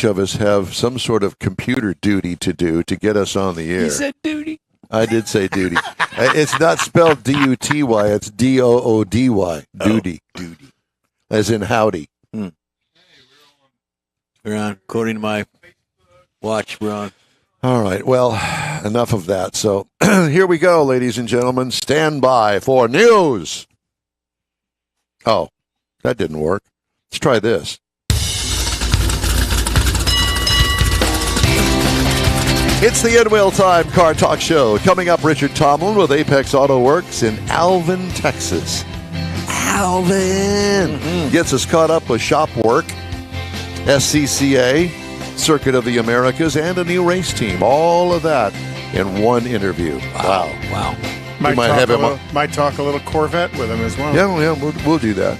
each of us have some sort of computer duty to do to get us on the air. You said duty. I did say duty. It's not spelled D-U-T-Y. It's D-O-O-D-Y. Duty. Duty. As in howdy. We're on. According to my watch, we're on. All right. Well, enough of that. So here we go, ladies and gentlemen. Stand by for news. Oh, that didn't work. Let's try this. It's the In Wheel Time Car Talk Show. Coming up, Richard Tomlin with Apex Auto Works in Alvin, Texas. Alvin gets us caught up with shop work, SCCA, Circuit of the Americas, and a new race team. All of that in one interview. Wow. Might talk a little Corvette with him as well. Yeah, we'll do that.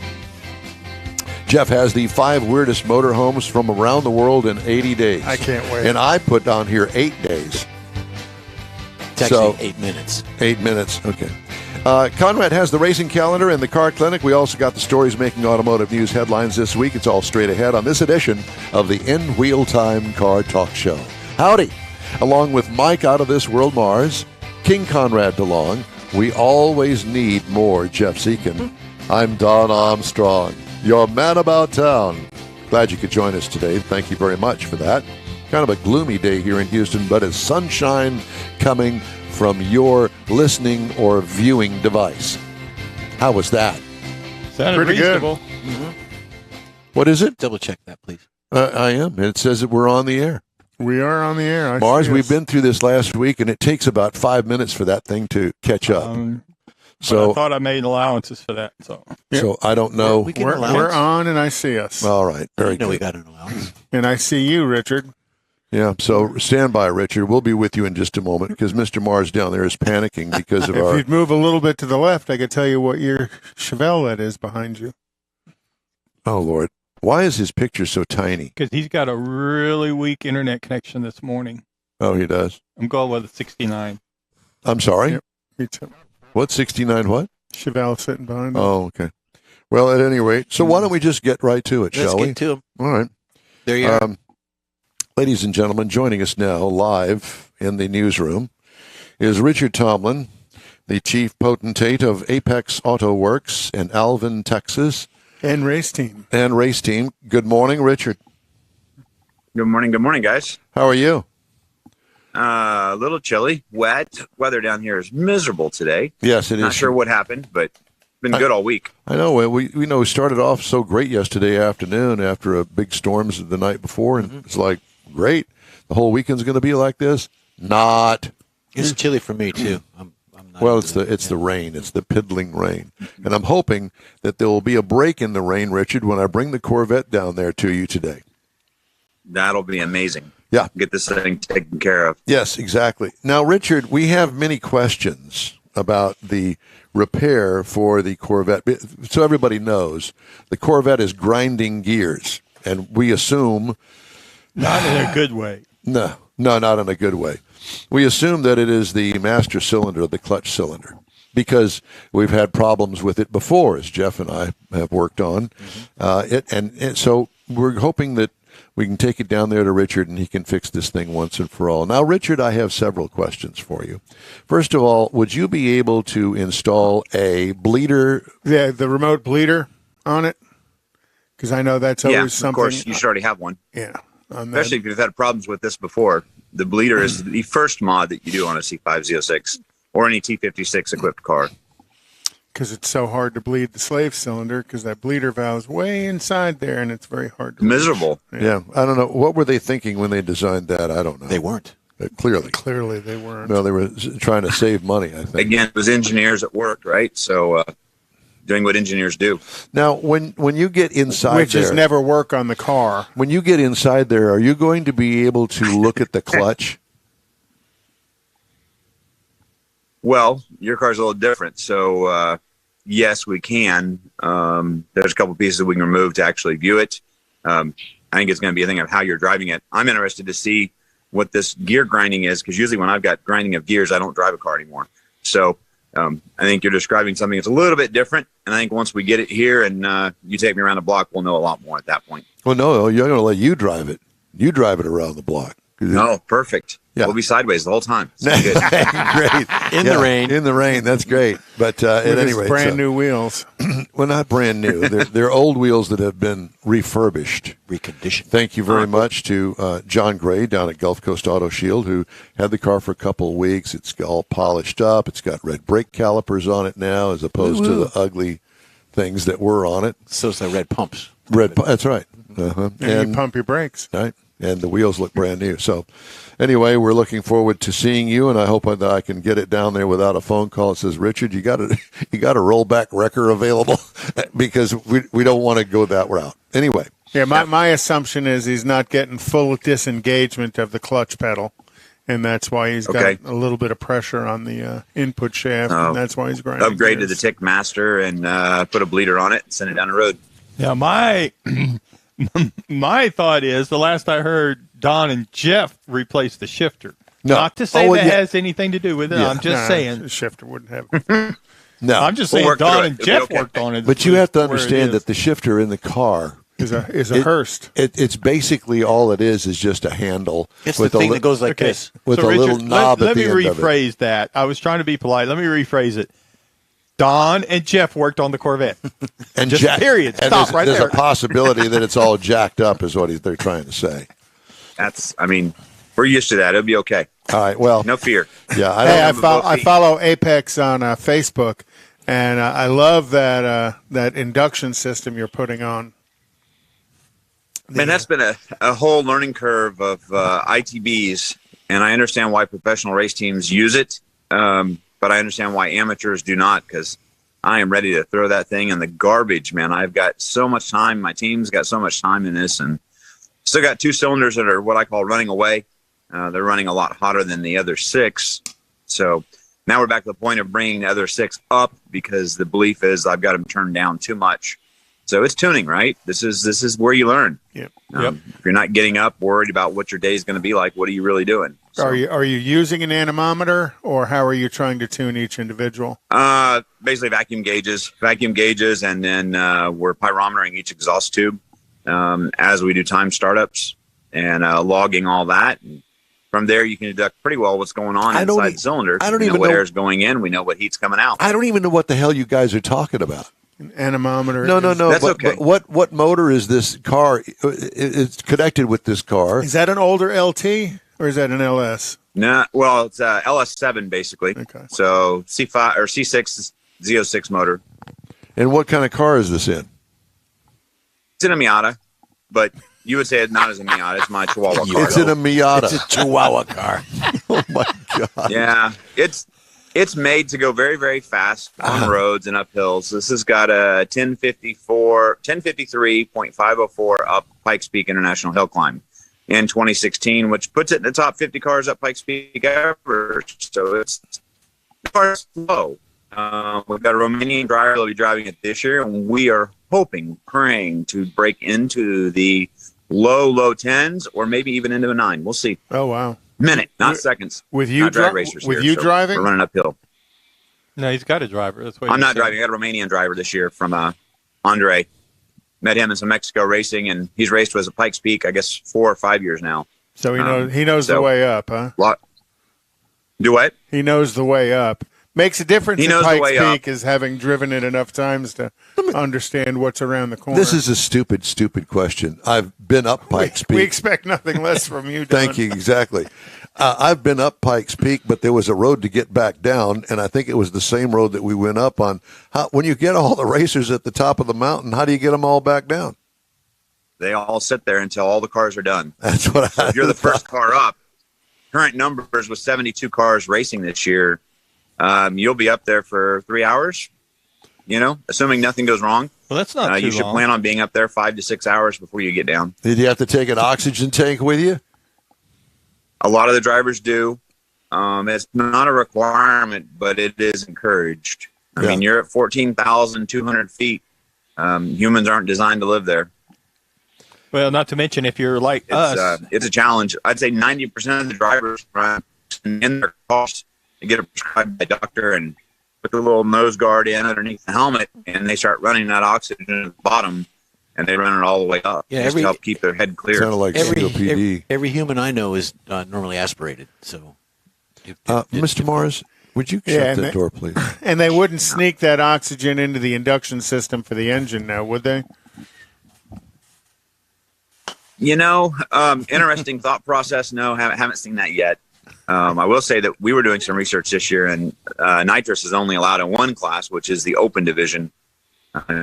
Jeff has the 5 weirdest motorhomes from around the world in 80 days. I can't wait. And I put down here 8 days. It's actually 8 minutes. 8 minutes, okay. Conrad has the racing calendar and the car clinic. We also got the stories making automotive news headlines this week. It's all straight ahead on this edition of the In Wheel Time Car Talk Show. Howdy. Along with Mike out of this world Mars, King Conrad DeLong, we always need more Jeff Zekin. I'm Don Armstrong, your man about town. Glad you could join us today. Thank you very much for that. Kind of a gloomy day here in Houston, but it's sunshine coming from your listening or viewing device. How was that? Sounded Pretty reasonable. good. What is it? Double check that, please. I am. It says that we're on the air. We are on the air. Mars, we've been through this last week, and it takes about 5 minutes for that thing to catch up. So I thought I made allowances for that. So I don't know. We're on, and I see us. All right. Very good. We got an allowance. And I see you, Richard. Yeah, so stand by, Richard. We'll be with you in just a moment because Mr. Mars down there is panicking because of If you'd move a little bit to the left, I could tell you what your Chevelle is behind you. Oh, Lord. Why is his picture so tiny? because he's got a really weak internet connection this morning. Oh, he does? I'm going with a 69. I'm sorry? Yep. Me too. What, 69 what? Chevelle sitting behind him. Oh, okay. Well, at any rate, so why don't we just get right to it, shall we? Let's get to him. All right. There you are. Ladies and gentlemen, joining us now live in the newsroom is Richard Tomlin, the chief potentate of Apex Auto Works in Alvin, Texas. And race team. Good morning, Richard. Good morning, guys. How are you? A little chilly, wet. Weather down here is miserable today. Yes, it is. Not sure what happened, but been good all week. I know. We started off so great yesterday afternoon after a big storms the night before, and it's like, great. The whole weekend's going to be like this. Not. It's chilly for me too. I'm not Well, it's the rain. It's the piddling rain, and I'm hoping that there will be a break in the rain, Richard, when I bring the Corvette down there to you today. That'll be amazing. Yeah. Get this thing taken care of. Yes, exactly. Now, Richard, we have many questions about the repair for the Corvette. So everybody knows the Corvette is grinding gears, and we assume Not in a good way. no, not in a good way. We assume that it is the master cylinder, the clutch cylinder, because we've had problems with it before, as Jeff and I have worked on. And so we're hoping that we can take it down there to Richard and he can fix this thing once and for all. Now, Richard, I have several questions for you. First of all, would you be able to install a bleeder? Yeah, the remote bleeder on it? Because I know that's always Yeah, something. of course, you should already have one. Yeah. On that. Especially if you've had problems with this before. The bleeder is the first mod that you do on a C506 or any T56 equipped car. Because it's so hard to bleed the slave cylinder because that bleeder valve's way inside there and it's very hard to Miserable. Yeah, I don't know. What were they thinking when they designed that? I don't know. They weren't. Clearly. Clearly they weren't. No, they were trying to save money, I think. Again, it was engineers at work, right? So doing what engineers do. Now, when you get inside Which there, is never work on the car. when you get inside there, are you going to be able to look at the clutch? Well, your car's a little different. So, yes, we can. There's a couple pieces that we can remove to actually view it. I think it's going to be a thing of how you're driving it. I'm interested to see what this gear grinding is, because usually when I've got grinding of gears, I don't drive a car anymore. So I think you're describing something that's a little bit different. And I think once we get it here and you take me around the block, we'll know a lot more at that point. Well, no, you're going to let you drive it. You drive it around the block. No, perfect. Yeah. We'll be sideways the whole time. It's good. Great. In the rain. In the rain. That's great. But at With any his rate, brand new wheels. well, not brand new. They're old wheels that have been refurbished. Reconditioned. Thank you very much to John Gray down at Gulf Coast Auto Shield, who had the car for a couple of weeks. It's all polished up. It's got red brake calipers on it now, as opposed to the ugly things that were on it. So it's the red pumps. That's right. Uh-huh. And you pump your brakes. Right. And the wheels look brand new. So, anyway, we're looking forward to seeing you, and I hope that I can get it down there without a phone call that says, "Richard, you got a rollback wrecker available," because we don't want to go that route. Anyway. Yeah, my assumption is he's not getting full disengagement of the clutch pedal, and that's why he's got a little bit of pressure on the input shaft, and that's why he's grinding. Upgrade to gears. the Tickmaster and put a bleeder on it and send it down the road. Yeah, my thought is the last I heard, Don and Jeff replaced the shifter. No. Not to say Oh, that yeah. has anything to do with it. Yeah. I'm just saying. The shifter wouldn't have. No. I'm just We'll saying work through Don it. and It'll be Jeff okay. worked on it. But you have to where it understand is. that the shifter in the car, is a Hurst. it's basically all it is just a handle. It's the with a thing li- that goes like this. with So, a little Richard, knob let at the me end of it. rephrase that. I was trying to be polite. Let me rephrase it. Don and Jeff worked on the Corvette. And Just period. and Stop there's, right there's there. a possibility that it's all jacked up, is what they're trying to say. We're used to that. It'll be okay. All right. Well, No fear. yeah, I Hey, don't. I follow Apex on Facebook, and I love that induction system you're putting on. Man, that's been a whole learning curve of ITBs, and I understand why professional race teams use it, but I understand why amateurs do not, because I am ready to throw that thing in the garbage, man. I've got so much time. My team's got so much time in this, and still got two cylinders that are what I call running away. They're running a lot hotter than the other six. So now we're back to the point of bringing the other six up, because the belief is I've got them turned down too much. So it's tuning, right? This is where you learn. Yep. If you're not getting up worried about what your day is going to be like, what are you really doing? So, Are you using an anemometer, or how are you trying to tune each individual? basically vacuum gauges, and then we're pyrometering each exhaust tube as we do time startups and logging all that. And from there, you can deduct pretty well what's going on inside the cylinder. I don't we know even what know- air is going in. We know what heat's coming out. I don't even know what the hell you guys are talking about. An anemometer. No. That's but, okay. But what motor is this car? It's connected with this car. Is that an older LT or is that an LS? No, well, it's LS7 basically. Okay. So C5 or C6 Z06 motor. And what kind of car is this in? It's in a Miata, but you would say it's not as a Miata. It's my Chihuahua car. It's in a Miata. It's a Chihuahua car. Oh my God! Yeah, it's made to go very, very fast on roads and up hills. This has got a 1053.504 up Pikes Peak International Hill Climb in 2016, which puts it in the top 50 cars up Pikes Peak ever. So it's far slow. We've got a Romanian driver that'll be driving it this year, and we are praying to break into the low tens or maybe even into a 9. We'll see. Oh wow! Minute, not seconds. With you Not drag racers here, so driving? we're running uphill. No, he's got a driver. That's what I'm he not said. driving. I got a Romanian driver this year from Andre. Met him in some Mexico racing, and he's raced with us at Pikes Peak, I guess, 4 or 5 years now. So he knows the so- way up, huh? Do what? He knows the way up. Makes a difference He in knows the Pikes way Peak up. is having driven it enough times to understand what's around the corner. This is a stupid question. I've been up Pikes we Peak. expect nothing less from you, Don. Thank you. Exactly. I've been up Pikes Peak, but there was a road to get back down, and I think it was the same road that we went up on. When you get all the racers at the top of the mountain, how do you get them all back down? They all sit there until all the cars are done. That's what So if you're the first car up, current numbers with 72 cars racing this year, you'll be up there for 3 hours, assuming nothing goes wrong. Well, that's not too You should long. plan on being up there 5 to 6 hours before you get down. Did you have to take an oxygen tank with you? A lot of the drivers do. It's not a requirement, but it is encouraged. I Yeah. mean, you're at 14,200 feet. Humans aren't designed to live there. Well, not to mention if you're like us. It's a challenge. I'd say 90% of the drivers run in their cars and get it prescribed by a doctor and put the little nose guard in underneath the helmet, and they start running that oxygen at the bottom. and they run it all the way up just to help keep their head clear. Sounded like COPD. Every human I know is normally aspirated. So, Mr. Morris, would you shut that door, please? And they wouldn't sneak that oxygen into the induction system for the engine now, would they? Interesting thought process. No, haven't seen that yet. I will say that we were doing some research this year, and nitrous is only allowed in one class, which is the open division.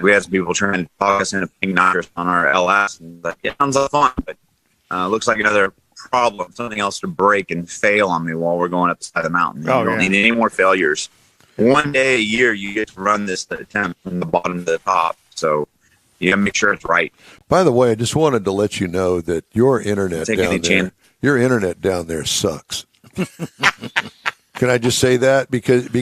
We had some people trying to talk us into putting nitrous on our LS, and it sounds like fun, but looks like another problem, something else to break and fail on me while we're going up the side of the mountain. You don't need any more failures. One day a year, you get to run this attempt from the bottom to the top, so you got to make sure it's right. By the way, I just wanted to let you know that your internet down there sucks. Can I just say that because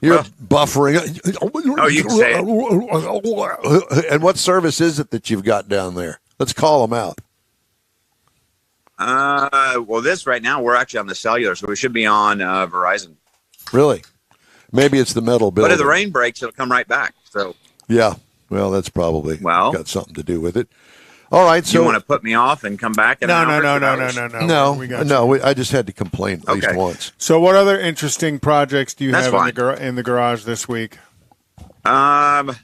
you're buffering. Oh, you can say it. And what service is it that you've got down there? Let's call them out. Well, this right now we're actually on the cellular, so we should be on Verizon. Really? Maybe it's the metal building. But if the rain breaks, it'll come right back. So yeah, well, that's probably got something to do with it. All right, so you want to put me off and come back? No. I just had to complain at least once. So, what other interesting projects do you have in the garage this week? Well,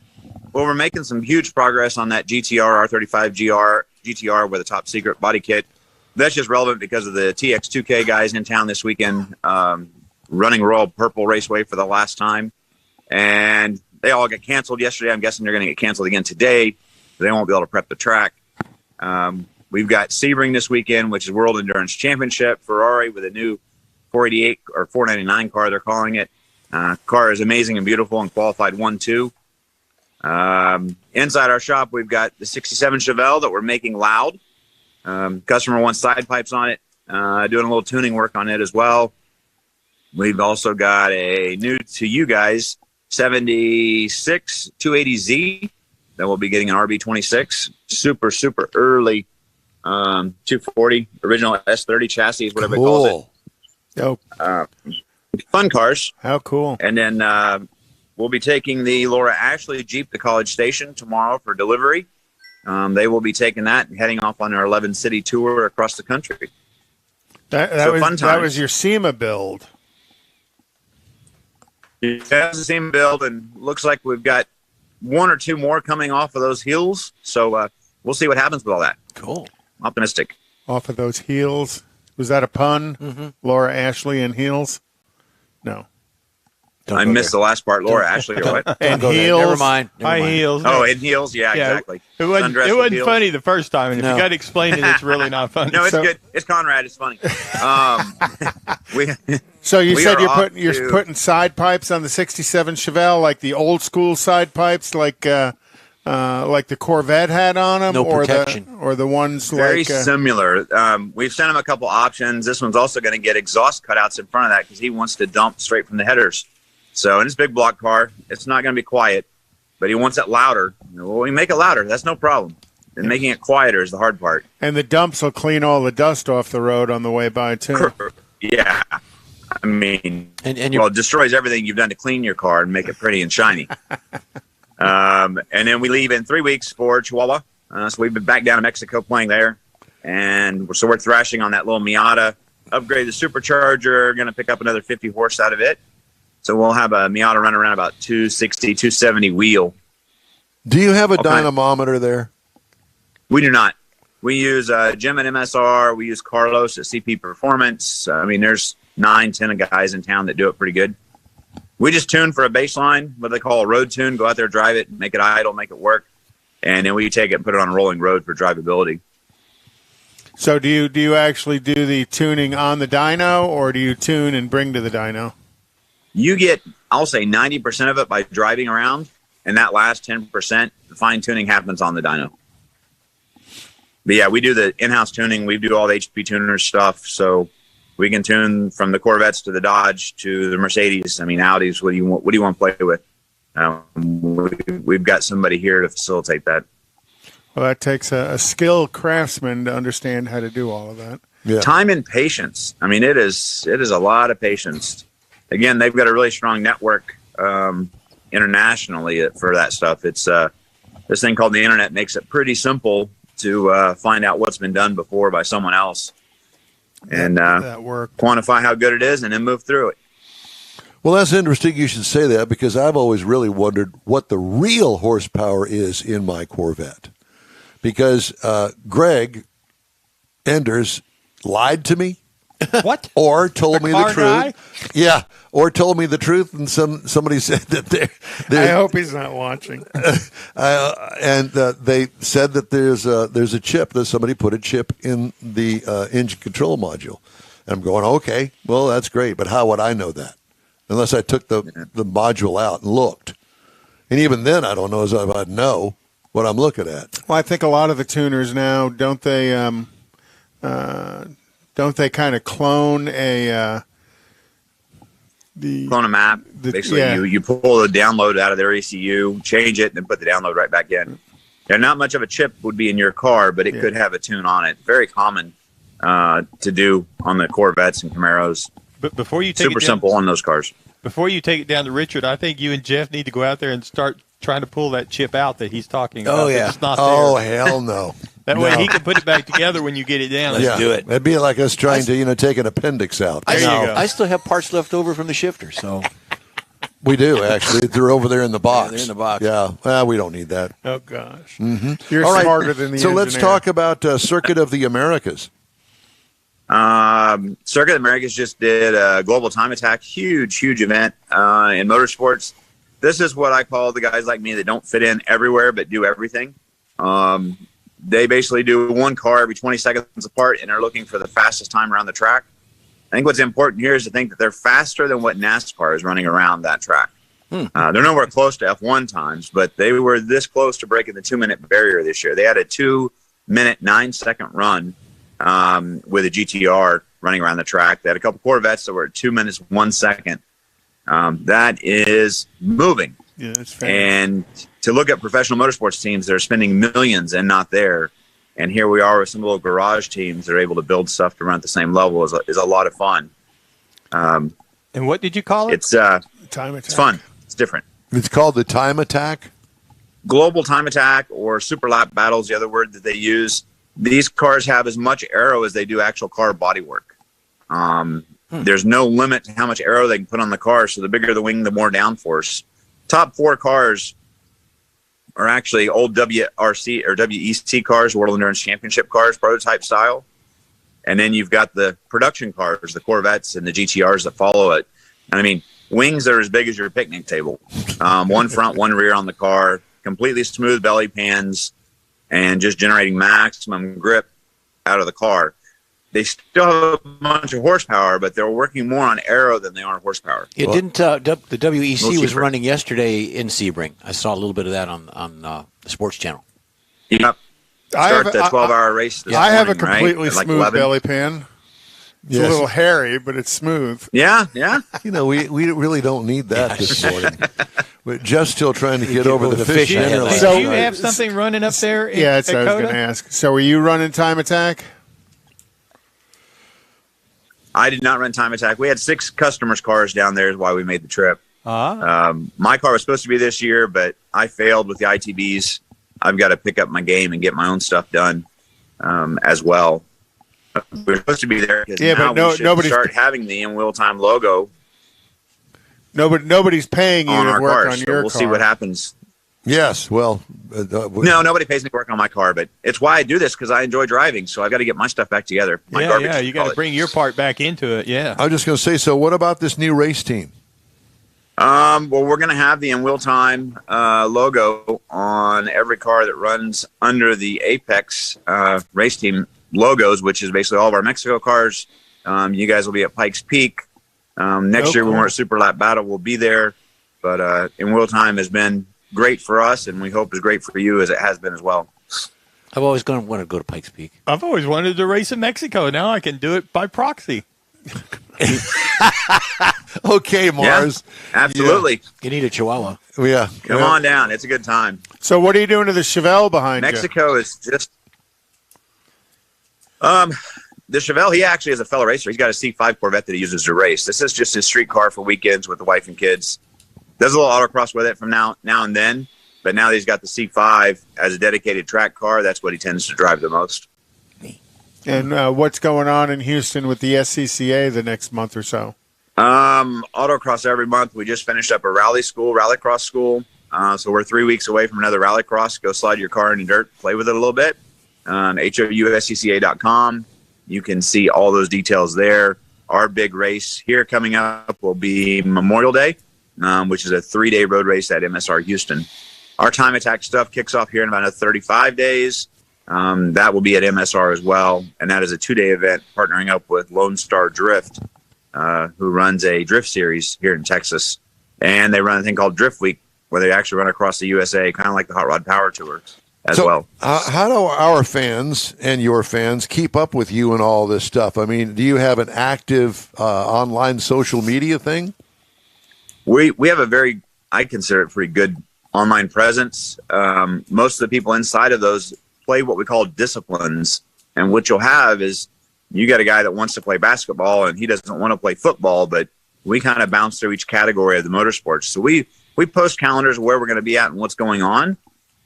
we're making some huge progress on that GTR R35 GTR with a top secret body kit. That's just relevant because of the TX2K guys in town this weekend, running Royal Purple Raceway for the last time, and they all got canceled yesterday. I'm guessing they're going to get canceled again today. They won't be able to prep the track. We've got Sebring this weekend, which is World Endurance Championship. Ferrari with a new 488 or 499 car, they're calling it. Car is amazing and beautiful and qualified 1-2. Inside our shop, we've got the 67 Chevelle that we're making loud. Customer wants side pipes on it. Doing a little tuning work on it as well. We've also got a new to you guys 76 280Z that we'll be getting an RB26. Super early 240 original S30 chassis, whatever it calls it. Fun cars. How cool. And then we'll be taking the Laura Ashley Jeep to College Station tomorrow for delivery. They will be taking that and heading off on their 11-city tour across the country. That was your SEMA build. Yeah, that's the same build, and looks like we've got one or two more coming off of those heels. So we'll see what happens with all that. Cool. Optimistic. Off of those heels. Was that a pun? Mm-hmm. Laura Ashley and heels? No. I missed the last part. Laura Ashley or what? And heels. Never mind. High heels. Oh, in heels. Yeah, exactly. It wasn't funny the first time, and if you got to explain it, it's really not funny. No, it's good. It's Conrad. It's funny. So you said you're putting side pipes on the 67 Chevelle, like the old school side pipes, like the Corvette had on them, or the ones very like similar. We've sent him a couple options. This one's also going to get exhaust cutouts in front of that because he wants to dump straight from the headers. So in his big block car, it's not going to be quiet, but he wants it louder. Well, we make it louder. That's no problem. And making it quieter is the hard part. And the dumps will clean all the dust off the road on the way by too. Yeah. I mean, it destroys everything you've done to clean your car and make it pretty and shiny. And then we leave in 3 weeks for Chihuahua. So we've been back down to Mexico playing there. And so we're thrashing on that little Miata. Upgrade the supercharger. Going to pick up another 50 horse out of it. So we'll have a Miata run around about 260, 270 wheel. Do you have a dynamometer there? We do not. We use Jim at MSR. We use Carlos at CP Performance. I mean, there's 9-10 guys in town that do it pretty good. We just tune for a baseline, what they call a road tune. Go out there, drive it, make it idle, make it work. And then we take it and put it on a rolling road for drivability. So do you actually do the tuning on the dyno, or do you tune and bring to the dyno? You get, I'll say 90% of it by driving around, and that last 10%, the fine tuning happens on the dyno. But yeah, we do the in-house tuning. We do all the HP tuner stuff, so we can tune from the Corvettes to the Dodge to the Mercedes. I mean, Audis. What do you want to play with? We've got somebody here to facilitate that. Well, that takes a skilled craftsman to understand how to do all of that. Yeah. Time and patience. I mean, it is a lot of patience. Again, they've got a really strong network internationally for that stuff. It's this thing called the internet makes it pretty simple to find out what's been done before by someone else and that worked. quantify how good it is and then move through it. Well, that's interesting you should say that, because I've always really wondered what the real horsepower is in my Corvette. Because Greg Enders lied to me. What? Or told me the car truth. guy? Yeah, or told me the truth, and somebody said that I hope he's not watching. they said that there's a chip, that somebody put a chip in the engine control module. And I'm going, okay, well, that's great, but how would I know that? Unless I took the module out and looked. And even then, I don't know as if I'd know what I'm looking at. Well, I think a lot of the tuners now, don't they kind of clone Clone a map. Basically, you pull the download out of their ECU, change it, and then put the download right back in. Yeah, not much of a chip would be in your car, but it could have a tune on it. Very common to do on the Corvettes and Camaros. But before you take Super simple on those cars. Before you take it down to Richard, I think you and Jeff need to go out there and start trying to pull that chip out that he's talking about. Oh, yeah. It's not Oh, there. hell no. That way he can put it back together when you get it down. Let's do it. It'd be like us trying to, take an appendix out. There you go. I still have parts left over from the shifter, so We do, actually. They're over there in the box. they're in the box. Yeah. Well, we don't need that. Oh, gosh. Mm-hmm. You're All right. smarter than the So let's engineer. talk about Circuit of the Americas. Circuit of Americas just did a Global Time Attack, huge event in motorsports. This is what I call the guys like me that don't fit in everywhere but do everything. They basically do one car every 20 seconds apart, and are looking for the fastest time around the track. I think what's important here is to think that they're faster than what NASCAR is running around that track. They're nowhere close to F1 times, but they were this close to breaking the 2-minute barrier this year. They had a 2-minute 9-second run with a GTR running around the track. They had a couple Corvettes that were at 2 minutes 1 second. That is moving. Yeah, that's fair. And to look at professional motorsports teams that are spending millions and not there, and here we are with some little garage teams that are able to build stuff to run at the same level is a lot of fun. And what did you call it? It's Time attack. it's fun. It's different. It's called the Time Attack. Global Time Attack or Super Lap Battles, the other word that they use. These cars have as much aero as they do actual car bodywork. There's no limit to how much aero they can put on the car, so the bigger the wing, the more downforce. Top 4 cars are actually old WRC or WEC cars, World Endurance Championship cars, prototype style. And then you've got the production cars, the Corvettes and the GTRs that follow it. And I mean, wings that are as big as your picnic table. One front, one rear on the car, completely smooth belly pans, and just generating maximum grip out of the car. They still have a bunch of horsepower, but they're working more on aero than they are on horsepower. It didn't. The WEC No was secret. running yesterday in Sebring. I saw a little bit of that on the Sports Channel. Yep. I Start have- the 12-hour race this I have a morning, right? completely At like smooth 11. belly pan. It's Yes. a little hairy, but it's smooth. Yeah. We really don't need that this morning. We're just still trying to get over over the the fish fish dinner headlights. last Did you night. have something running up there in Yeah, that's what I was Dakota? going to ask. So are you running Time Attack? I did not run Time Attack. We had 6 customers' cars down there is why we made the trip. My car was supposed to be this year, but I failed with the ITBs. I've got to pick up my game and get my own stuff done as well. We're supposed to be there because now we should nobody's start having the in-wheel time logo Nobody's paying you on to our work cars. on So your we'll car. see what happens. Yes, well, No, nobody pays me to work on my car, but it's why I do this because I enjoy driving. So I've got to get my stuff back together. My garbage, Yeah, you got to bring your part back into it. Yeah. I was just going to say, so what about this new race team? Well, we're going to have the in-wheel time logo on every car that runs under the Apex race team logos, which is basically all of our Mexico cars. You guys will be at Pikes Peak. Next year, when we're at Super Lap Battle, we'll be there. But in-wheel time has been great for us, and we hope is great for you as it has been as well. I've always wanted to go to Pikes Peak. I've always wanted to race in Mexico. Now I can do it by proxy. Okay, Mars. Absolutely. You need a Chihuahua. Yeah. Come on down. It's a good time. So what are you doing to the Chevelle behind Mexico is just the Chevelle. He actually is a fellow racer. He's got a C5 Corvette that he uses to race. This is just his street car for weekends with the wife and kids. Does a little autocross with it from now and then, but now that he's got the C5 as a dedicated track car, that's what he tends to drive the most. And what's going on in Houston with the SCCA the next month or so? Autocross every month. We just finished up a rallycross school. So we're 3 weeks away from another rallycross. Go slide your car in the dirt, play with it a little bit. HOUSCCA.com. You can see all those details there. Our big race here coming up will be Memorial Day, which is a 3-day road race at MSR Houston. Our time attack stuff kicks off here in about 35 days. That will be at MSR as well, and that is a 2-day event partnering up with Lone Star Drift, who runs a drift series here in Texas. And they run a thing called Drift Week, where they actually run across the USA, kind of like the Hot Rod Power Tour as well. How do our fans and your fans keep up with you and all this stuff? I mean, do you have an active online social media thing? We have a very, I consider it pretty good online presence. Most of the people inside of those play what we call disciplines. And what you'll have is you got a guy that wants to play basketball and he doesn't want to play football, but we kind of bounce through each category of the motorsports. So we post calendars of where we're going to be at and what's going on.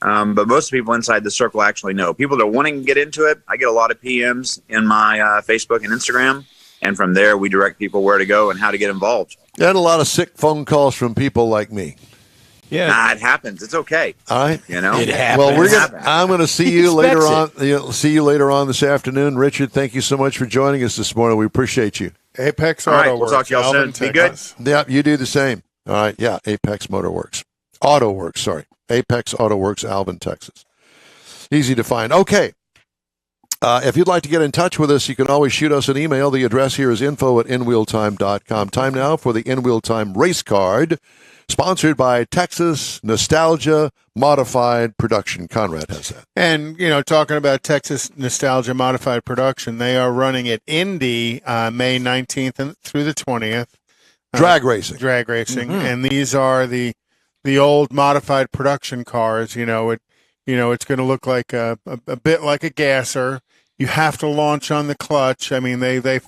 But most people inside the circle actually know. People that are wanting to get into it, I get a lot of PMs in my Facebook and Instagram. And from there, we direct people where to go and how to get involved. You had a lot of sick phone calls from people like me. Yeah, it happens. It's okay. All right, it happens. Well, I'm going to see you later on. See you later on this afternoon, Richard. Thank you so much for joining us this morning. We appreciate you. Apex All right, Auto we'll Works, talk to y'all soon. Be good. Yeah, you do the same. All right, yeah, Apex Motorworks, Auto Works. Sorry, Apex Auto Works, Alvin, Texas. Easy to find. Okay. If you'd like to get in touch with us, you can always shoot us an email. The address here is info@inwheeltime.com. Time now for the In Wheel Time race card, sponsored by Texas Nostalgia Modified Production. Conrad has that. And, talking about Texas Nostalgia Modified Production, they are running at Indy May 19th through the 20th. Drag racing. Mm-hmm. And these are the old modified production cars. It's going to look like a bit like a gasser. You have to launch on the clutch. I mean, they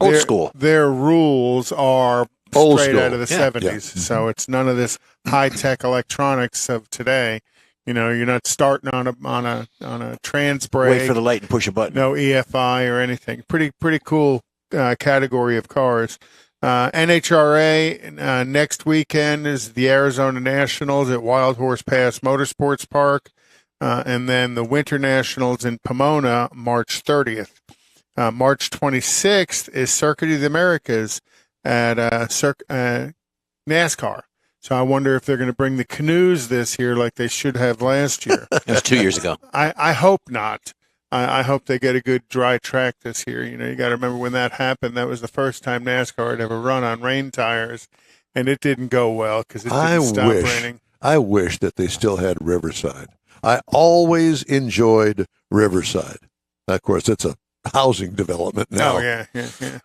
old school. Their rules are Old straight school. out of the 70s. Yeah. So it's none of this high-tech electronics of today. You're not starting on a trans brake. Wait for the light and push a button. No EFI or anything. Pretty cool category of cars. NHRA next weekend is the Arizona Nationals at Wild Horse Pass Motorsports Park, and then the Winter Nationals in Pomona March 30th. March 26th is Circuit of the Americas at NASCAR. So I wonder if they're going to bring the canoes this year like they should have last year. That was 2 years ago. I hope not. I hope they get a good dry track this year. You got to remember when that happened. That was the first time NASCAR had ever run on rain tires, and it didn't go well because it didn't stop raining. I wish that they still had Riverside. I always enjoyed Riverside. Of course, it's a housing development now. Oh, yeah.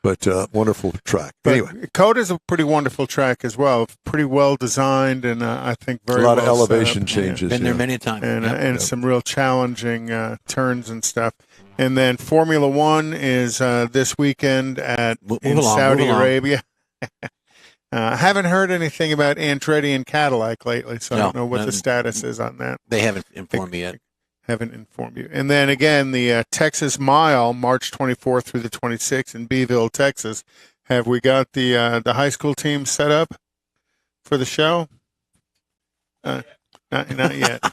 But wonderful track. But anyway. Coda's a pretty wonderful track as well. Pretty well designed, and I think very a lot of well elevation changes. Been there many times. And some real challenging turns and stuff. And then Formula One is this weekend in Saudi Arabia. I haven't heard anything about Andretti and Cadillac lately, so I don't know what the status is on that. They haven't informed me yet. Haven't informed you. And then again, the Texas Mile, March 24th through the 26th in Beeville, Texas. Have we got the high school team set up for the show? Not yet.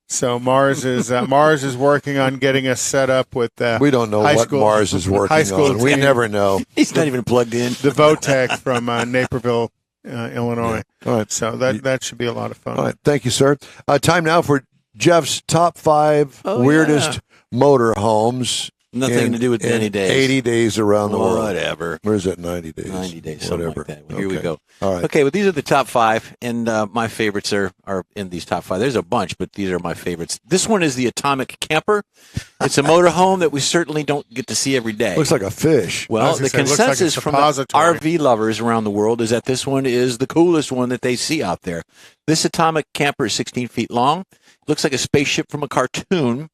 So Mars is working on getting us set up with. We don't know what Mars is working on. We never know. He's not even plugged in. The Votech from Naperville, Illinois. Yeah. All right. So that should be a lot of fun. All right. Thank you, sir. Time now for Jeff's top 5 weirdest motorhomes. Nothing to do with 80 days. 80 days around the world. Whatever. Where's that? 90 days. 90 days, whatever. Like that. Well, here we go. All right. Okay, well, these are the top 5, and my favorites are in these top 5. There's a bunch, but these are my favorites. This one is the Atomic Camper. It's a motorhome that we certainly don't get to see every day. Looks like a fish. Well, the consensus from the RV lovers around the world is that this one is the coolest one that they see out there. This Atomic Camper is 16 feet long. Looks like a spaceship from a cartoon.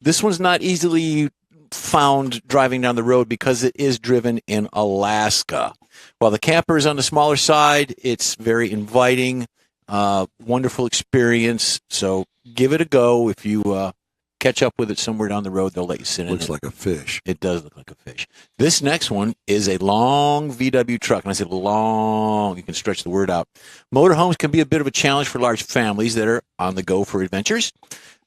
This one's not easily found driving down the road because it is driven in Alaska. While the camper is on the smaller side, it's very inviting. Wonderful experience. So give it a go. If you catch up with it somewhere down the road, they'll let you sit in it. Looks like a fish. It does look like a fish. This next one is a long VW truck. And I said long. You can stretch the word out. Motorhomes can be a bit of a challenge for large families that are on the go for adventures.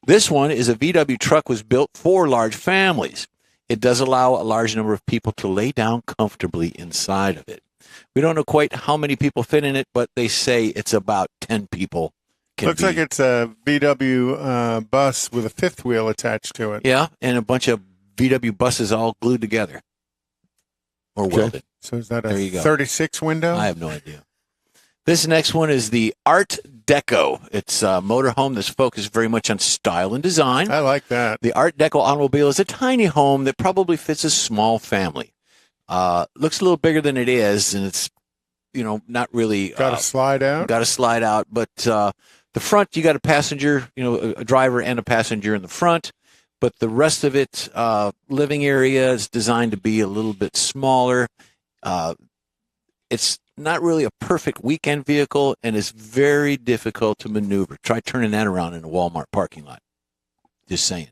This one is a VW truck was built for large families. It does allow a large number of people to lay down comfortably inside of it. We don't know quite how many people fit in it, but they say it's about 10 people. Looks like it's a VW bus with a fifth wheel attached to it. Yeah, and a bunch of VW buses all glued together or welded. So is that a 36 window? I have no idea. This next one is the Art Deco. It's a motorhome that's focused very much on style and design. I like that. The Art Deco automobile is a tiny home that probably fits a small family. Looks a little bigger than it is, and it's, not really. Got to slide out? Got to slide out, but the front, you got a passenger, a driver and a passenger in the front, but the rest of it, living area is designed to be a little bit smaller. It's not really a perfect weekend vehicle, and it's very difficult to maneuver. Try turning that around in a Walmart parking lot. Just saying.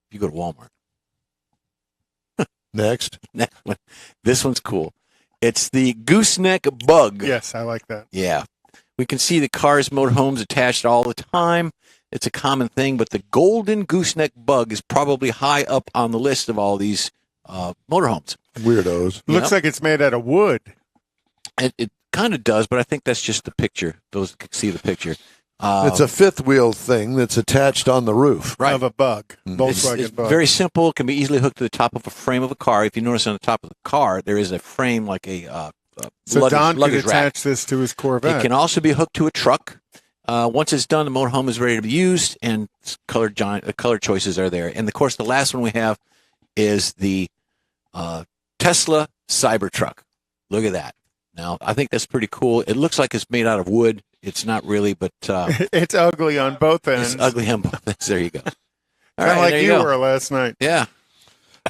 If you go to Walmart. Next one. This one's cool. It's the Gooseneck Bug. Yes, I like that. Yeah. We can see the cars, motorhomes attached all the time. It's a common thing, but the golden gooseneck bug is probably high up on the list of all these motorhomes. Weirdos. Looks like it's made out of wood. It kind of does, but I think that's just the picture. Those can see the picture. It's a fifth wheel thing that's attached on the roof. Right. Of a bug. Volkswagen It's bug. very simple. It can be easily hooked to the top of a frame of a car. If you notice on the top of the car, there is a frame like a so Don could luggage rack. attach this to his Corvette. It can also be hooked to a truck. Once it's done, the motorhome is ready to be used, and color choices are there. And, of course, the last one we have is the Tesla Cybertruck. Look at that. Now, I think that's pretty cool. It looks like it's made out of wood. It's not really, but it's ugly on both ends. It's ugly on both ends. There you go. All right, like there you go. were last night. Yeah.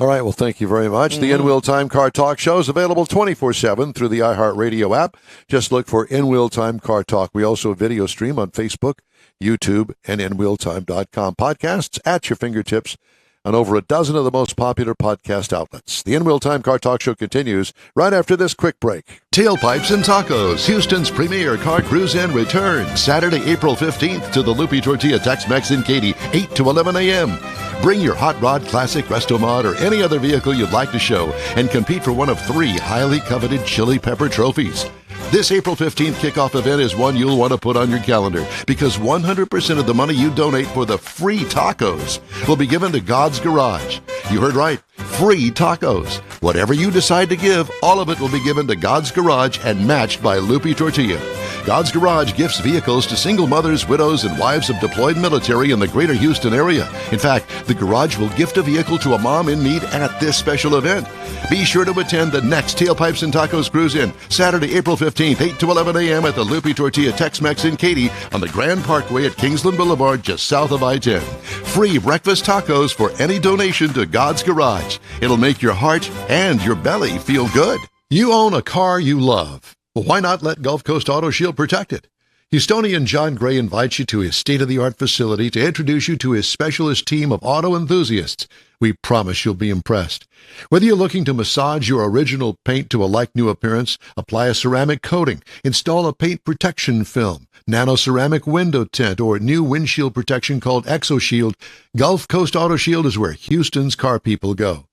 All right, well, thank you very much. The In-Wheel Time Car Talk Show is available 24/7 through the iHeartRadio app. Just look for In-Wheel Time Car Talk. We also video stream on Facebook, YouTube, and InWheelTime.com. Podcasts at your fingertips on over a dozen of the most popular podcast outlets. The In-Wheel Time Car Talk Show continues right after this quick break. Tailpipes and Tacos, Houston's premier car cruise-in returns Saturday, April 15th to the Lupi Tortilla Tex-Mex in Katy, 8 to 11 a.m. Bring your Hot Rod Classic, Resto Mod, or any other vehicle you'd like to show and compete for one of 3 highly coveted Chili Pepper trophies. This April 15th kickoff event is one you'll want to put on your calendar because 100% of the money you donate for the free tacos will be given to God's Garage. You heard right. Free tacos. Whatever you decide to give, all of it will be given to God's Garage and matched by Lupi Tortilla. God's Garage gifts vehicles to single mothers, widows, and wives of deployed military in the greater Houston area. In fact, the Garage will gift a vehicle to a mom in need at this special event. Be sure to attend the next Tailpipes and Tacos Cruise-In, Saturday, April 15th, 8 to 11 a.m. at the Lupi Tortilla Tex-Mex in Katy on the Grand Parkway at Kingsland Boulevard, just south of I-10. Free breakfast tacos for any donation to God's Garage. It'll make your heart and your belly feel good. You own a car you love. Well, why not let Gulf Coast Auto Shield protect it? Houstonian John Gray invites you to his state-of-the-art facility to introduce you to his specialist team of auto enthusiasts. We promise you'll be impressed. Whether you're looking to massage your original paint to a like-new appearance, apply a ceramic coating, install a paint protection film, nano-ceramic window tint, or new windshield protection called ExoShield, Gulf Coast Auto Shield is where Houston's car people go.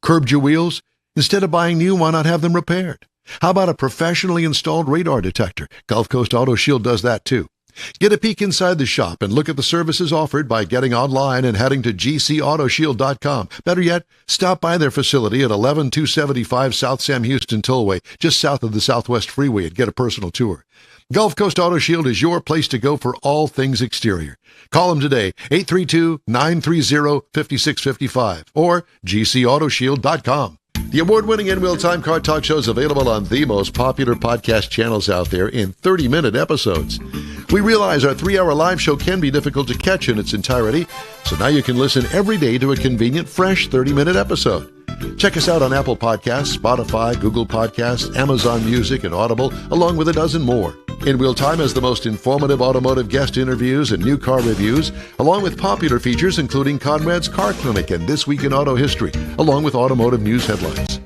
Curbed your wheels? Instead of buying new, why not have them repaired? How about a professionally installed radar detector? Gulf Coast Auto Shield does that too. Get a peek inside the shop and look at the services offered by getting online and heading to gcautoshield.com. Better yet, stop by their facility at 11275 South Sam Houston Tollway, just south of the Southwest Freeway, and get a personal tour. Gulf Coast Auto Shield is your place to go for all things exterior. Call them today, 832-930-5655 or gcautoshield.com. The award-winning In-Wheel Time Car Talk Show is available on the most popular podcast channels out there in 30-minute episodes. We realize our 3-hour live show can be difficult to catch in its entirety, so now you can listen every day to a convenient, fresh 30-minute episode. Check us out on Apple Podcasts, Spotify, Google Podcasts, Amazon Music, and Audible, along with a dozen more. In Wheel Time has the most informative automotive guest interviews and new car reviews, along with popular features including Conrad's Car Clinic and This Week in Auto History, along with automotive news headlines.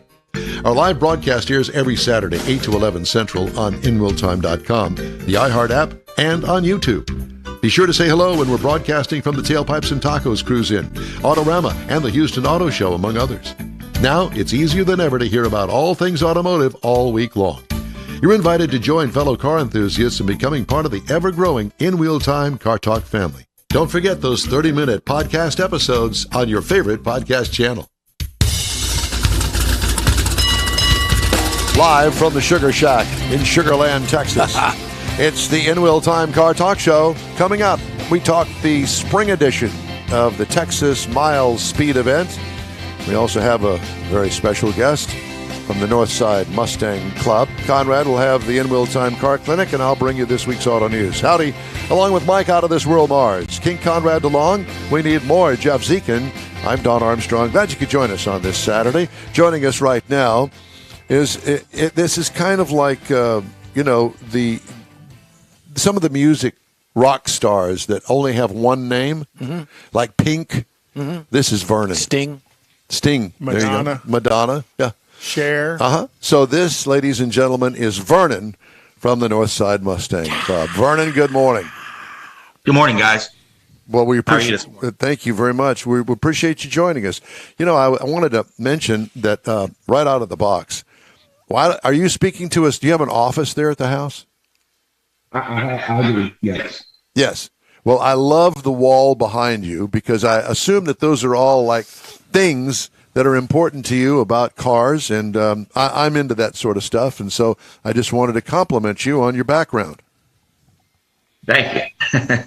Our live broadcast airs every Saturday, 8 to 11 Central on InWheelTime.com, the iHeart app, and on YouTube. Be sure to say hello when we're broadcasting from the Tailpipes and Tacos Cruise-In, Autorama, and the Houston Auto Show, among others. Now, it's easier than ever to hear about all things automotive all week long. You're invited to join fellow car enthusiasts in becoming part of the ever-growing In Wheel Time Car Talk family. Don't forget those 30-minute podcast episodes on your favorite podcast channel. Live from the Sugar Shack in Sugarland, Texas. It's the In Wheel Time Car Talk Show. Coming up, we talk the spring edition of the Texas Miles Speed event. We also have a very special guest from the Northside Mustang Club. Conrad will have the In Wheel Time Car Clinic, and I'll bring you this week's auto news. Howdy, along with Mike out of this world Mars. King Conrad DeLong, we need more Jeff Zekin. I'm Don Armstrong. Glad you could join us on this Saturday. Joining us right now is, this is kind of like, some of the music rock stars that only have one name, like Pink. This is Vernon. Sting. Madonna. Madonna, yeah. Cher. So this, ladies and gentlemen, is Vernon from the Northside Mustang Club. Vernon, good morning. Good morning, guys. Well, we appreciate it. Thank you very much. We appreciate you joining us. You know, I wanted to mention that right out of the box. Why are you speaking to us? Do you have an office there at the house? I do, yes. Yes. Well, I love the wall behind you because I assume that those are all like things that are important to you about cars, and I'm into that sort of stuff, and so I just wanted to compliment you on your background. Thank you.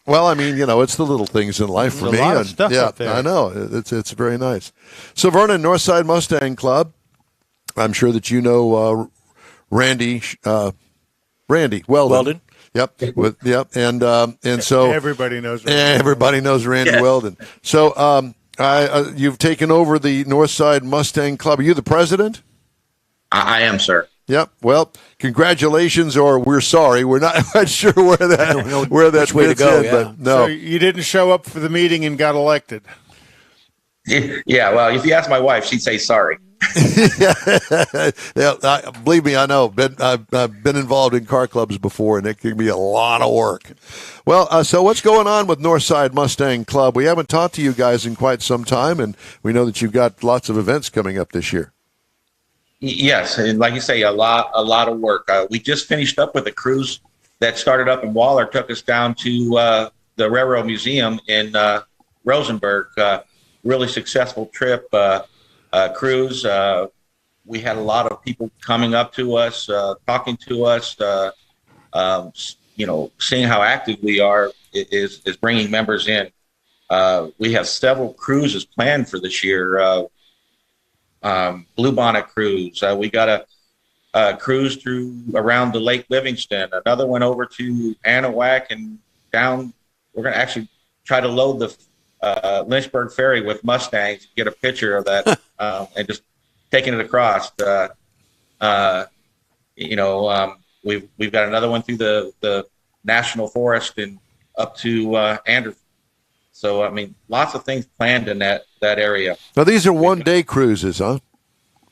Well, I mean, it's the little things in life for me. A lot of stuff up there. I know. It's very nice. So, Vernon, Northside Mustang Club, I'm sure that you know Randy Weldon. Yep. And so everybody knows Randy. Everybody knows Randy Weldon. So you've taken over the Northside Mustang Club. Are you the president? I am, sir. Yep. Well, congratulations, or we're sorry. We're not quite sure where that way to go. Yeah. But no, So you didn't show up for the meeting and got elected. Yeah. Well, if you ask my wife, she'd say sorry. Believe me, I know. I've been involved in car clubs before, and it can be a lot of work. Well, so what's going on with Northside Mustang Club? We haven't talked to you guys in quite some time, and we know that you've got lots of events coming up this year. Yes, and like you say, a lot of work. We just finished up with a cruise that started up in Waller, took us down to the Railroad Museum in Rosenberg. Really successful trip. Cruise. We had a lot of people coming up to us, talking to us, seeing how active we are is bringing members in. We have several cruises planned for this year. Bluebonnet cruise. We got a cruise through around the Lake Livingston, another one over to Anahuac and down. We're going to actually try to load the Lynchburg Ferry with Mustangs, get a picture of that, and just taking it across. We've got another one through the National Forest and up to Anderson. So, I mean, lots of things planned in that area. Now, these are one-day cruises, huh?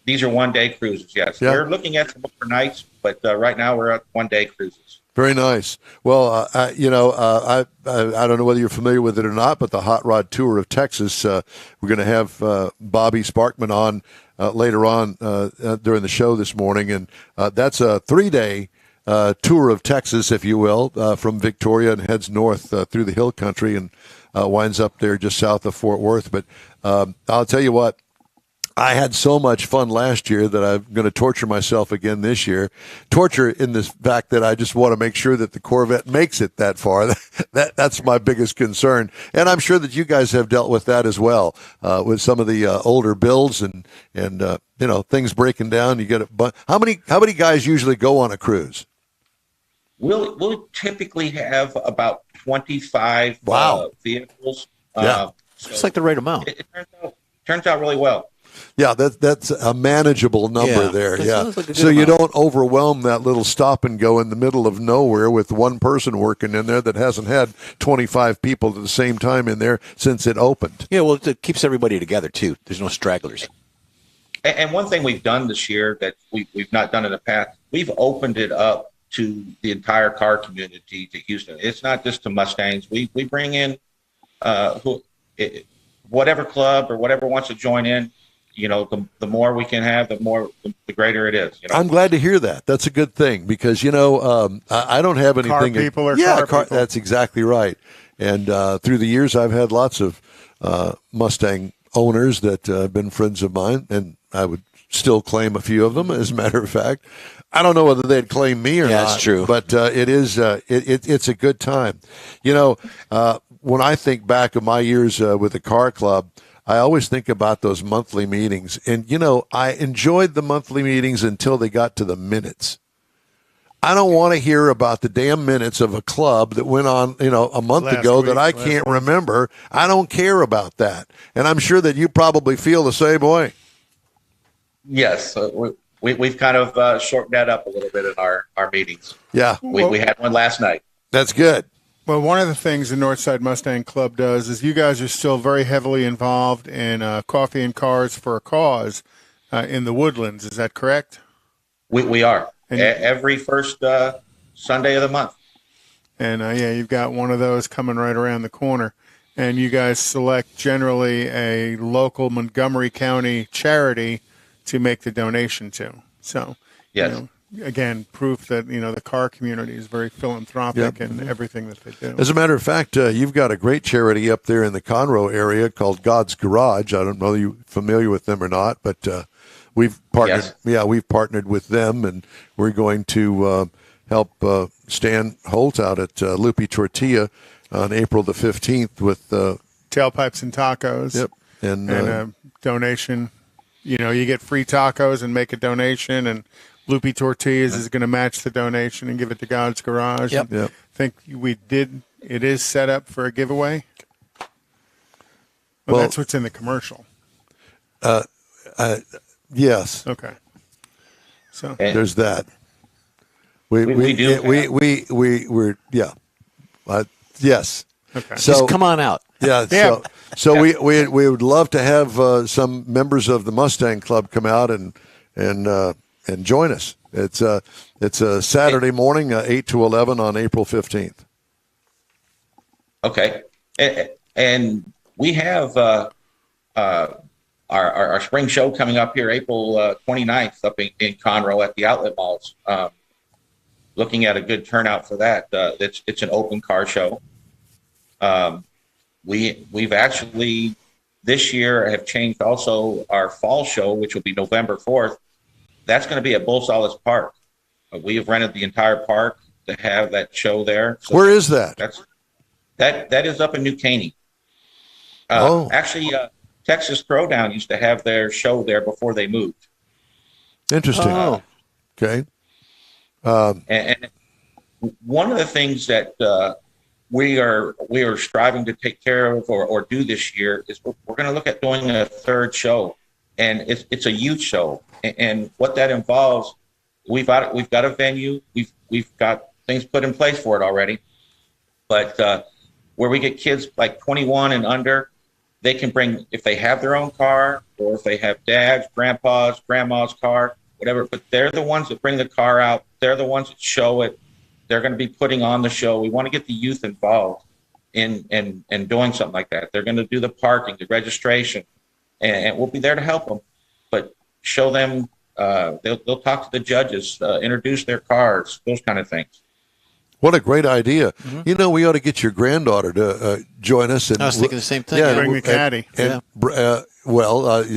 These are one-day cruises, yes. Yeah. We're looking at some overnights, but right now we're at one-day cruises. Very nice. Well, I don't know whether you're familiar with it or not, but the Hot Rod Tour of Texas, we're going to have Bobby Sparkman on later on during the show this morning, and that's a 3-day tour of Texas, if you will, from Victoria and heads north through the hill country and winds up there just south of Fort Worth. But I'll tell you what, I had so much fun last year that I'm going to torture myself again this year. Torture in this fact that I just want to make sure that the Corvette makes it that far. That's my biggest concern. And I'm sure that you guys have dealt with that as well, with some of the older builds and things breaking down. You get how many guys usually go on a cruise? we'll typically have about 25 vehicles. Yeah. It's like the right amount. It turns out really well. Yeah, that's a manageable number there. That Yeah, sounds like a good so you amount. don't overwhelm that little stop and go in the middle of nowhere with one person working in there that hasn't had 25 people at the same time in there since it opened. Yeah, well, it keeps everybody together, too. There's no stragglers. And one thing we've done this year that we've not done in the past, we've opened it up to the entire car community to Houston. It's not just to Mustangs. We bring in whatever club or whatever wants to join in. You know, the more we can have, the greater it is. You know? I'm glad to hear that. That's a good thing because, I don't have anything. Car people are car people. That's exactly right. And through the years, I've had lots of Mustang owners that have been friends of mine, and I would still claim a few of them, as a matter of fact. I don't know whether they'd claim me or not. That's true. But it is it's a good time. When I think back of my years with the car club, I always think about those monthly meetings. And, I enjoyed the monthly meetings until they got to the minutes. I don't want to hear about the damn minutes of a club that went on, a month ago that I can't remember. I don't care about that. And I'm sure that you probably feel the same way. Yes. We've kind of shortened that up a little bit in our meetings. Yeah. We had one last night. That's good. Well, one of the things the Northside Mustang Club does is you guys are still very heavily involved in Coffee and Cars for a Cause in the Woodlands. Is that correct? We are. Every first Sunday of the month. And, you've got one of those coming right around the corner. And you guys select generally a local Montgomery County charity to make the donation to. So, yes. Again, proof that, the car community is very philanthropic in everything that they do. As a matter of fact, you've got a great charity up there in the Conroe area called God's Garage. I don't know if you're familiar with them or not, but we've partnered. Yes. Yeah, we've partnered with them, and we're going to help Stan Holt out at Lupi Tortilla on April the 15th with Tailpipes and Tacos. Yep. And a donation. You get free tacos and make a donation, and Lupi Tortillas is going to match the donation and give it to God's Garage. Yep. I think it is set up for a giveaway. Well, that's what's in the commercial. Yes. Okay. So there's that. Yes. Okay. So just come on out. Yeah. Yeah. So we would love to have some members of the Mustang Club come out and join us. It's a Saturday morning, 8 to 11 on April 15th. Okay. And we have our spring show coming up here, April 29th, up in Conroe at the outlet malls. Looking at a good turnout for that. It's an open car show. We've actually this year have changed also our fall show, which will be November 4th. That's going to be at Bull Solace Park. We have rented the entire park to have that show there. So where is that? That is up in New Caney. Actually, Texas Throwdown used to have their show there before they moved. Interesting. Okay. And one of the things that we are striving to take care of or do this year is we're going to look at doing a third show, and it's a youth show. And what that involves, we've got a venue, we've got things put in place for it already, but where we get kids like 21 and under, they can bring, if they have their own car or if they have dad's, grandpa's, grandma's car, whatever, but they're the ones that bring the car out. They're the ones that show it. They're going to be putting on the show. We want to get the youth involved in doing something like that. They're going to do the parking, the registration, and we'll be there to help them. But show them, they'll talk to the judges, introduce their cars, those kind of things. What a great idea. Mm-hmm. We ought to get your granddaughter to join us. And I was thinking the same thing. Yeah, bring the caddy. You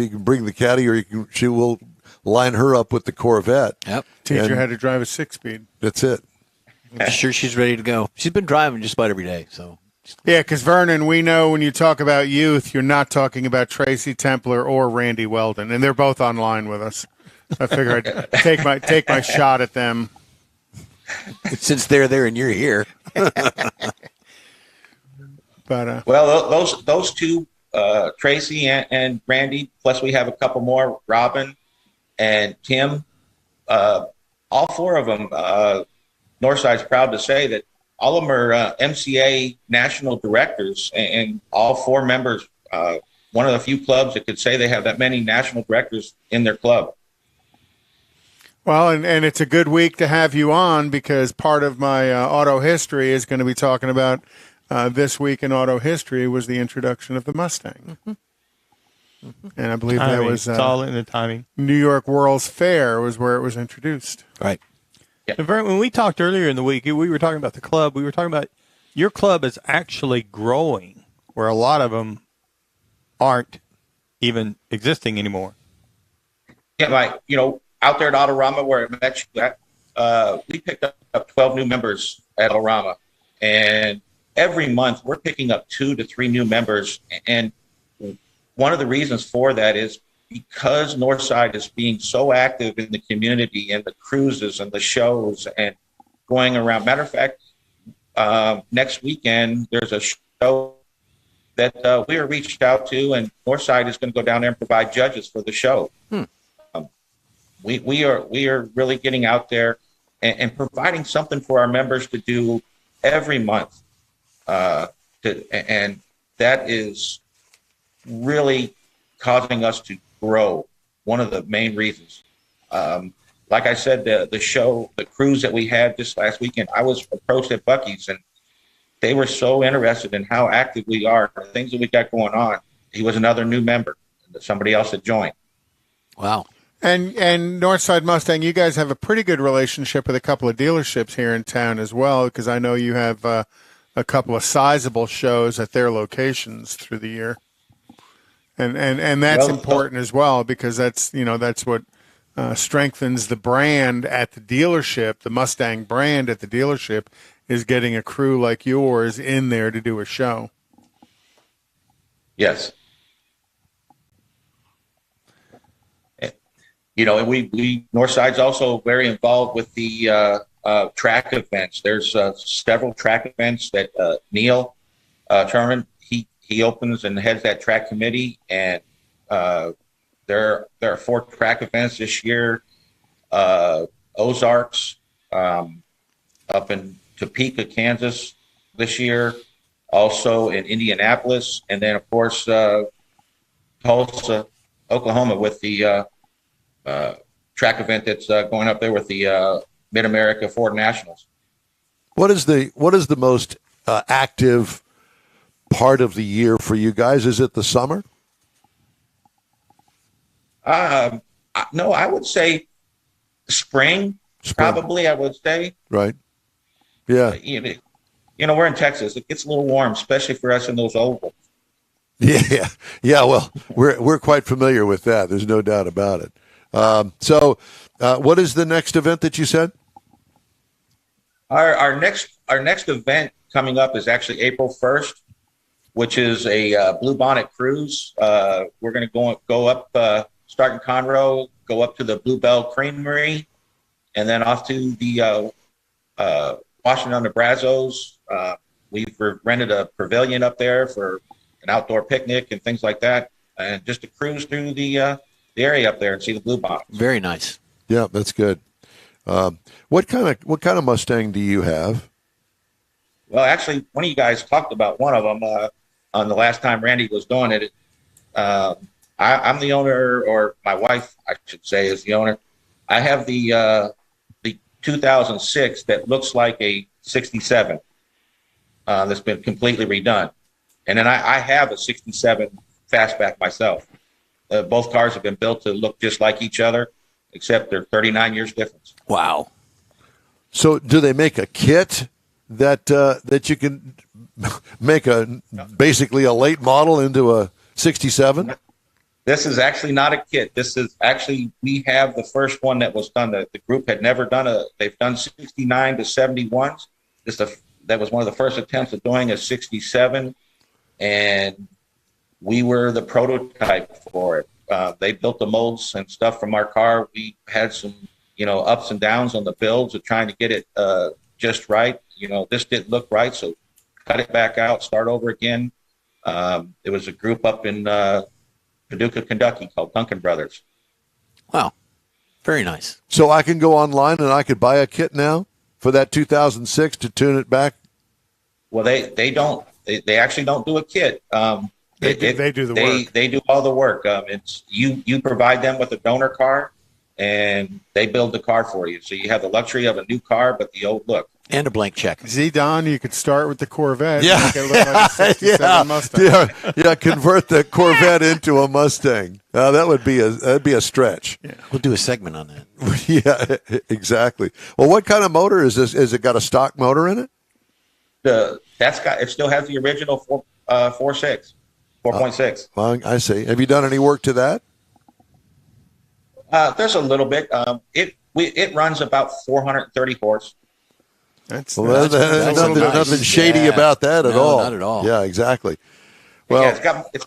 can bring the caddy, or she will line her up with the Corvette. Yep. Teach her how to drive a 6-speed. That's it. I'm sure she's ready to go. She's been driving just about every day. So. Yeah, because Vernon, we know when you talk about youth, you're not talking about Tracy Templer or Randy Weldon, and they're both online with us. I figure I'd take my shot at them. Since they're there and you're here. But well, those two, Tracy and Randy, plus we have a couple more, Robin and Tim. All four of them. Northside's proud to say that all of them are MCA national directors, and all four members. One of the few clubs that could say they have that many national directors in their club. well, and it's a good week to have you on because part of my auto history is going to be talking about this week in auto history was the introduction of the Mustang. And I believe that was it's all in the timing. New York World's Fair was where it was introduced. Right. And Vern, when we talked earlier in the week, we were talking about the club. We were talking about your club is actually growing, where a lot of them aren't even existing anymore. Yeah, out there at Autorama where I met you at, we picked up 12 new members at Autorama, and every month we're picking up 2 to 3 new members. And one of the reasons for that is because Northside is being so active in the community and the cruises and the shows and going around. Matter of fact, next weekend there's a show that we were reached out to, and Northside is going to go down there and provide judges for the show. We are really getting out there and providing something for our members to do every month, and that is really causing us to grow. One of the main reasons. Like I said, the cruise that we had this last weekend, I was approached at Buc-ee's, and they were so interested in how active we are, the things that we got going on. He was another new member, somebody else that joined. Wow. And Northside Mustang, you guys have a pretty good relationship with a couple of dealerships here in town as well, because I know you have a couple of sizable shows at their locations through the year. And that's important as well, because that's what strengthens the brand at the dealership. The Mustang brand at the dealership is getting a crew like yours in there to do a show. Yes. And we Northside's also very involved with the track events. There's several track events that Neil Sherman, he opens and heads that track committee, and there are 4 track events this year. Ozarks, up in Topeka, Kansas this year, also in Indianapolis, and then of course Tulsa, Oklahoma, with the track event that's going up there with the Mid-America Ford Nationals. What is the most active part of the year for you guys? Is it the summer? No, I would say spring. Probably, I would say. Right. Yeah. We're in Texas. It gets a little warm, especially for us in those ovals. Yeah. Well, we're quite familiar with that. There's no doubt about it. So, what is the next event that you said? Our next event coming up is actually April 1st, which is a Blue Bonnet cruise. We're going to go up, start in Conroe, go up to the Bluebell Creamery, and then off to the Washington on the Brazos. We've rented a pavilion up there for an outdoor picnic and things like that, and just to cruise through the area up there and see the Blue Bonnets. Very nice. Yeah, that's good. What kind of Mustang do you have? Well, actually, one of you guys talked about one of them on the last time Randy was doing it. I'm the owner, or my wife, I should say, is the owner. I have the 2006 that looks like a 67 that's been completely redone. And then I have a 67 fastback myself. Both cars have been built to look just like each other, except they're 39 years difference. Wow. So do they make a kit that you can make basically a late model into a 67? This is actually not a kit. This is actually, we have the first one that was done. The group had never done they've done 69 to 71s. That was one of the first attempts at doing a 67. And we were the prototype for it. They built the molds and stuff from our car. We had some ups and downs on the builds of trying to get it just right. This didn't look right, so cut it back out, start over again. There was a group up in Paducah, Kentucky called Duncan Brothers. Wow. Very nice. So I can go online and I could buy a kit now for that 2006 to tune it back? Well, they don't. They actually don't do a kit. They do the work. They do all the work. It's you provide them with a donor car, and they build the car for you. So you have the luxury of a new car, but the old look. And a blank check. Don, you could start with the Corvette. Yeah. Make it look like a 67 Mustang. Yeah, convert the Corvette into a Mustang. That'd be a stretch. Yeah. We'll do a segment on that. Yeah, exactly. Well, what kind of motor is this? Is it got a stock motor in it? It still has the original 4.6. Well, I see. Have you done any work to that? There's a little bit. It runs about 430 horse. There's nothing shady about that at all. Not at all. Yeah, exactly. Well, yeah, it's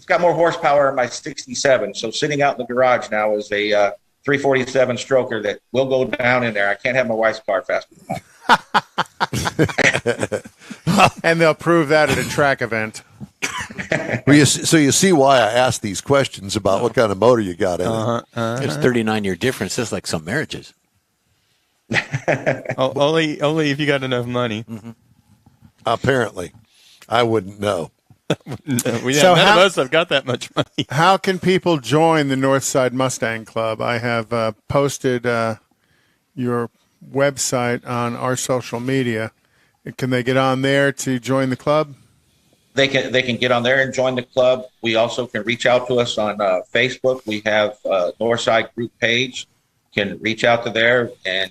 got more horsepower in my 67. So sitting out in the garage now is a 347 stroker that will go down in there. I can't have my wife's car fast enough. And they'll prove that at a track event. So you see why I asked these questions about what kind of motor you got in it. There's 39-year difference. That's like some marriages. Only if you got enough money. Mm-hmm. Apparently, I wouldn't know. None of us have got that much money. How can people join the Northside Mustang Club? I have posted your website on our social media. Can they get on there to join the club? They can get on there and join the club. We also can reach out to us on Facebook. We have a Northside group page. Can reach out to there, and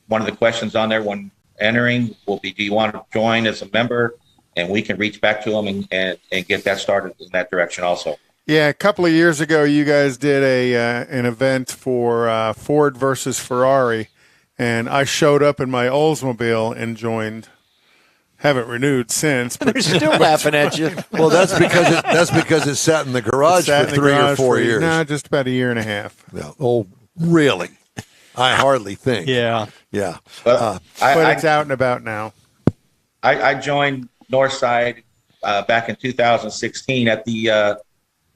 one of the questions on there when entering will be, do you want to join as a member? And we can reach back to them and get that started in that direction also. Yeah, a couple of years ago, you guys did an event for Ford versus Ferrari, and I showed up in my Oldsmobile and joined. Haven't renewed since. But they're still laughing at you. Well, that's because it sat in the garage for 3 or 4 years. No, just about a year and a half. No. Oh, really? I hardly think. Yeah. But it's out and about now. I joined Northside back in 2016 at the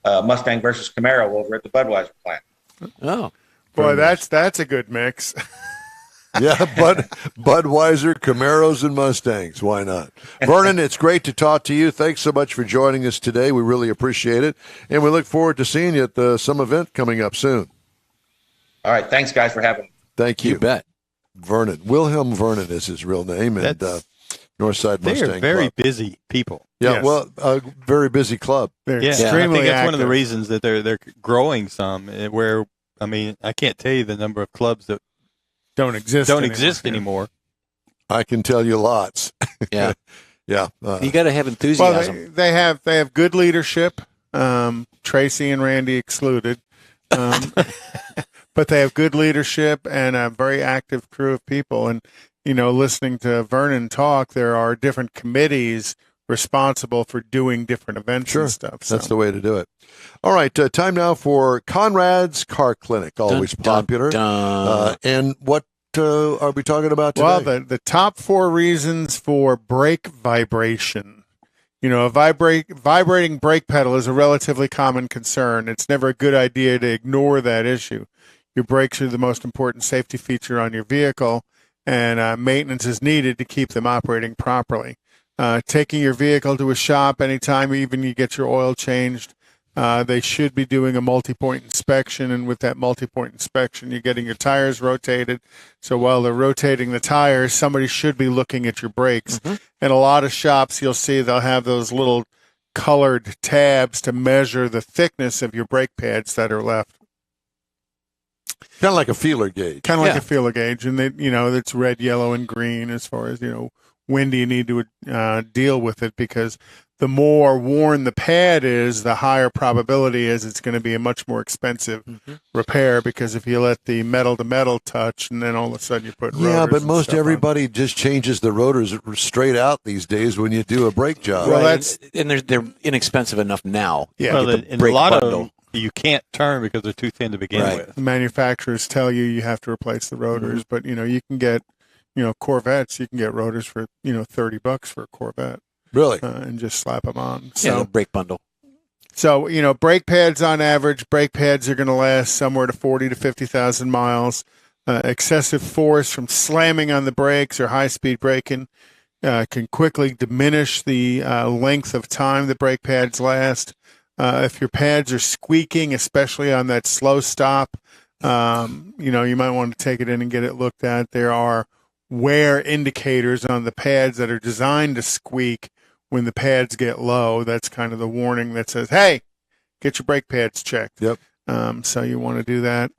Mustang versus Camaro over at the Budweiser plant. Oh, boy, that's a good mix. Yeah, Budweiser, Camaros, and Mustangs. Why not? Vernon, it's great to talk to you. Thanks so much for joining us today. We really appreciate it. And we look forward to seeing you at some event coming up soon. All right. Thanks, guys, for having me. Thank you. You bet. Vernon. Wilhelm Vernon is his real name. And Northside Mustang They're very Club. busy people. Yeah, Yes. Well, a very busy club. They're I extremely think that's active. one of the reasons that they're growing some. Where I can't tell you the number of clubs that don't exist anymore. I can tell you lots. Yeah. Yeah. You got to have enthusiasm. Well, they have good leadership, Tracy and Randy excluded, but they have good leadership and a very active crew of people. And listening to Vernon talk, there are different committees responsible for doing different events and stuff. So. That's the way to do it. All right, time now for Conrad's Car Clinic, always popular. And what are we talking about today? Well, the top 4 reasons for brake vibration. A vibrating brake pedal is a relatively common concern. It's never a good idea to ignore that issue. Your brakes are the most important safety feature on your vehicle, and maintenance is needed to keep them operating properly. Taking your vehicle to a shop anytime even you get your oil changed, they should be doing a multi-point inspection, and with that multi-point inspection, you're getting your tires rotated. So while they're rotating the tires, somebody should be looking at your brakes. Mm-hmm. And a lot of shops, you'll see they'll have those little colored tabs to measure the thickness of your brake pads that are left. Kind of like a feeler gauge. Like a feeler gauge, and it's red, yellow, and green as far as when do you need to deal with it, because the more worn the pad is, the higher probability is it's going to be a much more expensive repair, because if you let the metal to metal touch and then all of a sudden you put rotors but and most stuff everybody just changes the rotors straight out these days when you do a brake job. Well, right. And they're inexpensive enough now. Yeah. Well, Get the and brake a lot bundle. you can't turn because they're too thin to begin with. The manufacturers tell you have to replace the rotors, but you can get, Corvettes. You can get rotors for $30 for a Corvette. Really? And just slap them on. So, Yeah, the brake bundle. So, brake pads on average, brake pads are going to last somewhere to 40 to 50,000 miles. Excessive force from slamming on the brakes or high-speed braking can quickly diminish the length of time the brake pads last. If your pads are squeaking, especially on that slow stop, you might want to take it in and get it looked at. There are wear indicators on the pads that are designed to squeak when the pads get low. That's kind of the warning that says, hey, get your brake pads checked. Yep. So you want to do that.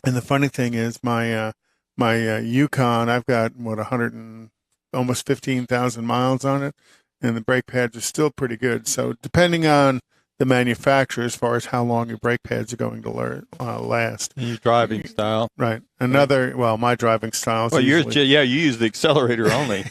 And the funny thing is my Yukon, I've got, 100 and almost 15,000 miles on it, and the brake pads are still pretty good. So depending on the manufacturer as far as how long your brake pads are going to last. Your driving style. Right. My driving style is you use the accelerator only.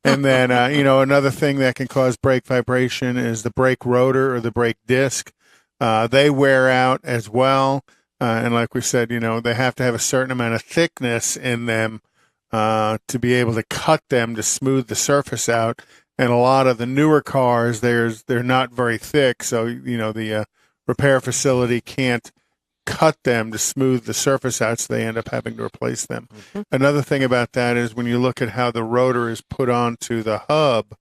And then, another thing that can cause brake vibration is the brake rotor or the brake disc. They wear out as well. And like we said, they have to have a certain amount of thickness in them to be able to cut them to smooth the surface out. And a lot of the newer cars, they're not very thick. So, the repair facility can't cut them to smooth the surface out, so they end up having to replace them. Mm-hmm. Another thing about that is when you look at how the rotor is put onto the hub,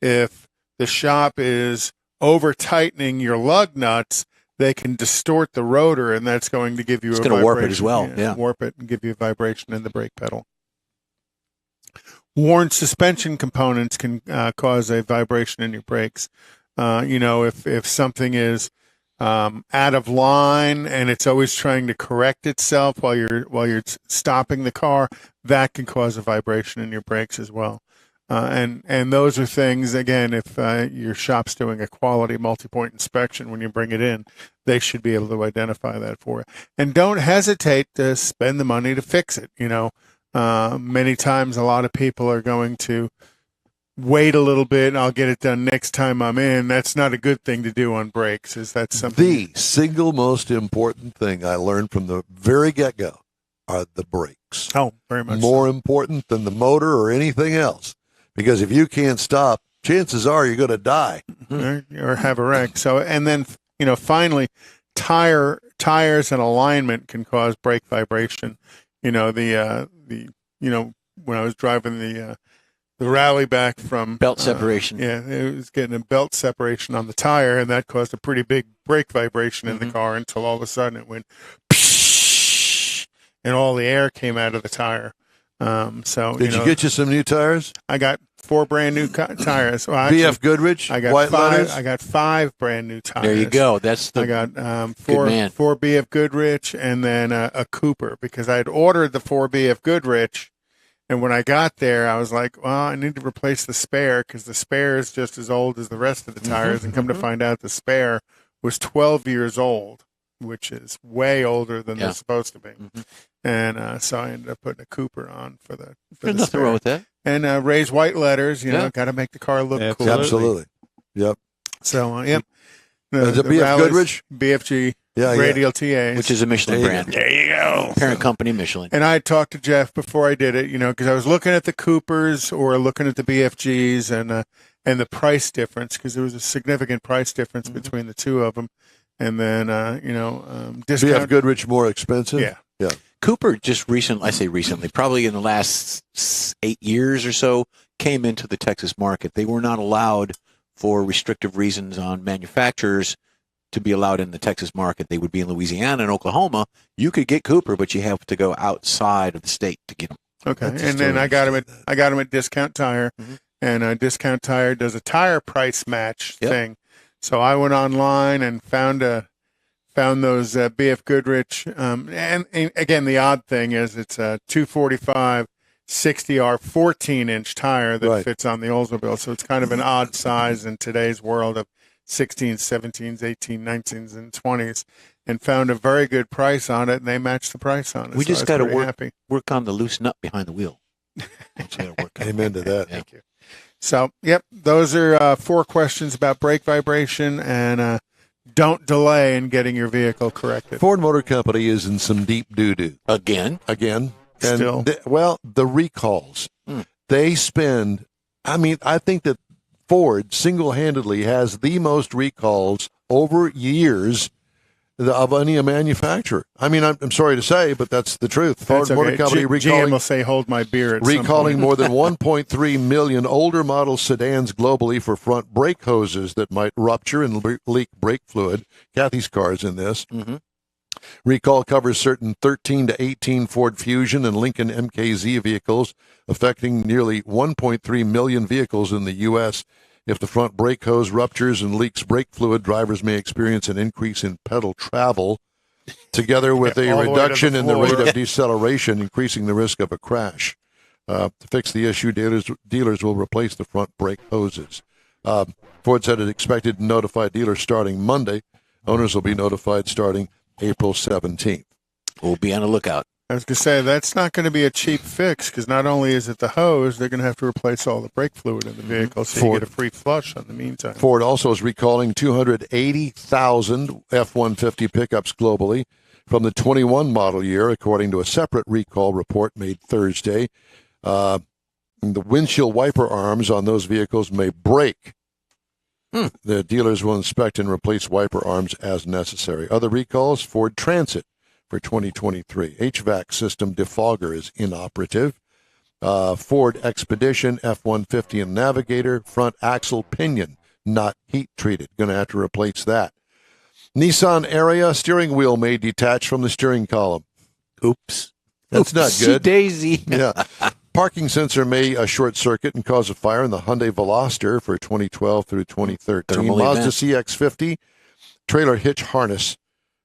if the shop is over tightening your lug nuts, they can distort the rotor, and that's going to give you it's going to warp it as well. Warp it and give you a vibration in the brake pedal. Worn suspension components can cause a vibration in your brakes. If something is out of line and it's always trying to correct itself while you're stopping the car, that can cause a vibration in your brakes as well. And those are things, again, if your shop's doing a quality multi-point inspection when you bring it in, they should be able to identify that for you. And don't hesitate to spend the money to fix it. Many times a lot of people are going to wait a little bit, I'll get it done next time I'm in. That's not a good thing to do on brakes. Is that something? The single most important thing I learned from the very get-go are the brakes. Oh, very much more important than the motor or anything else. Because if you can't stop, chances are you're going to die. Or have a wreck. So, and then, finally, tires and alignment can cause brake vibration. When I was driving the rally back from belt separation. It was getting a belt separation on the tire, and that caused a pretty big brake vibration in the car until all of a sudden it went psh, and all the air came out of the tire. Did you get you some new tires? I got 4 brand new tires. Well, actually, BF Goodrich. I got white 5. letters? I got 5 brand new tires. There you go. That's the. I got 4 BF Goodrich and then a Cooper, because I had ordered the 4 BF Goodrich, and when I got there, I was like, well, I need to replace the spare because the spare is just as old as the rest of the tires, and come to find out the spare was 12 years old, which is way older than they're supposed to be. And so I ended up putting a Cooper on for the There's nothing wrong with that. And raised white letters, got to make the car look cool. Absolutely. Yep. So, yep. The BF Goodrich? BFG Radial TAs. Which is a Michelin brand. There you go. Parent company Michelin. And I talked to Jeff before I did it, because I was looking at the Coopers or looking at the BFGs and the price difference, because there was a significant price difference between the two of them. And then, discount. BF Goodrich more expensive? Yeah. Cooper just recently, probably in the last 8 years or so, came into the Texas market. They were not allowed for restrictive reasons on manufacturers to be allowed in the Texas market. They would be in Louisiana and Oklahoma. You could get Cooper, but you have to go outside of the state to get them. Okay. And then I got them at Discount Tire, and Discount Tire does a tire price match thing. So I went online and found those BF Goodrich. And again, the odd thing is it's a 245 60R 14-inch tire that fits on the Oldsmobile. So it's kind of an odd size in today's world of 16s, 17s, 18s, 19s, and 20s. And found a very good price on it, and they matched the price on it. We just got to work on the loose nut behind the wheel. Amen to that. Thank you. So, those are 4 questions about brake vibration, and don't delay in getting your vehicle corrected. Ford Motor Company is in some deep doo-doo. Again. And Still. The recalls. They spend, I think that Ford single-handedly has the most recalls over years of any manufacturer. I'm sorry to say, but that's the truth. Ford Motor Company GM will say, hold my beer at recalling some point. more than 1.3 million older model sedans globally for front brake hoses that might rupture and leak brake fluid. Kathy's car is in this. Mm-hmm. Recall covers certain 13 to 18 Ford Fusion and Lincoln MKZ vehicles, affecting nearly 1.3 million vehicles in the U.S. If the front brake hose ruptures and leaks brake fluid, drivers may experience an increase in pedal travel, together with a reduction in the rate of deceleration, increasing the risk of a crash. To fix the issue, dealers will replace the front brake hoses. Ford said it expected to notify dealers starting Monday. Owners will be notified starting April 17th. We'll be on the lookout. I was going to say, that's not going to be a cheap fix, because not only is it the hose, they're going to have to replace all the brake fluid in the vehicle, so you get a free flush in the meantime. Ford also is recalling 280,000 F-150 pickups globally from the 21 model year, according to a separate recall report made Thursday. The windshield wiper arms on those vehicles may break. The dealers will inspect and replace wiper arms as necessary. Other recalls, Ford Transit for 2023. HVAC system defogger is inoperative. Ford Expedition, F-150 and Navigator, front axle pinion not heat treated. Going to have to replace that. Nissan Ariya steering wheel may detach from the steering column. Oops. That's not good. Daisy. Yeah. Parking sensor may short circuit and cause a fire in the Hyundai Veloster for 2012 through 2013. Thermal Mazda event. CX-50 trailer hitch harness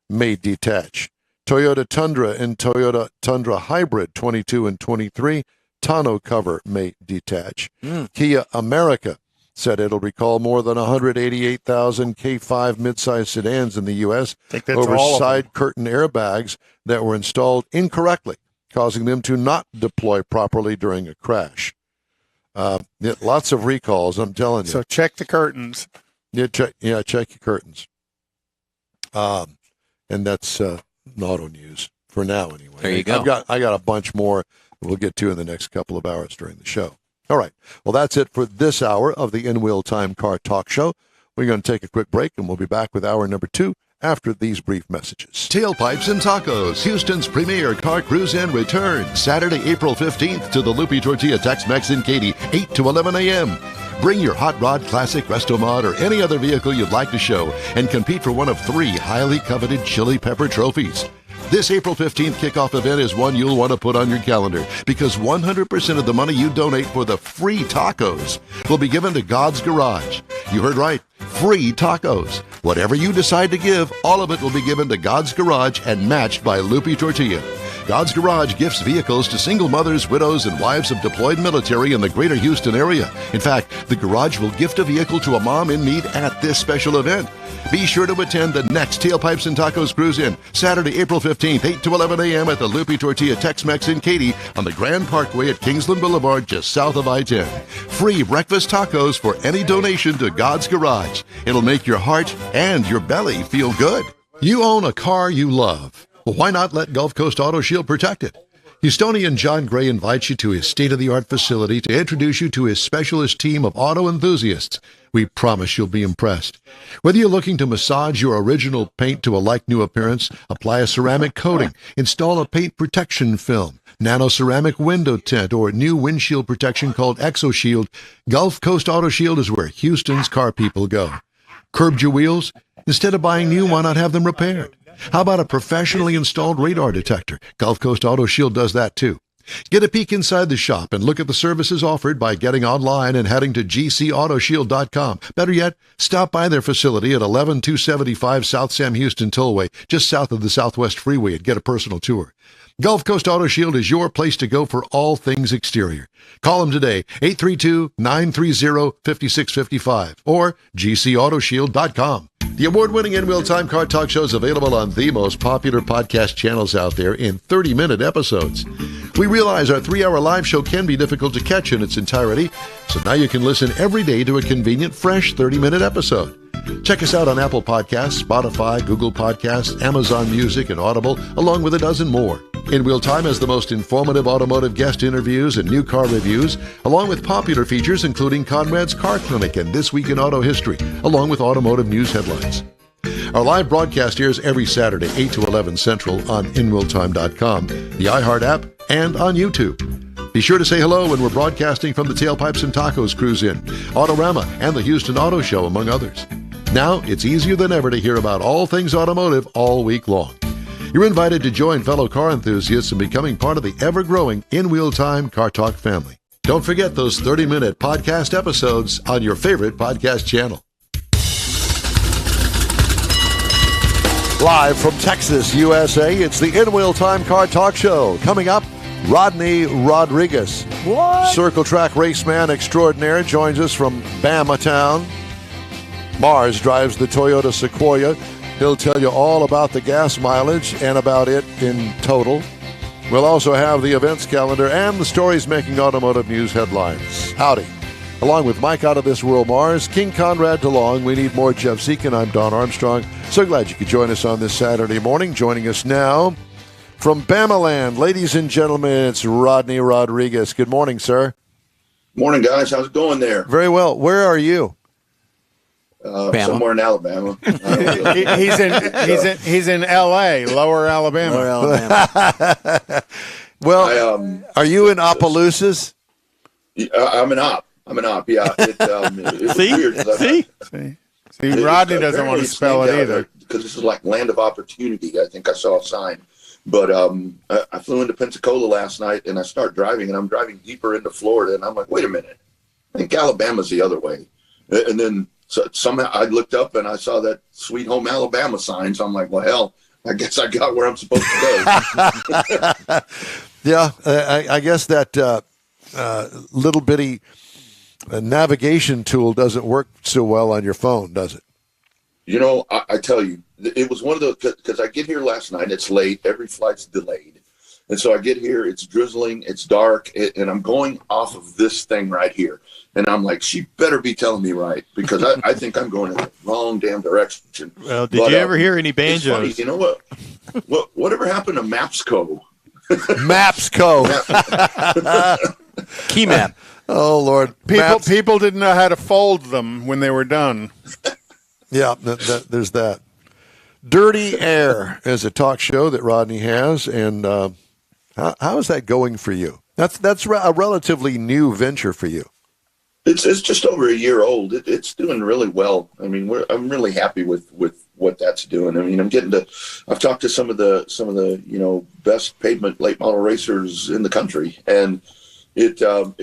may detach. Toyota Tundra and Toyota Tundra Hybrid 22 and 23 tonneau cover may detach. Kia America said it'll recall more than 188,000 K5 midsize sedans in the U.S. over side curtain airbags that were installed incorrectly, causing them to not deploy properly during a crash. Lots of recalls, I'm telling you. So check the curtains. Check your curtains. And that's auto news for now, anyway. There you go. I got a bunch more that we'll get to in the next couple of hours during the show. All right. Well, that's it for this hour of the In Wheel Time Car Talk Show. We're going to take a quick break, and we'll be back with hour number 2 after these brief messages. Tailpipes and Tacos, Houston's premier car cruise-in returns Saturday, April 15th to the Lupi Tortilla Tex-Mex in Katy, 8 to 11 a.m. Bring your Hot Rod Classic, Restomod, or any other vehicle you'd like to show and compete for one of 3 highly coveted Chili Pepper trophies. This April 15th kickoff event is one you'll want to put on your calendar, because 100% of the money you donate for the free tacos will be given to God's Garage. You heard right. Free tacos. Whatever you decide to give, all of it will be given to God's Garage and matched by Lupi Tortilla. God's Garage gifts vehicles to single mothers, widows, and wives of deployed military in the greater Houston area. In fact, the Garage will gift a vehicle to a mom in need at this special event. Be sure to attend the next Tailpipes and Tacos Cruise-In, Saturday, April 15th, 8 to 11 a.m. at the Lupi Tortilla Tex-Mex in Katy on the Grand Parkway at Kingsland Boulevard, just south of I-10. Free breakfast tacos for any donation to God's Garage. It'll make your heart and your belly feel good. You own a car you love. Well, why not let Gulf Coast Auto Shield protect it? Houstonian John Gray invites you to his state-of-the-art facility to introduce you to his specialist team of auto enthusiasts. We promise you'll be impressed. Whether you're looking to massage your original paint to a like-new appearance, apply a ceramic coating, install a paint protection film, nano-ceramic window tint, or new windshield protection called ExoShield, Gulf Coast Auto Shield is where Houston's car people go. Curbed your wheels? Instead of buying new, why not have them repaired? How about a professionally installed radar detector? Gulf Coast Auto Shield does that too. Get a peek inside the shop and look at the services offered by getting online and heading to gcautoshield.com. Better yet, stop by their facility at 11275 South Sam Houston Tollway, just south of the Southwest Freeway, and get a personal tour. Gulf Coast Auto Shield is your place to go for all things exterior. Call them today, 832-930-5655 or gcautoshield.com. The award-winning In Wheel Time Car Talk Show is available on the most popular podcast channels out there in 30-minute episodes. We realize our 3-hour live show can be difficult to catch in its entirety, so now you can listen every day to a convenient, fresh 30-minute episode. Check us out on Apple Podcasts, Spotify, Google Podcasts, Amazon Music, and Audible, along with a dozen more. In Wheel Time has the most informative automotive guest interviews and new car reviews, along with popular features including Conrad's Car Clinic and This Week in Auto History, along with automotive news headlines. Our live broadcast airs every Saturday, 8 to 11 Central on InWheelTime.com, the iHeart app, and on YouTube. Be sure to say hello when we're broadcasting from the Tailpipes and Tacos Cruise-In, Autorama, and the Houston Auto Show, among others. Now, it's easier than ever to hear about all things automotive all week long. You're invited to join fellow car enthusiasts in becoming part of the ever-growing In Wheel Time Car Talk family. Don't forget those 30-minute podcast episodes on your favorite podcast channel. Live from Texas, USA, it's the In Wheel Time Car Talk Show. Coming up, Rodney Rodriguez. What? Circle track raceman extraordinaire joins us from Bama Town. Mars drives the Toyota Sequoia. He'll tell you all about the gas mileage and about it in total. We'll also have the events calendar and the stories making automotive news headlines. Howdy. Along with Mike Out of This World Mars, King Conrad DeLong, we need more Jeff Zekin. I'm Don Armstrong. So glad you could join us on this Saturday morning. Joining us now from Bamaland, ladies and gentlemen, it's Rodney Rodriguez. Good morning, sir. Morning, guys. How's it going there? Very well. Where are you? Somewhere in Alabama. He's in L.A., Lower Alabama. Lower Alabama. Well, are you in Opelousas? I'm an op. Yeah. It's weird. See, Rodney doesn't want to spell it either. Because this is like land of opportunity. I think I saw a sign. But I flew into Pensacola last night, and I start driving, and I'm driving deeper into Florida, and I'm like, wait a minute. I think Alabama's the other way. And then somehow I looked up, and I saw that Sweet Home Alabama sign, so I'm like, well, hell, I guess I got where I'm supposed to go. Yeah, I guess that little bitty navigation tool doesn't work so well on your phone, does it? You know, I tell you, it was one of those, because I get here last night, it's late, every flight's delayed. And so I get here, it's drizzling, it's dark, and I'm going off of this thing right here. And I'm like, she better be telling me right, because I think I'm going in the wrong damn direction. Well, did you ever hear any banjos? Funny, you know what? Whatever happened to Mapsco? Mapsco. Key map. Oh, Lord. People didn't know how to fold them when they were done. Yeah, there's that. Dirty Air is a talk show that Rodney has, and how is that going for you? That's a relatively new venture for you. It's just over a year old. It's doing really well. I mean, I'm really happy with what that's doing. I mean, I've talked to some of the best pavement late model racers in the country, and it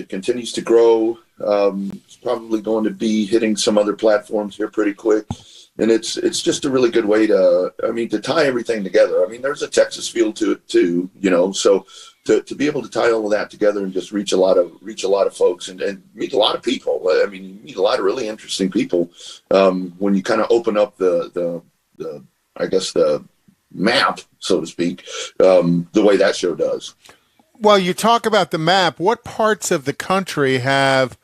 continues to grow. It's probably going to be hitting some other platforms here pretty quick. And it's just a really good way to tie everything together. I mean, there's a Texas feel to it too, so to be able to tie all of that together and just reach a lot of folks and meet a lot of people. I mean, you meet a lot of really interesting people when you kind of open up the map, so to speak, the way that show does. Well, you talk about the map. What parts of the country have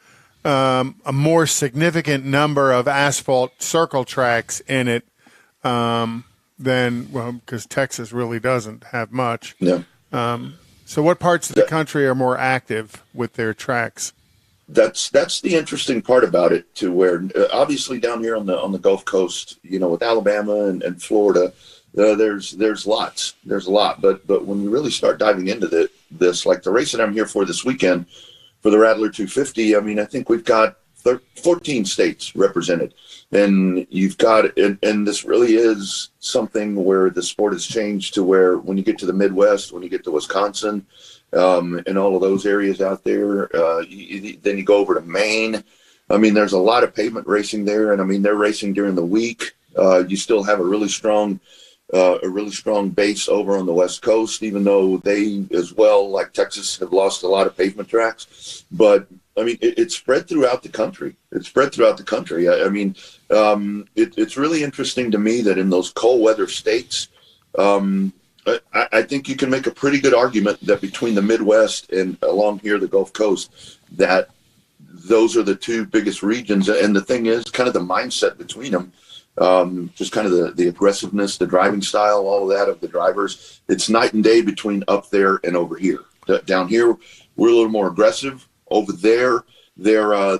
a more significant number of asphalt circle tracks in it because Texas really doesn't have much. Yeah. So what parts of the country are more active with their tracks? That's the interesting part about it, to where obviously down here on the Gulf Coast, with Alabama and Florida, there's lots. There's a lot. But when we really start diving into this, like the race that I'm here for this weekend, for the Rattler 250, I mean, I think we've got 14 states represented. And you've got, and this really is something where the sport has changed to where when you get to the Midwest, when you get to Wisconsin, and all of those areas out there, then you go over to Maine. I mean, there's a lot of pavement racing there. And I mean, they're racing during the week. You still have a really strong base over on the West Coast, even though they, as well, like Texas, have lost a lot of pavement tracks. But I mean, it's spread throughout the country. I mean, it's really interesting to me that in those cold weather states, I think you can make a pretty good argument that between the Midwest and along here, the Gulf Coast, that those are the two biggest regions. And the thing is, kind of the mindset between them, just kind of the aggressiveness, the driving style, all of that of the drivers. It's night and day between up there and over here. Down here, we're a little more aggressive. Over there, they're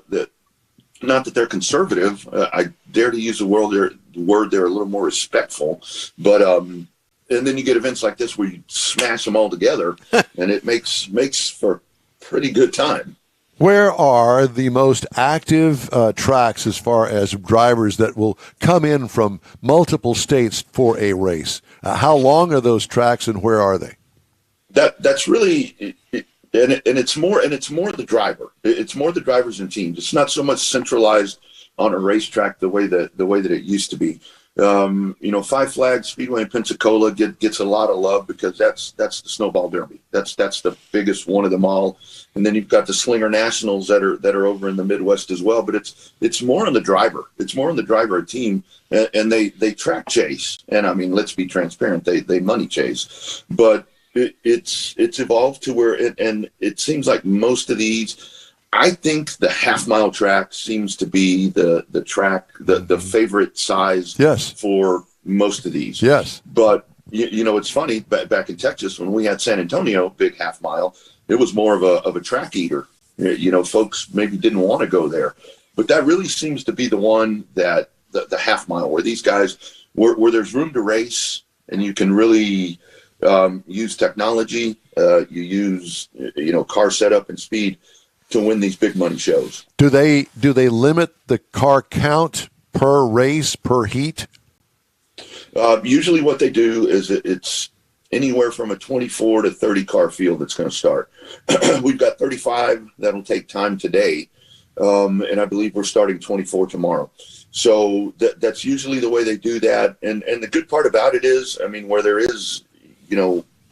not that they're conservative. I dare to use the word they're a little more respectful. But and then you get events like this where you smash them all together, and it makes for pretty good time. Where are the most active tracks as far as drivers that will come in from multiple states for a race? How long are those tracks, and where are they? That's really, and it's more the driver. It's more the drivers and teams. It's not so much centralized on a racetrack the way that it used to be. Five Flags Speedway in Pensacola gets a lot of love because that's the Snowball Derby. That's the biggest one of them all. And then you've got the Slinger Nationals that are over in the Midwest as well. But it's more on the driver. It's more on the driver or team, and they track chase. And I mean, let's be transparent. They money chase, but it's evolved to where it seems like most of these. I think the half-mile track seems to be the track, the favorite size for most of these. Yes. But, it's funny, back in Texas, when we had San Antonio, big half-mile, it was more of a track eater. Folks maybe didn't want to go there. But that really seems to be the one that the half-mile, where these guys, where there's room to race and you can really use technology, you use, car setup and speed to win these big money shows. Do they limit the car count per race, per heat? Usually what they do is it's anywhere from a 24 to 30 car field that's going to start. We've got 35 that'll take time today, and I believe we're starting 24 tomorrow. So that's usually the way they do that. And the good part about it is, I mean, where there is,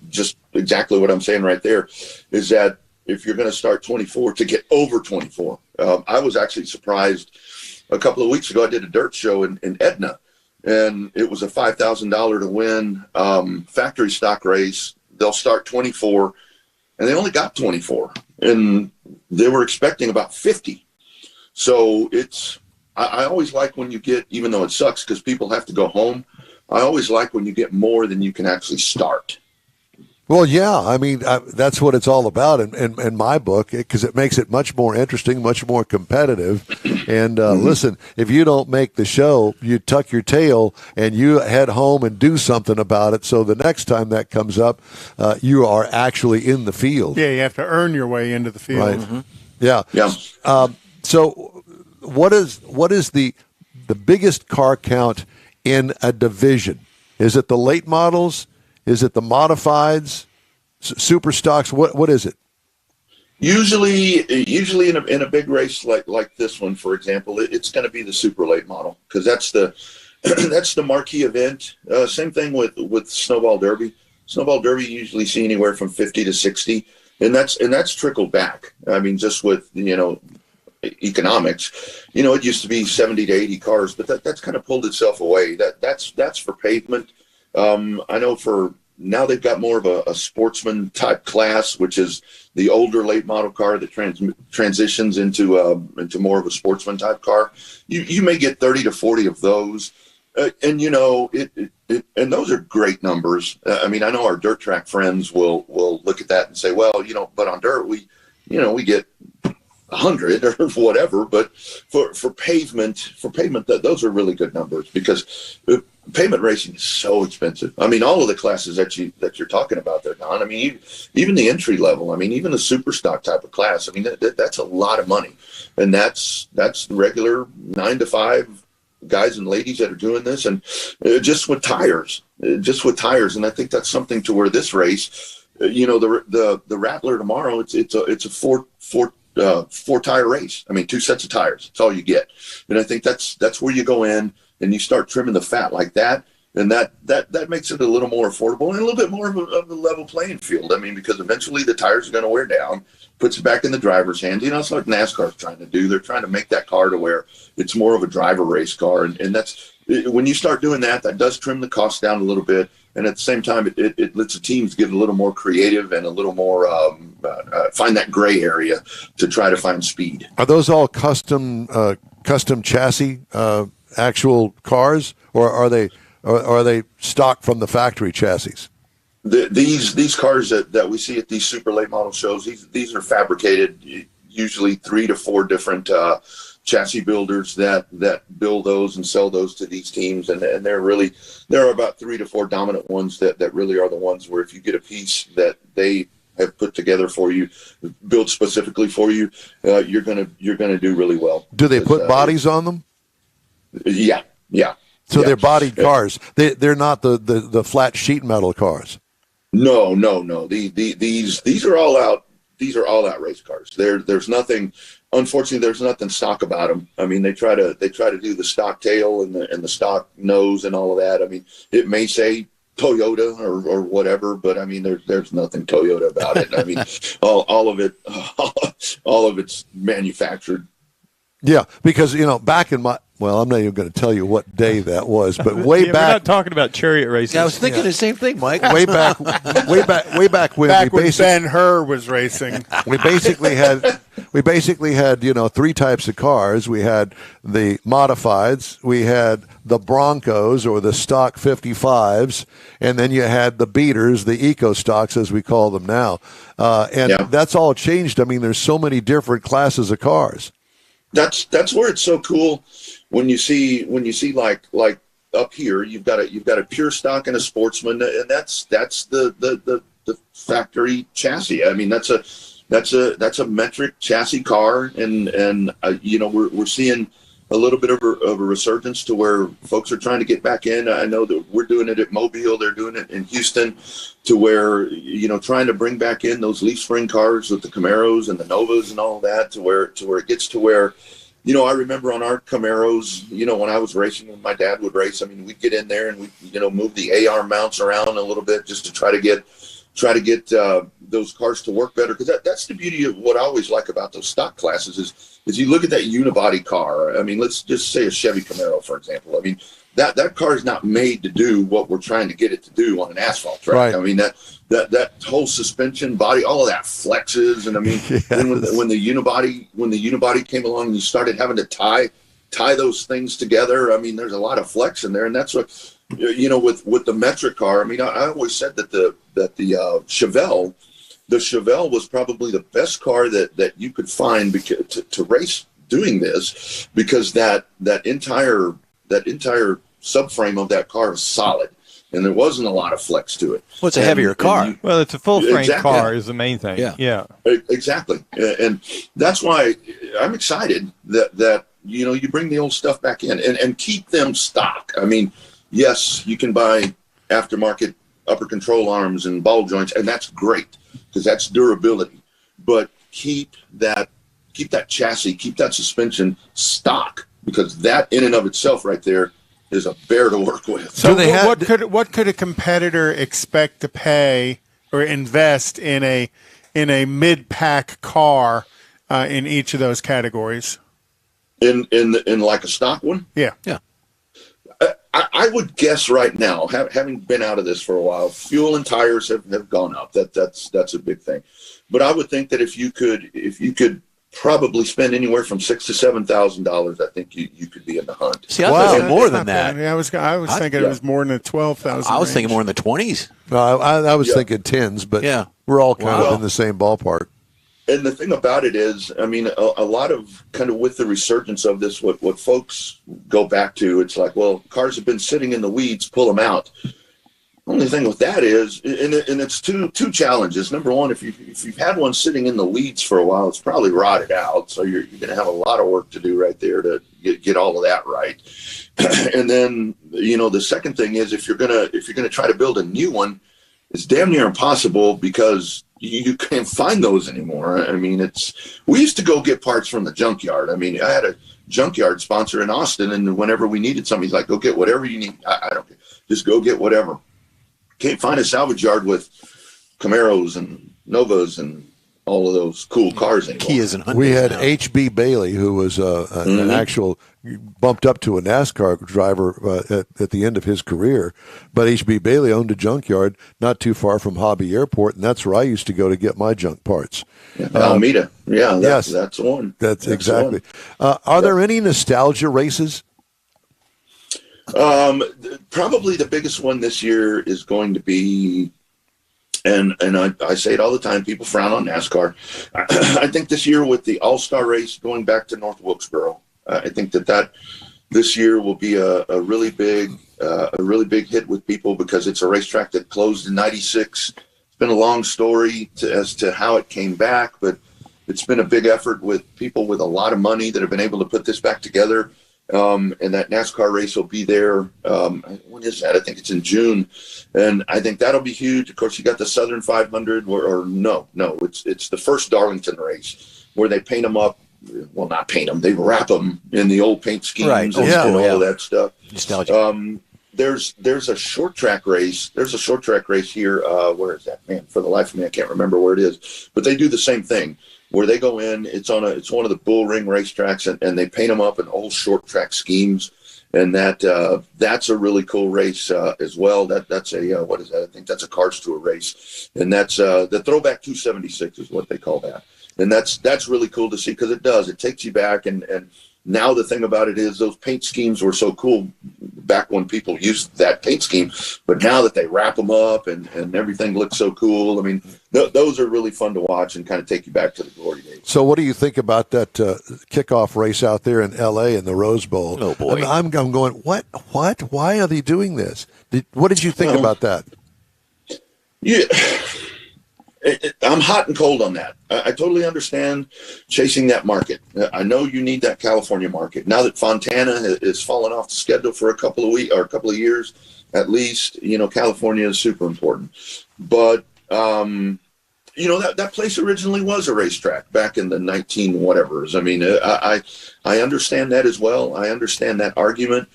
just exactly what I'm saying right there, is that if you're going to start 24 to get over 24. I was actually surprised a couple of weeks ago. I did a dirt show in Edna, and it was a $5,000 to win factory stock race. They'll start 24, and they only got 24, and they were expecting about 50. So I always like when you get, even though it sucks because people have to go home, I always like when you get more than you can actually start. Well, yeah, I mean, that's what it's all about in my book, because it makes it much more interesting, much more competitive. And listen, if you don't make the show, you tuck your tail and you head home and do something about it. So the next time that comes up, you are actually in the field. Yeah, you have to earn your way into the field. Right. Mm-hmm. Yeah. Yeah. So what is the biggest car count in a division? Is it the late models? Is it the modifieds, super stocks? What is it? Usually in a big race like this one, for example, it's going to be the super late model because that's the marquee event. Same thing with Snowball Derby. Snowball Derby usually see anywhere from 50 to 60, and that's trickled back. I mean, just with economics, it used to be 70 to 80 cars, but that's kind of pulled itself away. That's for pavement. I know for now they've got more of a sportsman type class, which is the older late model car that transitions into more of a sportsman type car. You may get 30 to 40 of those, and and those are great numbers. I mean, I know our dirt track friends will look at that and say, well, but on dirt we get 100 or whatever, but for pavement, those are really good numbers because pavement racing is so expensive. I mean, all of the classes that you're talking about there, Don. I mean, even the entry level. I mean, even the super stock type of class. I mean, that's a lot of money, and that's the regular 9 to 5 guys and ladies that are doing this, and just with tires, and I think that's something to where this race, the Rattler tomorrow, it's a four tire race. I mean, 2 sets of tires. That's all you get. And I think that's where you go in and you start trimming the fat like that. And that makes it a little more affordable and a little bit more of a level playing field. I mean, because eventually the tires are going to wear down, puts it back in the driver's hands. It's like NASCAR's trying to do. They're trying to make that car to where it's more of a driver race car. And that's when you start doing that does trim the cost down a little bit. and at the same time, it lets the teams get a little more creative and a little more find that gray area to try to find speed. Are those all custom chassis actual cars, or are they stock from the factory chassis? These cars that we see at these super late model shows, these are fabricated, usually 3 to 4 different chassis builders that build those and sell those to these teams, and there are about 3 to 4 dominant ones that really are the ones where if you get a piece that they have put together for you, built specifically for you, you're gonna do really well. Do they put bodies on them? Yeah. So they're bodied cars. They're not the flat sheet metal cars. No. These are all out. These are all out race cars. There's nothing. Unfortunately, there's nothing stock about them. I mean, they try to do the stock tail and the stock nose and all of that. I mean, it may say Toyota or whatever, but I mean, there's nothing Toyota about it. I mean, all of it's manufactured. Yeah, because back in my. Well, I'm not even going to tell you what day that was, but way back. We're not talking about chariot races. Yeah, I was thinking the same thing, Mike. Way back when Ben-Hur was racing. We basically had 3 types of cars. We had the modifieds, we had the Broncos or the stock 55s, and then you had the beaters, the eco stocks as we call them now. That's all changed. I mean, there's so many different classes of cars. That's where it's so cool when you see like up here you've got a pure stock and a sportsman, and that's the factory chassis. I mean, that's a metric chassis car, and we're seeing a little bit of a resurgence to where folks are trying to get back in. I know that we're doing it at Mobile, they're doing it in Houston, to where trying to bring back in those leaf spring cars with the Camaros and the Novas and all of that, to where it gets to where I remember on our Camaros, when I was racing, when my dad would race, I mean, we'd get in there and we'd move the AR mounts around a little bit just to try to get those cars to work better, because that's the beauty of what I always like about those stock classes is you look at that unibody car. I mean, let's just say a Chevy Camaro, for example. I mean, that car is not made to do what we're trying to get it to do on an asphalt track. Right. I mean, that whole suspension body, all of that flexes, and I mean, yes. when the unibody came along and you started having to tie those things together, I mean, there's a lot of flex in there, and that's what with the metric car. I mean, I always said that the Chevelle. The Chevelle was probably the best car that you could find to race doing this, because that entire subframe of that car is solid, and there wasn't a lot of flex to it. Well, it's a heavier car. Well, it's a full frame car is the main thing. Yeah. Exactly, and that's why I'm excited that you bring the old stuff back in and keep them stock. I mean, yes, you can buy aftermarket upper control arms and ball joints, and that's great because that's durability. But keep that chassis, keep that suspension stock, because that in and of itself right there is a bear to work with. So what could a competitor expect to pay or invest in a mid-pack car in each of those categories? In like a stock one? Yeah. I would guess right now, having been out of this for a while, fuel and tires have gone up. That's a big thing. But I would think that if you could probably spend anywhere from $6,000 to $7,000, I think you could be in the hunt. See, I thought more than that. Yeah, I was thinking it was more than 12,000. I was thinking more in the 20s. No, I was thinking 10s, but we're all kind of in the same ballpark. And the thing about it is, I mean, a lot of kind of with the resurgence of this, what folks go back to, it's like, well, cars have been sitting in the weeds, pull them out. Only thing with that is, and it's two challenges. Number one, if you've had one sitting in the weeds for a while, it's probably rotted out. So you're going to have a lot of work to do right there to get all of that right. And then, the second thing is, if you're gonna try to build a new one, it's damn near impossible because you can't find those anymore. I mean, we used to go get parts from the junkyard. I mean, I had a junkyard sponsor in Austin, and whenever we needed something, he's like, go get whatever you need. I don't care. Just go get whatever. Can't find a salvage yard with Camaros and Novas and all of those cool cars anymore. Kias and Hyundais. We had H.B. Bailey, who was an actual bumped up to a NASCAR driver at the end of his career. But H.B. Bailey owned a junkyard not too far from Hobby Airport, and that's where I used to go to get my junk parts. Alameda. Yeah, yes, that's the one. That's exactly. Are there any nostalgia races? Probably the biggest one this year is going to be, and I say it all the time, people frown on NASCAR. I think this year with the All-Star race going back to North Wilkesboro, I think that this year will be a really big hit with people because it's a racetrack that closed in '96. It's been a long story as to how it came back, but it's been a big effort with people with a lot of money that have been able to put this back together. And that NASCAR race will be there. When is that? I think it's in June, and I think that'll be huge. Of course, you got the Southern 500, it's the first Darlington race where they paint them up. Well, not paint them; they wrap them in the old paint schemes, right? And all of that stuff. Nostalgia. There's a short track race. There's a short track race here. Where is that? Man, for the life of me, I can't remember where it is. But they do the same thing. Where they go in, it's one of the bull ring racetracks, and they paint them up in old short track schemes, and that's a really cool race as well. That's a what is that? I think that's a Cars Tour race, and that's the Throwback 276 is what they call that, and that's really cool to see because it takes you back, and now the thing about it is those paint schemes were so cool back when people used that paint scheme, but now that they wrap them up and everything looks so cool, I mean, those are really fun to watch and kind of take you back to the glory days. So what do you think about that kickoff race out there in L.A. in the Rose Bowl? Oh, boy. I'm going, what? Why are they doing this? What did you think about that? Yeah. I'm hot and cold on that. I totally understand chasing that market. I know you need that California market. Now that Fontana is fallen off the schedule for a couple of weeks or a couple of years, at least, California is super important. But, that place originally was a racetrack back in the 19 whatevers. I mean, I understand that as well. I understand that argument,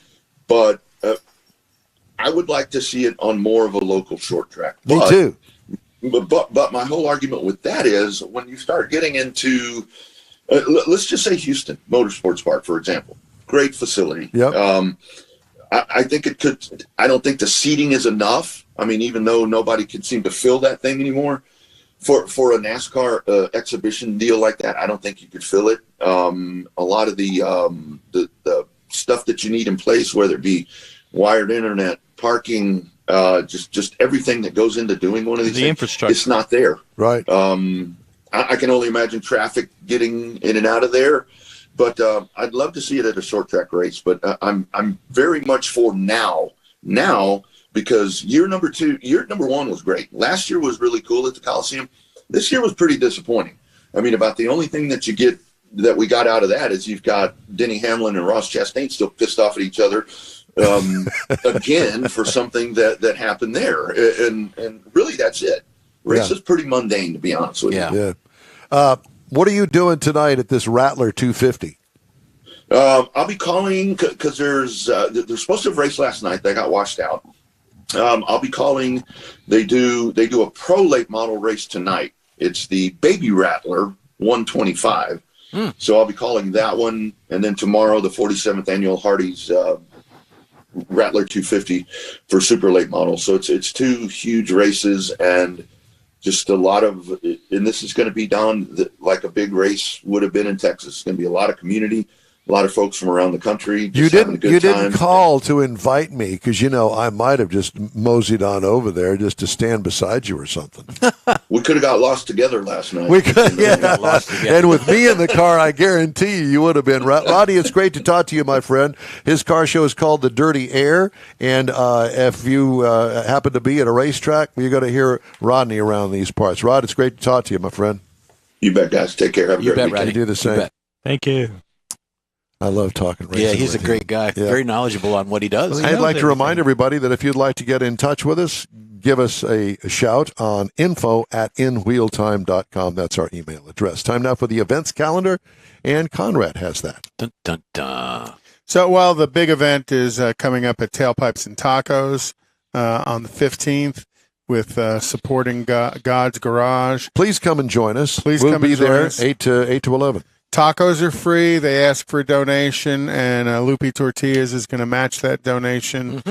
but I would like to see it on more of a local short track. Me too. But my whole argument with that is when you start getting into, let's just say Houston Motorsports Park, for example, great facility. Yep. I think it could. I don't think the seating is enough. I mean, even though nobody can seem to fill that thing anymore, for a NASCAR exhibition deal like that, I don't think you could fill it. A lot of the stuff that you need in place, whether it be wired internet, parking. Just everything that goes into doing one of these things, infrastructure, it's not there. Right. I can only imagine traffic getting in and out of there, but I'd love to see it at a short track race. But I'm very much for now because year number one was great. Last year was really cool at the Coliseum. This year was pretty disappointing. I mean, about the only thing that we got out of that is you've got Denny Hamlin and Ross Chastain still pissed off at each other. Again for something that happened there, and really that's it. Race is pretty mundane, to be honest with you. Yeah. What are you doing tonight at this Rattler 250? I'll be calling because they're supposed to have raced last night. They got washed out. I'll be calling. They do a pro late model race tonight. It's the Baby Rattler 125. So I'll be calling that one, and then tomorrow the 47th annual Hardee's Rattler 250 for super late model. So it's two huge races and just a lot of, and this is going to be done like a big race would have been in Texas. It's going to be a lot of community, a lot of folks from around the country. You didn't call to invite me because I might have just moseyed on over there just to stand beside you or something. We could have got lost together last night. We could, yeah. And with me in the car, I guarantee you would have been. Rodney, it's great to talk to you, my friend. His car show is called The Dirty Air, and if you happen to be at a racetrack, you're going to hear Rodney around these parts. Rod, it's great to talk to you, my friend. You bet, guys. Take care. Have a great weekend. Rodney. You do the same. Thank you. I love talking racing. Yeah, he's a great guy. Yeah. Very knowledgeable on what he does. I'd like to remind everybody that if you'd like to get in touch with us, give us a shout on info@inwheeltime.com. That's our email address. Time now for the events calendar, and Conrad has that. Dun, dun, dun. So, well, the big event is coming up at Tailpipes and Tacos on the 15th with supporting God's Garage. Please come and join us. Please we'll come be and join there us. 8 to 11. Tacos are free. They ask for a donation, and Lupe Tortillas is going to match that donation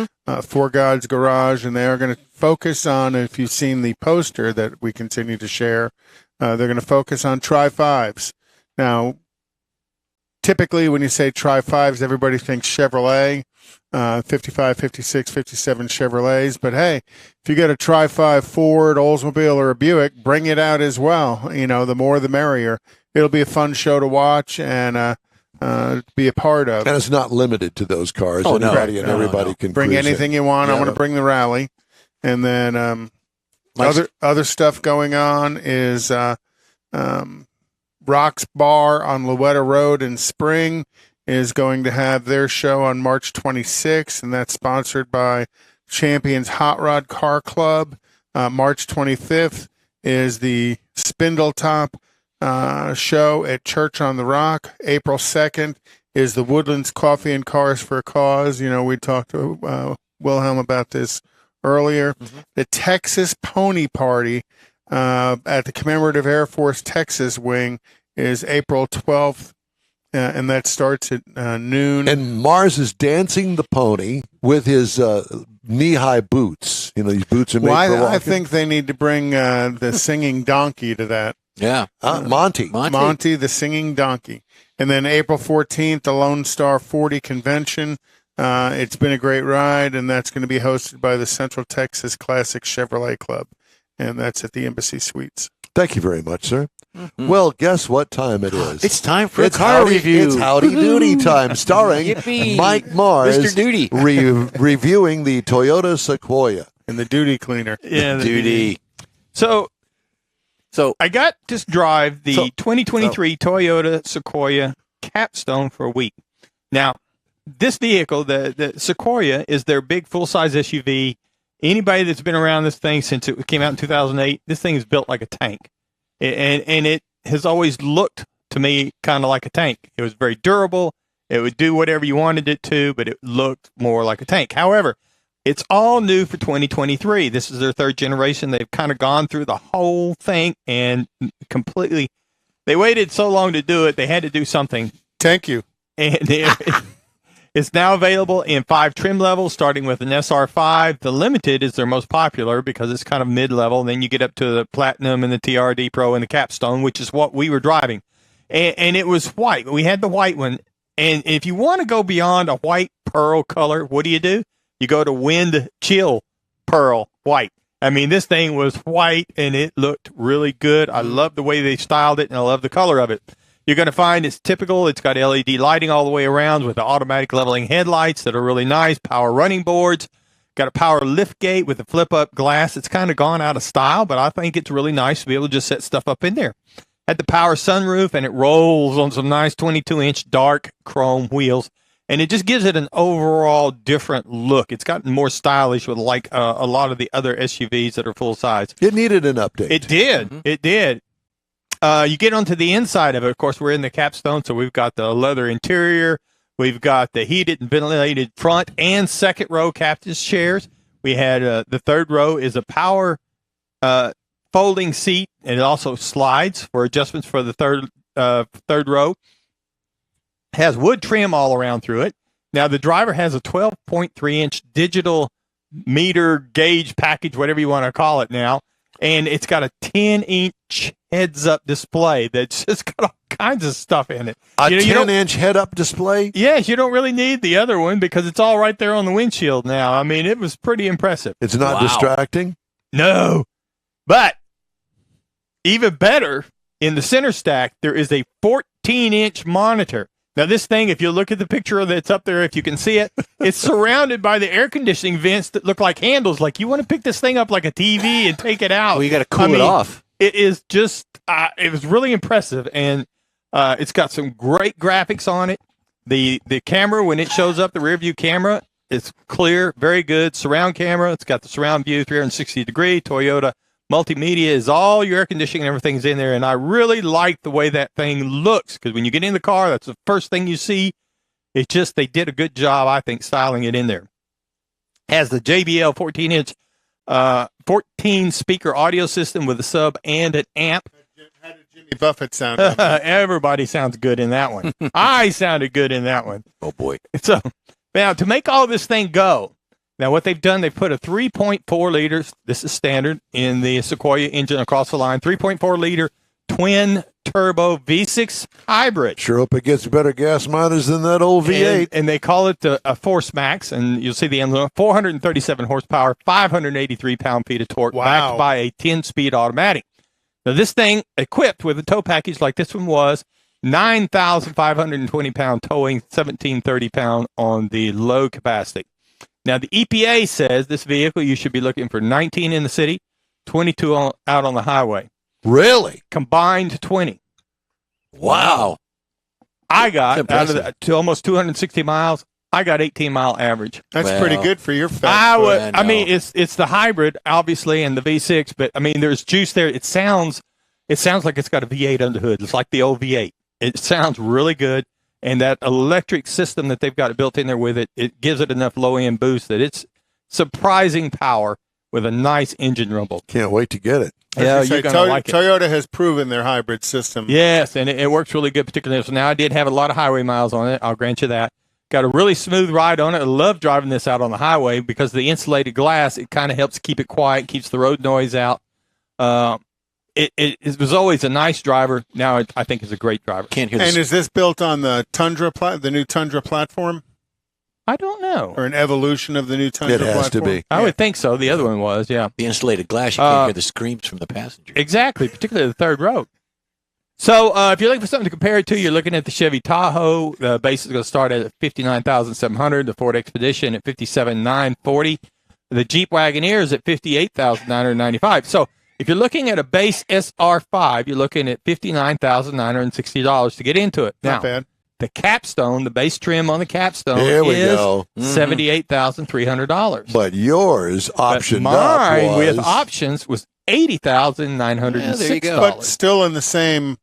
for God's Garage. And they are going to focus on, if you've seen the poster that we continue to share, they're going to focus on Tri-5s. Now, typically when you say Tri-5s, everybody thinks Chevrolet, 55, 56, 57 Chevrolets. But, hey, if you get a Tri-5 Ford, Oldsmobile, or a Buick, bring it out as well. You know, the more the merrier. It'll be a fun show to watch and be a part of. And it's not limited to those cars. Oh, Anybody no. and everybody No. can bring anything you want. Yeah. I want to bring the rally. And then other stuff going on is Rock's Bar on Louetta Road in Spring is going to have their show on March 26th, and that's sponsored by Champions Hot Rod Car Club. March 25th is the Spindletop show at Church on the Rock. April 2nd is the Woodlands Coffee and Cars for a Cause. You know, we talked to Wilhelm about this earlier. The Texas Pony Party at the Commemorative Air Force Texas Wing is April 12th, and that starts at noon. And Mars is dancing the pony with his knee-high boots. You know, these boots are made for walking. I think they need to bring the singing donkey to that. Yeah. Monty, the singing donkey. And then April 14th, the Lone Star 40 convention. It's been a great ride, and that's going to be hosted by the Central Texas Classic Chevrolet Club, and that's at the Embassy Suites. Thank you very much, sir. Well, guess what time it is? It's time for a car review. It's Howdy Doody time, starring Yippee. Mike Mars, Mr. Doody. reviewing the Toyota Sequoia. And the duty cleaner. Yeah, the Duty. So I got to drive the 2023 Toyota Sequoia Capstone for a week. Now, this vehicle, the Sequoia, is their big full-size SUV. Anybody that's been around this thing since it came out in 2008, this thing is built like a tank. And it has always looked to me kind of like a tank. It was very durable. It would do whatever you wanted it to, but it looked more like a tank. However, it's all new for 2023. This is their third generation. They've kind of gone through the whole thing and completely. They waited so long to do it, they had to do something. Thank you. And it's now available in 5 trim levels, starting with an SR5. The Limited is their most popular because it's kind of mid-level. Then you get up to the Platinum and the TRD Pro and the Capstone, which is what we were driving. And it was white. We had the white one. And if you want to go beyond a white pearl color, what do? You go to Wind Chill Pearl White. I mean, this thing was white, and it looked really good. I love the way they styled it, and I love the color of it. You're going to find it's typical. It's got LED lighting all the way around with the automatic leveling headlights that are really nice, power running boards, got a power lift gate with a flip-up glass. It's kind of gone out of style, but I think it's really nice to be able to just set stuff up in there. Had the power sunroof, and it rolls on some nice 22-inch dark chrome wheels, and it just gives it an overall different look. It's gotten more stylish with like a lot of the other SUVs that are full-size. It needed an update. It did. It did. You get onto the inside of it. Of course, we're in the Capstone, so we've got the leather interior. We've got the heated and ventilated front and second row captain's chairs. We had the third row is a power folding seat, and it also slides for adjustments for the third row. Has wood trim all around through it. Now, the driver has a 12.3-inch digital meter gauge package, whatever you want to call it now. And it's got a 10-inch heads-up display that's just got all kinds of stuff in it. A 10-inch head-up display? Yes, you don't really need the other one because it's all right there on the windshield now. I mean, it was pretty impressive. It's not distracting? No. But even better, in the center stack, there is a 14-inch monitor. Now, this thing, if you look at the picture that's up there, if you can see it, it's surrounded by the air conditioning vents that look like handles. Like, you want to pick this thing up like a TV and take it out. Well, you got to cool it off. It is just, it was really impressive. And it's got some great graphics on it. The camera, when it shows up, the rear view camera, it's clear, very good. Surround camera, it's got the surround view, 360-degree. Toyota multimedia is all your air conditioning and everything's in there. And I really like the way that thing looks because when you get in the car, that's the first thing you see. It's just they did a good job, I think, styling it in there. Has the JBL 14-inch 14-speaker audio system with a sub and an amp. Had a Jimmy Buffett sound. Everybody sounds good in that one. I sounded good in that one. Oh, boy. So now to make all this thing go, now what they've done, they've put a 3.4 liters, this is standard, in the Sequoia engine across the line, 3.4 liter twin turbo V6 hybrid. Sure hope it gets better gas mileage than that old V8. And they call it a Force Max, and you'll see the emblem, 437 horsepower, 583 pound-feet of torque, backed by a 10-speed automatic. Now, this thing, equipped with a tow package like this one was, 9,520 pound towing, 1,730 pound on the low capacity. Now, the EPA says this vehicle, you should be looking for 19 in the city, 22 out on the highway. Really? Combined 20. Wow. I got, out of to almost 260 miles, I got 18-mile average. That's pretty good for your fat. I mean, it's the hybrid, obviously, and the V6, but, I mean, there's juice there. It sounds like it's got a V8 under the hood. It's like the old V8. It sounds really good, and that electric system that they've got built in there with it, it gives it enough low-end boost that it's surprising power with a nice engine rumble. Can't wait to get it. Yeah, you're going to like it. Toyota has proven their hybrid system. Yes, and it works really good, particularly. So now I did have a lot of highway miles on it. I'll grant you that. Got a really smooth ride on it. I love driving this out on the highway because the insulated glass, it kind of helps keep it quiet, keeps the road noise out. It was always a nice driver. Now I think it's a great driver. Can't hear And is this built on the Tundra, the new Tundra platform? I don't know. Or an evolution of the new Tundra platform? It has to be. I would think so. The other one was, yeah. The insulated glass, you can't hear the screams from the passenger. Exactly, particularly the third row. So if you're looking for something to compare it to, you're looking at the Chevy Tahoe. The base is going to start at $59,700. The Ford Expedition at $57,940. The Jeep Wagoneer is at $58,995. So if you're looking at a base SR5, you're looking at $59,960 to get into it. Not bad. The capstone, the base trim on the capstone There we is go. $78,300. But yours optioned mine up with options was $80,906. There you go. But still in the same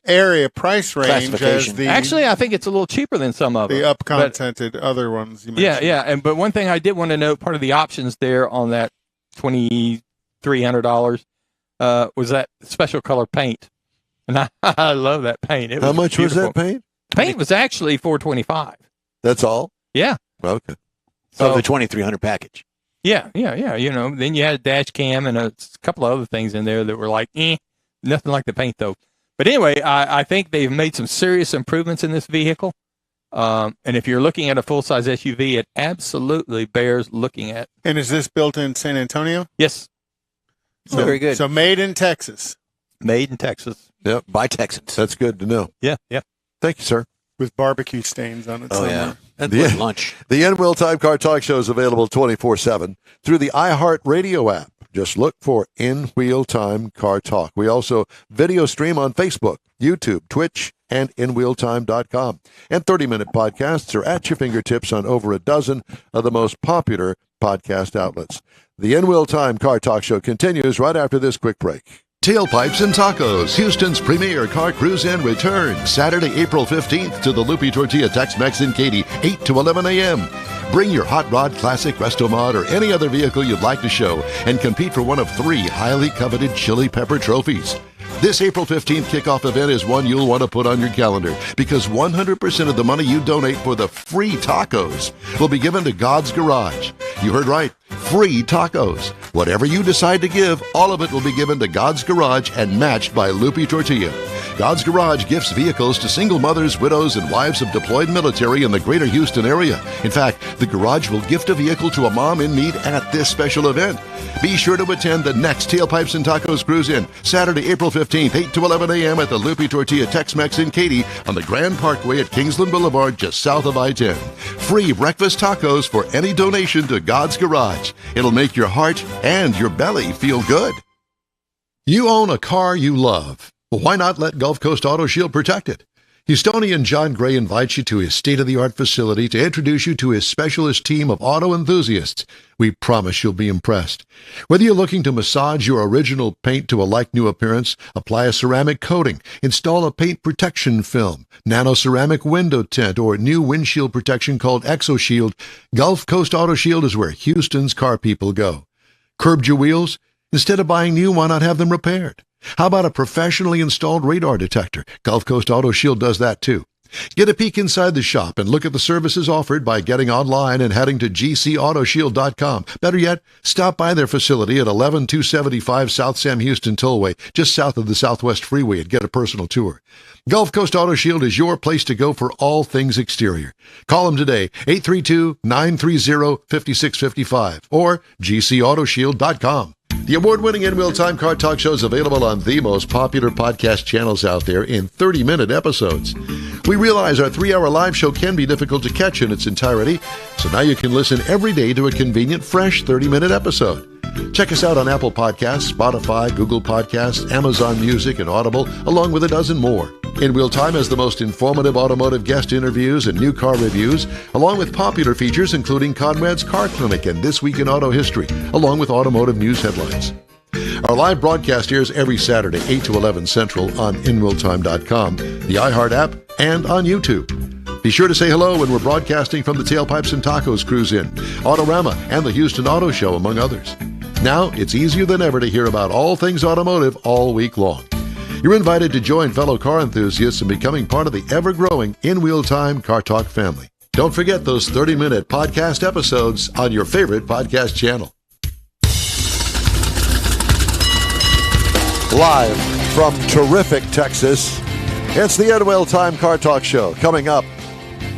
area price range as the Actually, I think it's a little cheaper than some of them. the up-contented other ones you mentioned. Yeah. But one thing I did want to note, part of the options there on that $2,300 was that special color paint. And I love that paint. How much was that paint? Paint was actually $425. That's all? Yeah. Okay. So the 2,300 package. Yeah. You know, then you had a dash cam and a couple of other things in there that were like, nothing like the paint though. But anyway, I think they've made some serious improvements in this vehicle. And if you're looking at a full-size SUV, it absolutely bears looking at. And is this built in San Antonio? Yes. So, Very good. So made in Texas. Made in Texas. Yep. By Texans. That's good to know. Yeah. Thank you, sir. With barbecue stains on it somewhere. Yeah. That's Yeah. lunch. The N-Wheel Time Car Talk Show is available 24/7 through the iHeart Radio app. Just look for N-Wheel Time Car Talk. We also video stream on Facebook, YouTube, Twitch, and InWheelTime.com. And 30-minute podcasts are at your fingertips on over a dozen of the most popular podcast outlets. The N-Wheel Time Car Talk Show continues right after this quick break. Tailpipes and Tacos, Houston's premier car cruise-in returns Saturday, April 15th to the Lupi Tortilla Tex-Mex in Katy, 8 to 11 a.m. Bring your Hot Rod Classic, Restomod, or any other vehicle you'd like to show and compete for one of 3 highly coveted Chili Pepper trophies. This April 15th kickoff event is one you'll want to put on your calendar because 100% of the money you donate for the free tacos will be given to God's Garage. You heard right. Free tacos. Whatever you decide to give, all of it will be given to God's Garage and matched by Lupi Tortilla. God's Garage gifts vehicles to single mothers, widows, and wives of deployed military in the greater Houston area. In fact, the Garage will gift a vehicle to a mom in need at this special event. Be sure to attend the next Tailpipes and Tacos Cruise-In, Saturday, April 15th, 8 to 11 a.m. at the Lupi Tortilla Tex-Mex in Katy on the Grand Parkway at Kingsland Boulevard, just south of I-10. Free breakfast tacos for any donation to God's Garage. It'll make your heart and your belly feel good. You own a car you love. Well, why not let Gulf Coast Auto Shield protect it? Houstonian John Gray invites you to his state-of-the-art facility to introduce you to his specialist team of auto enthusiasts. We promise you'll be impressed. Whether you're looking to massage your original paint to a like-new appearance, apply a ceramic coating, install a paint protection film, nano-ceramic window tint, or new windshield protection called ExoShield, Gulf Coast Auto Shield is where Houston's car people go. Curbed your wheels? Instead of buying new, why not have them repaired? How about a professionally installed radar detector? Gulf Coast Auto Shield does that too. Get a peek inside the shop and look at the services offered by getting online and heading to gcautoshield.com. Better yet, stop by their facility at 11275 South Sam Houston Tollway, just south of the Southwest Freeway, and get a personal tour. Gulf Coast Auto Shield is your place to go for all things exterior. Call them today, 832-930-5655 or gcautoshield.com. The award-winning In-Wheel Time Car Talk Show is available on the most popular podcast channels out there in 30-minute episodes. We realize our 3-hour live show can be difficult to catch in its entirety, so now you can listen every day to a convenient, fresh 30-minute episode. Check us out on Apple Podcasts, Spotify, Google Podcasts, Amazon Music, and Audible, along with a dozen more. In-Wheel Time has the most informative automotive guest interviews and new car reviews, along with popular features including Conrad's Car Clinic and This Week in Auto History, along with automotive news headlines. Our live broadcast airs every Saturday, 8 to 11 Central on InWheelTime.com, the iHeart app, and on YouTube. Be sure to say hello when we're broadcasting from the Tailpipes and Tacos Cruise-In, Autorama, and the Houston Auto Show, among others. Now, it's easier than ever to hear about all things automotive all week long. You're invited to join fellow car enthusiasts in becoming part of the ever-growing In-Wheel Time Car Talk family. Don't forget those 30-minute podcast episodes on your favorite podcast channel. Live from terrific Texas, it's the In-Wheel Time Car Talk Show. Coming up,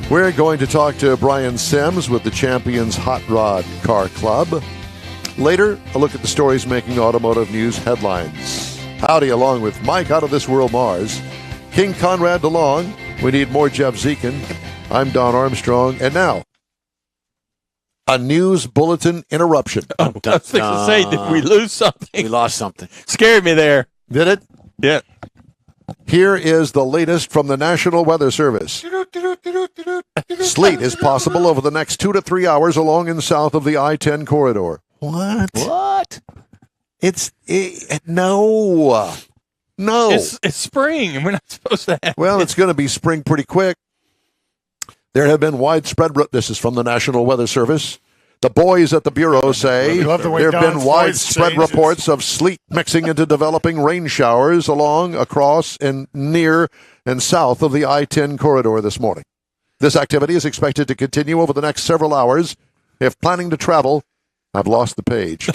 we're going to talk to Brian Sims with the Champions Hot Rod Car Club. Later, a look at the stories making automotive news headlines. Howdy, along with Mike out of This World Mars, King Conrad DeLong. We need more Jeff Zekin. I'm Don Armstrong. And now, a news bulletin interruption. I was going to say, did we lose something? We lost something. Scared me there. Did it? Yeah. Here is the latest from the National Weather Service. Sleet is possible over the next 2 to 3 hours along and south of the I-10 corridor. What? No. It's spring, and we're not supposed to have Well, it's going to be spring pretty quick. There have been widespread, this is from the National Weather Service. The boys at the Bureau say there have been widespread reports of sleet mixing into developing rain showers along, across, and near and south of the I-10 corridor this morning. This activity is expected to continue over the next several hours. If planning to travel, I've lost the page.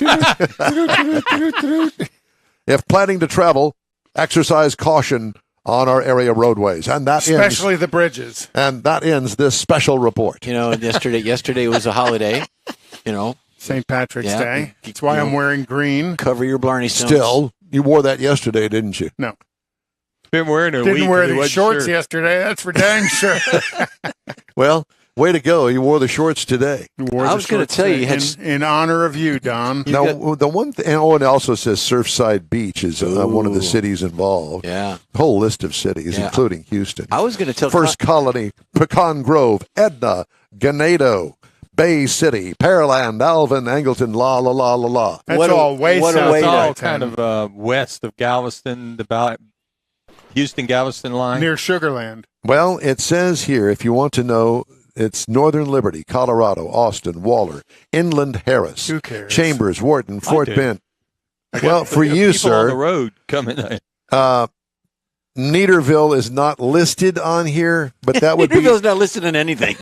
If planning to travel, exercise caution on our area roadways. And that especially the bridges. And that ends this special report. You know, and yesterday was a holiday, you know. St. Patrick's Day. That's why I'm wearing green. Cover your Blarney Stones. Still, you wore that yesterday, didn't you? No. Been wearing it. Didn't wear these shorts yesterday. That's for dang sure. Well, way to go. You wore the shorts today. I was going to tell you. In honor of you, Don. Now, the one thing, and it also says Surfside Beach is one of the cities involved. Yeah. A whole list of cities, including Houston. I was going to tell First Colony, Pecan Grove, Edna, Ganado, Bay City, Pearland, Alvin, Angleton, la, la, la, la, la. That's all way south. It's all kind of west of Galveston, about Houston-Galveston line. Near Sugarland. Well, it says here, if you want to know, it's Northern Liberty, Colorado, Austin, Waller, Inland Harris, Who cares? Chambers, Wharton, Fort Bend. Well, for you, people sir, on the road coming in. Neaterville is not listed on here, but that would be. Neaterville's not listed in anything.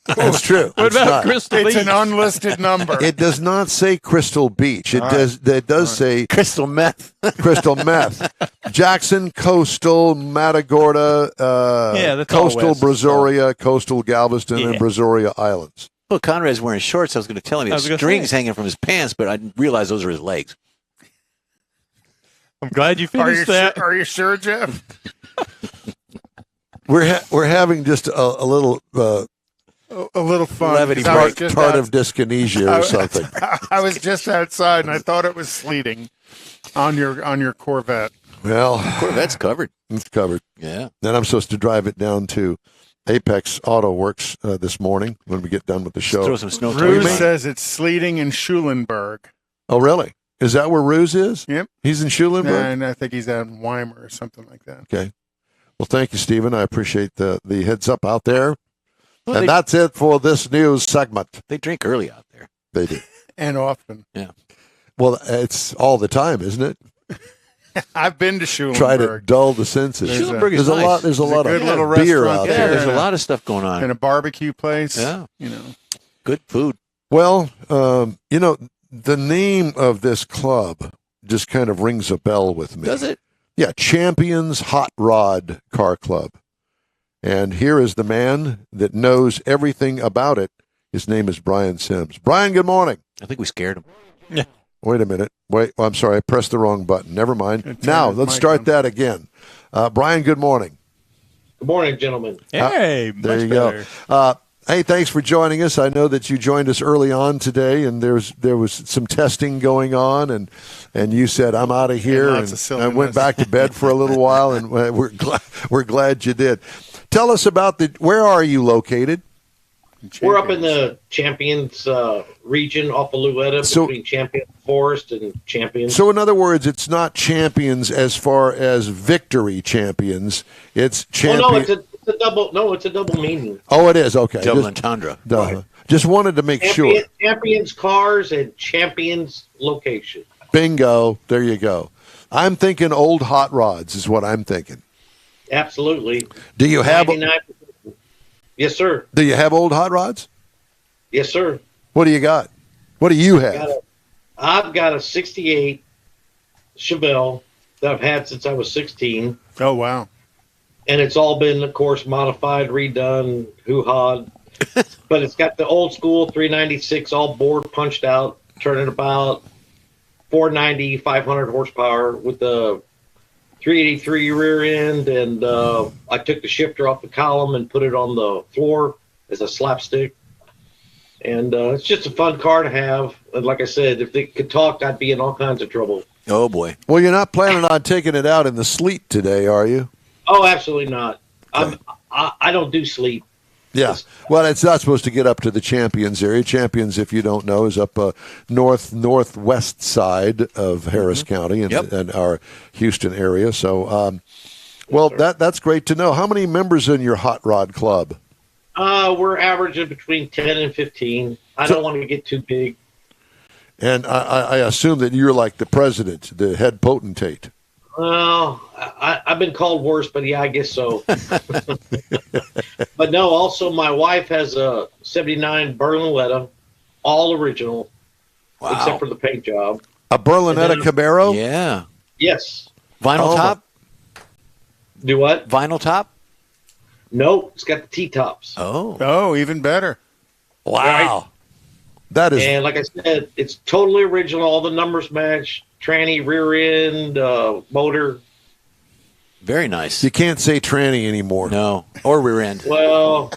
That's true. What It's about not. Crystal It's Beach? an unlisted number. It does not say Crystal Beach. It does say Crystal meth. Crystal Meth. Jackson, Coastal, Matagorda, that's all Coastal west. Brazoria, Coastal Galveston, and Brazoria Islands. Well, Conrad's wearing shorts. I was going to tell him he had strings hanging from his pants, but I didn't realize those are his legs. I'm glad you finished that. Are you sure, Jeff? We're having just a little A little fun. Levity. tardive dyskinesia or something. I was just outside and I thought it was sleeting on your Corvette. Well, Corvette's covered. it's covered. Yeah. Then I'm supposed to drive it down to Apex Auto Works this morning when we get done with the show. Throw some snow Ruse tires on. says it's sleeting in Schulenburg. Oh, really? Is that where Ruse is? Yep. He's in Schulenburg? And I think he's out in Weimar or something like that. Okay. Well, thank you, Stephen. I appreciate the heads up out there. Well, and that's it for this news segment. They drink early out there. They do. And often. Yeah. Well, it's all the time, isn't it? I've been to Schulenburg. Try to dull the senses. Schulenburg is There's a nice. lot. There's a lot good of little beer restaurant out there. Yeah, there. there's a lot of stuff going on. And a barbecue place. Yeah. You know. Good food. Well, the name of this club just kind of rings a bell with me. Does it? Yeah, Champions Hot Rod Car Club. And here is the man that knows everything about it. His name is Brian Sims. Brian, good morning. I think we scared him. Wait a minute. Wait, I'm sorry. I pressed the wrong button. Never mind. Now, let's start that again. Brian, good morning. Good morning, gentlemen. Hey, there you go. Hey, thanks for joining us. I know that you joined us early on today, and there was some testing going on, and you said I'm out of here, and I went back to bed for a little while, and we're glad you did. Tell us about where are you located? We're up in the Champions region off of Louetta, between Champions Forest and Champions. So, in other words, it's not Champions as far as victory champions. It's champions. Oh, no, it's a double. No, it's a double meaning. Oh, it is. Okay. Double entendre. Just wanted to make sure. Champions cars and Champions location. Bingo. There you go. I'm thinking old hot rods is what I'm thinking. Absolutely. Do you have? 99%. Yes, sir. Do you have old hot rods? Yes, sir. What do you got? What do you have? I've got a 68 Chevelle that I've had since I was 16. Oh, wow. And it's all been, of course, modified, redone, hoo-hawed. But it's got the old school 396 all bored, punched out, turning about 490, 500 horsepower with the 383 rear end, and I took the shifter off the column and put it on the floor as a slapstick. And it's just a fun car to have. And like I said, if it could talk, I'd be in all kinds of trouble. Oh, boy. Well, you're not planning on taking it out in the sleet today, are you? Oh, absolutely not. Okay. I don't do sleep. Yeah. Well, it's not supposed to get up to the Champions area. Champions, if you don't know, is up northwest side of Harris County and our Houston area. So, that's great to know. How many members in your hot rod club? We're averaging between 10 and 15. I don't want to get too big. And I assume that you're like the president, the head potentate. Well, I've been called worse, but yeah, I guess so. But no, also my wife has a 79 Berlinetta, all original, except for the paint job. A Berlinetta Camaro? Yeah. Yes. Vinyl top? Do what? Vinyl top? Nope, it's got the T-tops. Oh, even better. Wow. Right? That is. And like I said, it's totally original. All the numbers match. Tranny rear end, motor. Very nice. You can't say tranny anymore. No. Or rear end. Well,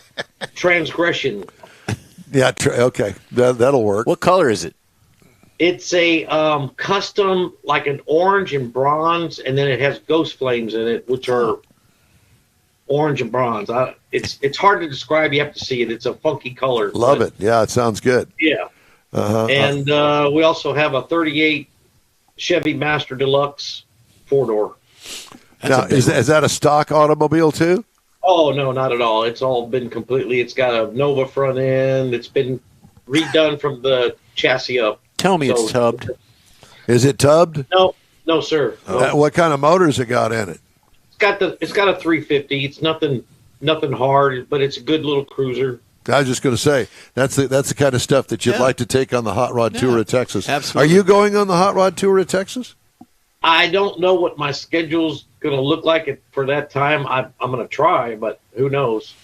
transgression. Yeah, okay. That'll work. What color is it? It's a custom, like an orange and bronze, and then it has ghost flames in it, which are orange and bronze. It's hard to describe. You have to see it. It's a funky color. Love it. Yeah, it sounds good. Yeah. And we also have a 38 Chevy Master Deluxe 4-door. Now, is that a stock automobile too? Oh, no, not at all. It's all been completely, it's got a Nova front end. It's been redone from the chassis up. Tell me it's tubbed. Is it tubbed? No, sir. No. What kind of motors it got in it? It's got a 350. It's nothing hard, but it's a good little cruiser. I was just going to say that's the kind of stuff that you'd like to take on the Hot Rod Tour of Texas. Absolutely. Are you going on the Hot Rod Tour of Texas? I don't know what my schedule's going to look like for that time. I'm going to try, but who knows?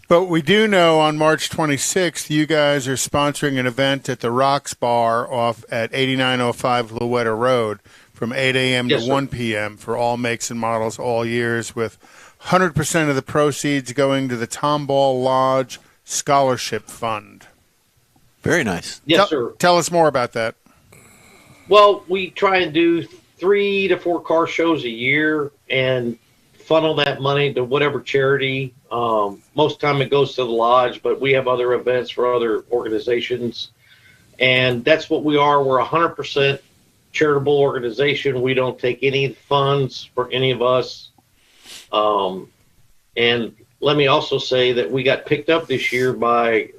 But we do know on March 26th, you guys are sponsoring an event at the Rocks Bar off at 8905 Louetta Road from 8 a.m. to 1 p.m. for all makes and models, all years, with 100% of the proceeds going to the Tomball Lodge Scholarship Fund. Very nice. Yes, sir. Tell us more about that. Well, we try and do 3 to 4 car shows a year and funnel that money to whatever charity. Most time it goes to the lodge, but we have other events for other organizations. And that's what we are. We're 100% charitable organization. We don't take any funds for any of us. And let me also say that we got picked up this year by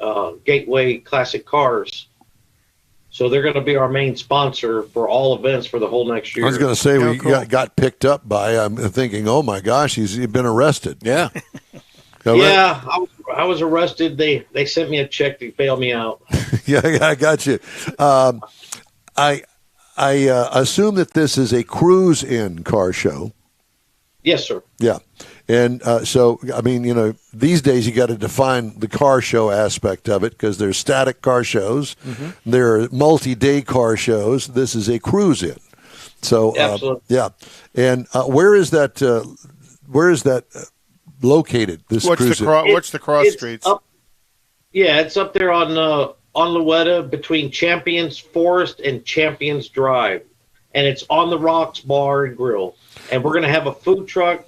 Gateway Classic Cars. So they're going to be our main sponsor for all events for the whole next year. I was going to say we got picked up by. I'm thinking, oh my gosh, he's been arrested. Yeah. Yeah, I was arrested. They sent me a check to bail me out. Yeah, I got you. I assume that this is a cruise-in car show. Yes, sir. Yeah. And so, I mean, these days you got to define the car show aspect of it because there's static car shows, there are multi-day car shows. This is a cruise-in. So, yeah. And where is that located? This cruise-in? What's the cross streets? It's up there on Louetta between Champions Forest and Champions Drive, and it's on the Rocks Bar and Grill. And we're going to have a food truck.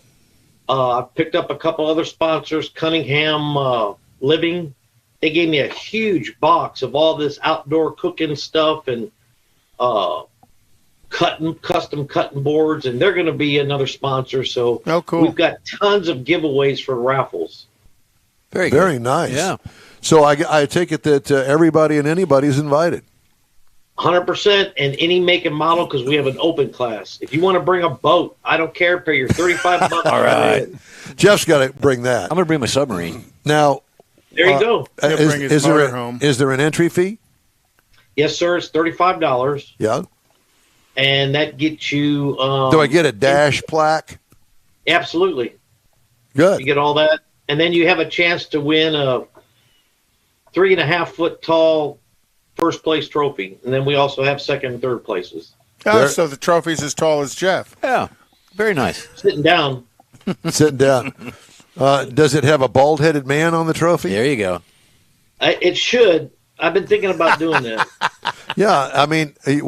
I picked up a couple other sponsors, Cunningham Living. They gave me a huge box of all this outdoor cooking stuff and custom cutting boards, and they're going to be another sponsor. So cool. We've got tons of giveaways for raffles. Very nice. Yeah. So I take it that everybody and anybody's invited. 100% and any make and model because we have an open class. If you want to bring a boat, I don't care. Pay your $35. All right. Jeff's got to bring that. I'm going to bring my submarine. Now, there you go. Is there an entry fee? Yes, sir. It's $35. Yeah. And that gets you. Do I get a dash plaque? Absolutely. Good. You get all that. And then you have a chance to win a 3.5 foot tall first place trophy. And then we also have second and third places. So the trophy's as tall as Jeff. Yeah. Very nice. Sitting down. Sitting down. Does it have a bald-headed man on the trophy? There you go. It should. I've been thinking about doing that. Yeah, I mean, I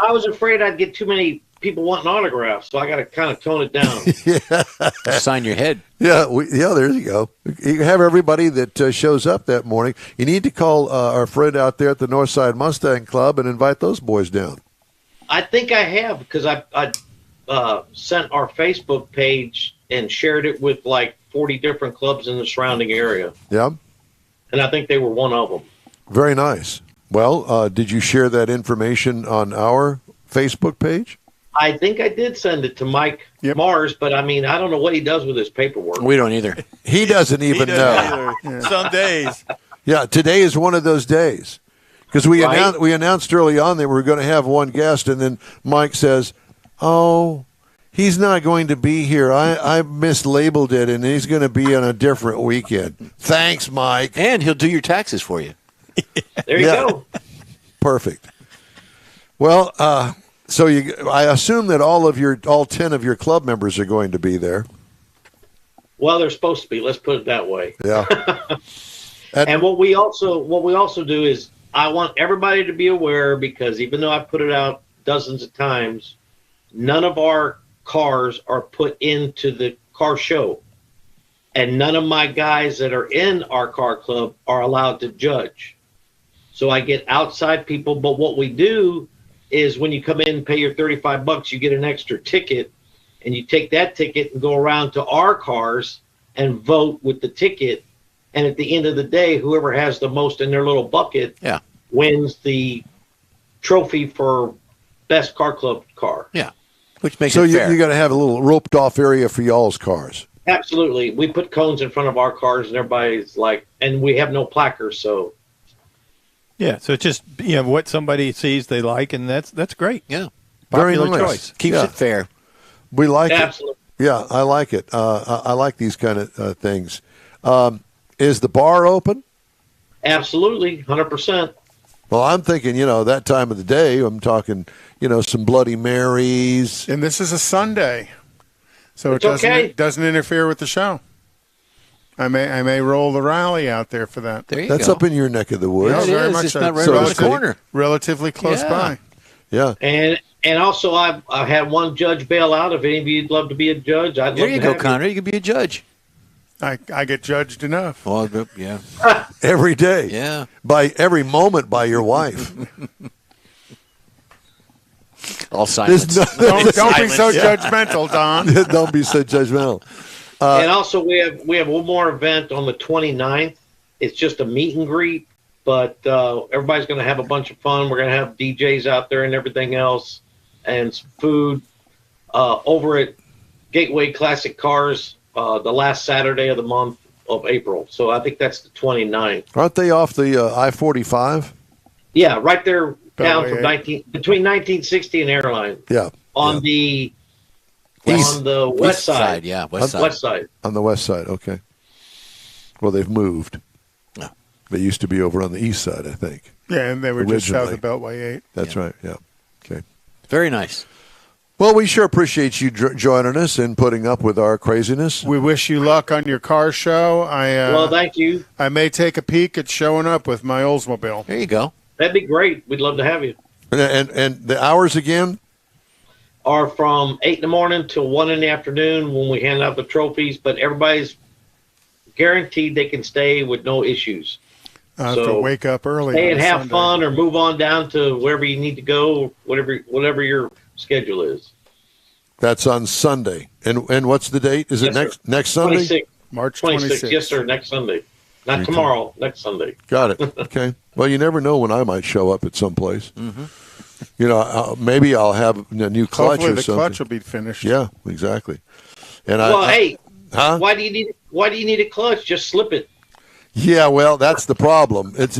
was afraid I'd get too many people wanting autographs, so I got to kind of tone it down. Sign your head. Yeah, there you go. You have everybody that shows up that morning. You need to call our friend out there at the Northside Mustang Club and invite those boys down. I think I have because I sent our Facebook page and shared it with like 40 different clubs in the surrounding area. Yeah. And I think they were one of them. Very nice. Well, did you share that information on our Facebook page? I think I did send it to Mike Mars, but I mean, I don't know what he does with his paperwork. We don't either. He doesn't even know. Some days. Yeah, today is one of those days. Because we announced early on that we were going to have one guest, and then Mike says, oh, he's not going to be here. I mislabeled it, and he's going to be on a different weekend. Thanks, Mike. And he'll do your taxes for you. There you go. Perfect. Well, so I assume that all 10 of your club members are going to be there. Well, they're supposed to be. Let's put it that way. Yeah. And what we also do is I want everybody to be aware, because even though I put it out dozens of times, none of our cars are put into the car show, and none of my guys that are in our car club are allowed to judge. So I get outside people, but what we do is when you come in and pay your $35, you get an extra ticket, and you take that ticket and go around to our cars and vote with the ticket. And at the end of the day, whoever has the most in their little bucket wins the trophy for best car club car. Yeah, which makes it fair. So you got to have a little roped off area for y'all's cars. Absolutely. We put cones in front of our cars, and everybody's like, and we have no placards, so. Yeah, so it's just what somebody sees they like, and that's great. Yeah, popular very nice. Choice. Keeps it fair. We like Absolutely. it. Yeah, I like it. I like these kind of things. Is the bar open? Absolutely, 100%. Well, I'm thinking, that time of the day, I'm talking, some Bloody Marys. And this is a Sunday, so it's it doesn't interfere with the show. I may roll the rally out there for that. There you That's go. up in your neck of the woods. Yeah, very is. much It's so. not right So around the it's corner. Relatively close by. Yeah. And also, I had one judge bail out. If any of you'd love to be a judge, I'd There love you to go, have Connor. You can be a judge. I get judged enough. Well, yeah. Every day. Yeah. By every moment by your wife. All silence. Don't be so judgmental, Don. Don't be so judgmental. And also, we have one more event on the 29th. It's just a meet and greet. But everybody's going to have a bunch of fun. We're going to have DJs out there and everything else, and some food over at Gateway Classic Cars the last Saturday of the month of April. So I think that's the 29th. Aren't they off the I-45? Yeah, right there down from Beltway. between 1960 and Airline Yeah. on the East- on the west side. Yeah, west side. West side. On the west side, okay. Well, they've moved. No. They used to be over on the east side, I think. Yeah, and they were just south Originally. of Beltway 8. That's right, yeah. Okay. Very nice. Well, we sure appreciate you joining us and putting up with our craziness. We wish you luck on your car show. Well, thank you. I may take a peek at showing up with my Oldsmobile. There you go. That'd be great. We'd love to have you. And the hours again? Are from 8 in the morning till 1 in the afternoon when we hand out the trophies, but everybody's guaranteed they can stay with no issues. I have to wake up early. Stay on and have Sunday. fun or move on down to wherever you need to go, whatever your schedule is. That's on Sunday. And what's the date? Is it Yes, next Sunday? 26th. March 26th. 26th. Yes, sir. Next Sunday. Not tomorrow. Next Sunday. Got it. Okay. Well, you never know when I might show up at some place. Mm-hmm. You know, maybe I'll have a new clutch Hopefully or the something. clutch will be finished. Yeah, exactly. And Well, hey, huh? why do you need a clutch? Just slip it. Yeah, well, that's the problem. It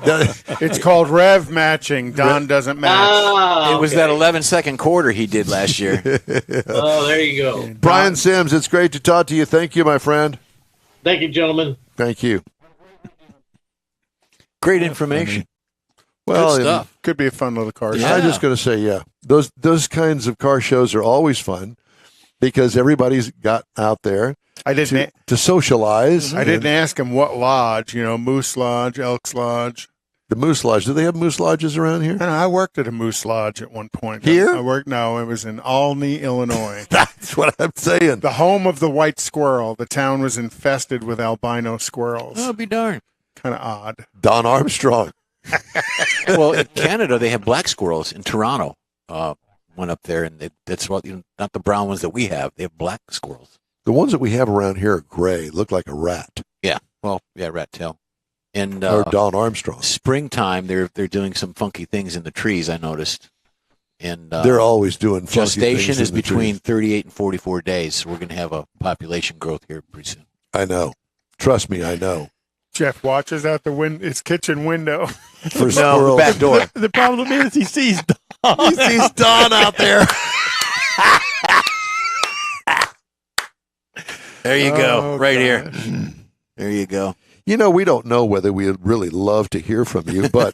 does. It's called rev matching. Don doesn't match. Ah, It was that 11-second quarter he did last year. Oh, there you go. Brian Sims, it's great to talk to you. Thank you, my friend. Thank you, gentlemen. Thank you. Great information. Well, Good stuff. Could be a fun little car show. I'm just going to say, yeah, those kinds of car shows are always fun because everybody's got out there I didn't. to socialize. I didn't And ask him what lodge. You know, Moose Lodge, Elks Lodge. The Moose Lodge. Do they have Moose Lodges around here? I worked at a Moose Lodge at one point. Here? I worked. No, it was in Olney, Illinois. That's what I'm saying. The home of the white squirrel. The town was infested with albino squirrels. Oh, be darned. Kind of odd. Don Armstrong. Well, in Canada, they have black squirrels. In Toronto, went up there, and that's what not the brown ones that we have. They have black squirrels. The ones that we have around here are gray, look like a rat. Yeah, well, yeah, rat tail. And Or Don Armstrong. springtime, they're doing some funky things in the trees. I noticed. And They're always doing funky gestation things is in the between trees. 38 and 44 days. So we're going to have a population growth here pretty soon. I know. Trust me, I know. Jeff watches out his kitchen window. For squirrels. back door. The problem is he sees Don. He sees Don out there. There you go, Oh, right here. gosh. There you go. You know, we don't know whether we would really love to hear from you, but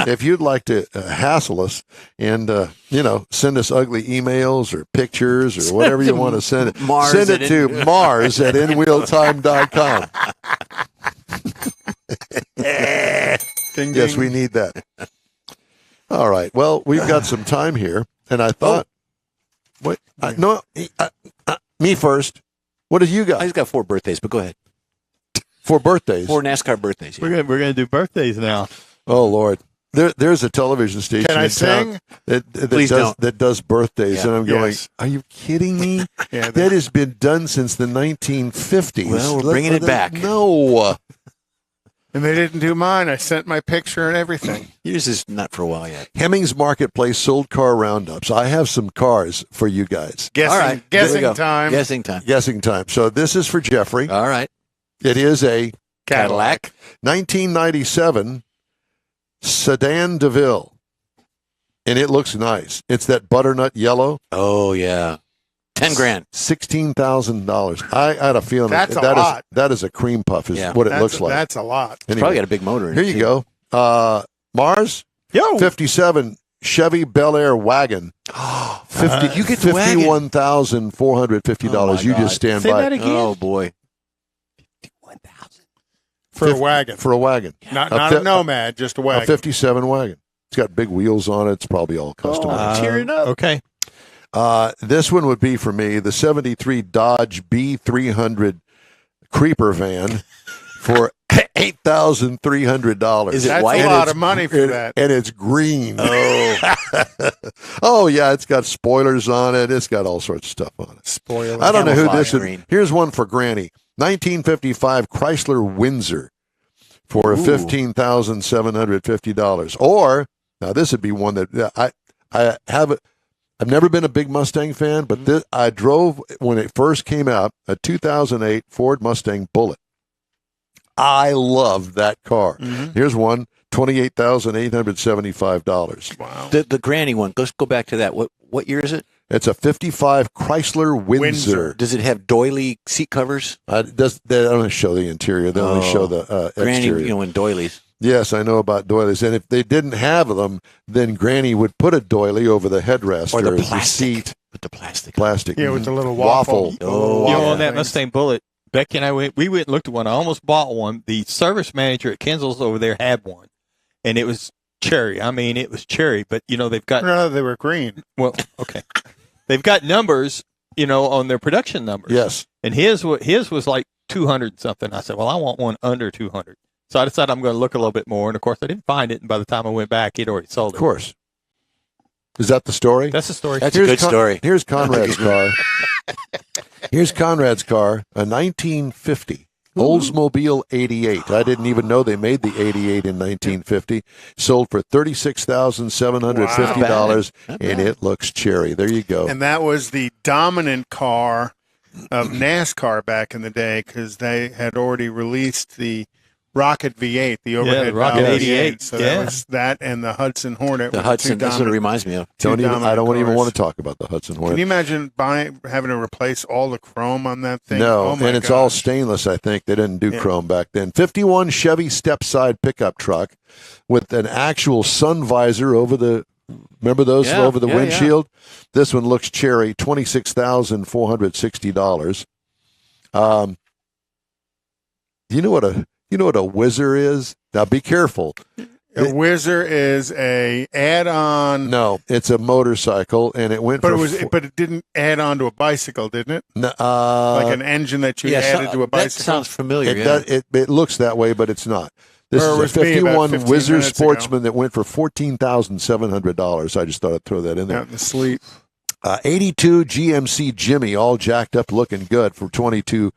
if you'd like to hassle us and, send us ugly emails or pictures or whatever you want to send it, Mars send at it to Mars at InWheelTime.com. Ding, Yes, ding. we need that. All right. Well, we've got some time here, and I thought, me first. What did you got? He's got 4 birthdays, but go ahead. 4 birthdays. 4 NASCAR birthdays. Yeah. We're gonna do birthdays now. Oh Lord, there's a television station Can I in town sing? Please don't. that does birthdays, Yeah. and I'm going. Yes. Are you kidding me? Yeah, That has been done since the 1950s. Well, we're bringing it back. No, and they didn't do mine. I sent my picture and everything. Yours is not for a while yet. Hemmings Marketplace sold car roundups. I have some cars for you guys. Guessing, All right. Here we guessing go. time. Guessing time. Guessing time. So this is for Jeffrey. All right. It is a Cadillac. 1997 Sedan DeVille, and it looks nice. It's that butternut yellow. Oh, yeah. 10 grand. $16,000. I had a feeling That's a that lot. that is a cream puff. Is Yeah. what it That's looks like. That's a lot. It's probably got a big motor in Here it. you too. go. Mars Yo, 57 Chevy Bel Air wagon. 50, You get the wagon. $51,450. Oh, my You God. just stand say by that again. Oh, boy. For a wagon. for a wagon. Not A not fi- a Nomad, just a A wagon. 57 wagon. It's got big wheels on it. It's probably all customized. Cheering up. Okay. This one would be for me the 73 Dodge B300 Creeper van for $8,300. Is it That's white? a And lot it's- of money for that. And it's green. Oh. Oh, yeah, it's got spoilers on it. It's got all sorts of stuff on it. Spoiler. I don't know who Camouflage this is. green. Here's one for Granny. 1955 Chrysler Windsor. for $15,750. Or, now this would be one that I've never been a big Mustang fan, but I drove when it first came out, a 2008 Ford Mustang Bullitt. I loved that car. Here's one, $28,875. Wow. The granny one. Let's go back to that. What year is it? It's a 55 Chrysler Windsor. Does it have doily seat covers? They don't show the interior. They only show the granny, exterior. in doilies. Yes, I know about doilies. And if they didn't have them, then Granny would put a doily over the headrest Or the or plastic. seat. With the plastic. Plastic. Yeah, with the little waffle. On that Mustang Bullitt, Becky and I went and looked at one. I almost bought one. The service manager at Kinsel's over there had one, and it was cherry. I mean, it was cherry, but they've got. No, they were green. Well, okay, they've got numbers, on their production numbers. Yes, and his was like 200 something. I said, well, I want one under 200. So I decided I'm going to look a little bit more, and of course I didn't find it. And by the time I went back, he'd already sold it. Of course. Is that the story? That's the story. That's a good story. Here's Conrad's car. Here's Conrad's car, a 1950 Oldsmobile 88. I didn't even know they made the 88 in 1950. Sold for $36,750, and it looks cherry. There you go. And that was the dominant car of NASCAR back in the day because they had already released the Rocket V8, the overhead Rocket valve 88. So that was that and the Hudson Hornet. The Hudson, that's what it reminds me of. I don't even want to talk about the Hudson Hornet. Can you imagine having to replace all the chrome on that thing? No, oh my and it's all stainless, I think. They didn't do chrome back then. 51 Chevy step-side pickup truck with an actual sun visor over the, remember those, over the windshield? Yeah. This one looks cherry, $26,460. You know what a Whizzer is? Now be careful. A Whizzer is a add-on. No, it's a motorcycle, and it went. But it didn't add on to a bicycle, didn't it? No, like an engine that you added to a bicycle. That sounds familiar. It looks that way, but it's not. This is a 51 Whizzer Sportsman that went for $14,700. I just thought I'd throw that in there. Out in the sleep. 82 GMC Jimmy, all jacked up, looking good for $22,000.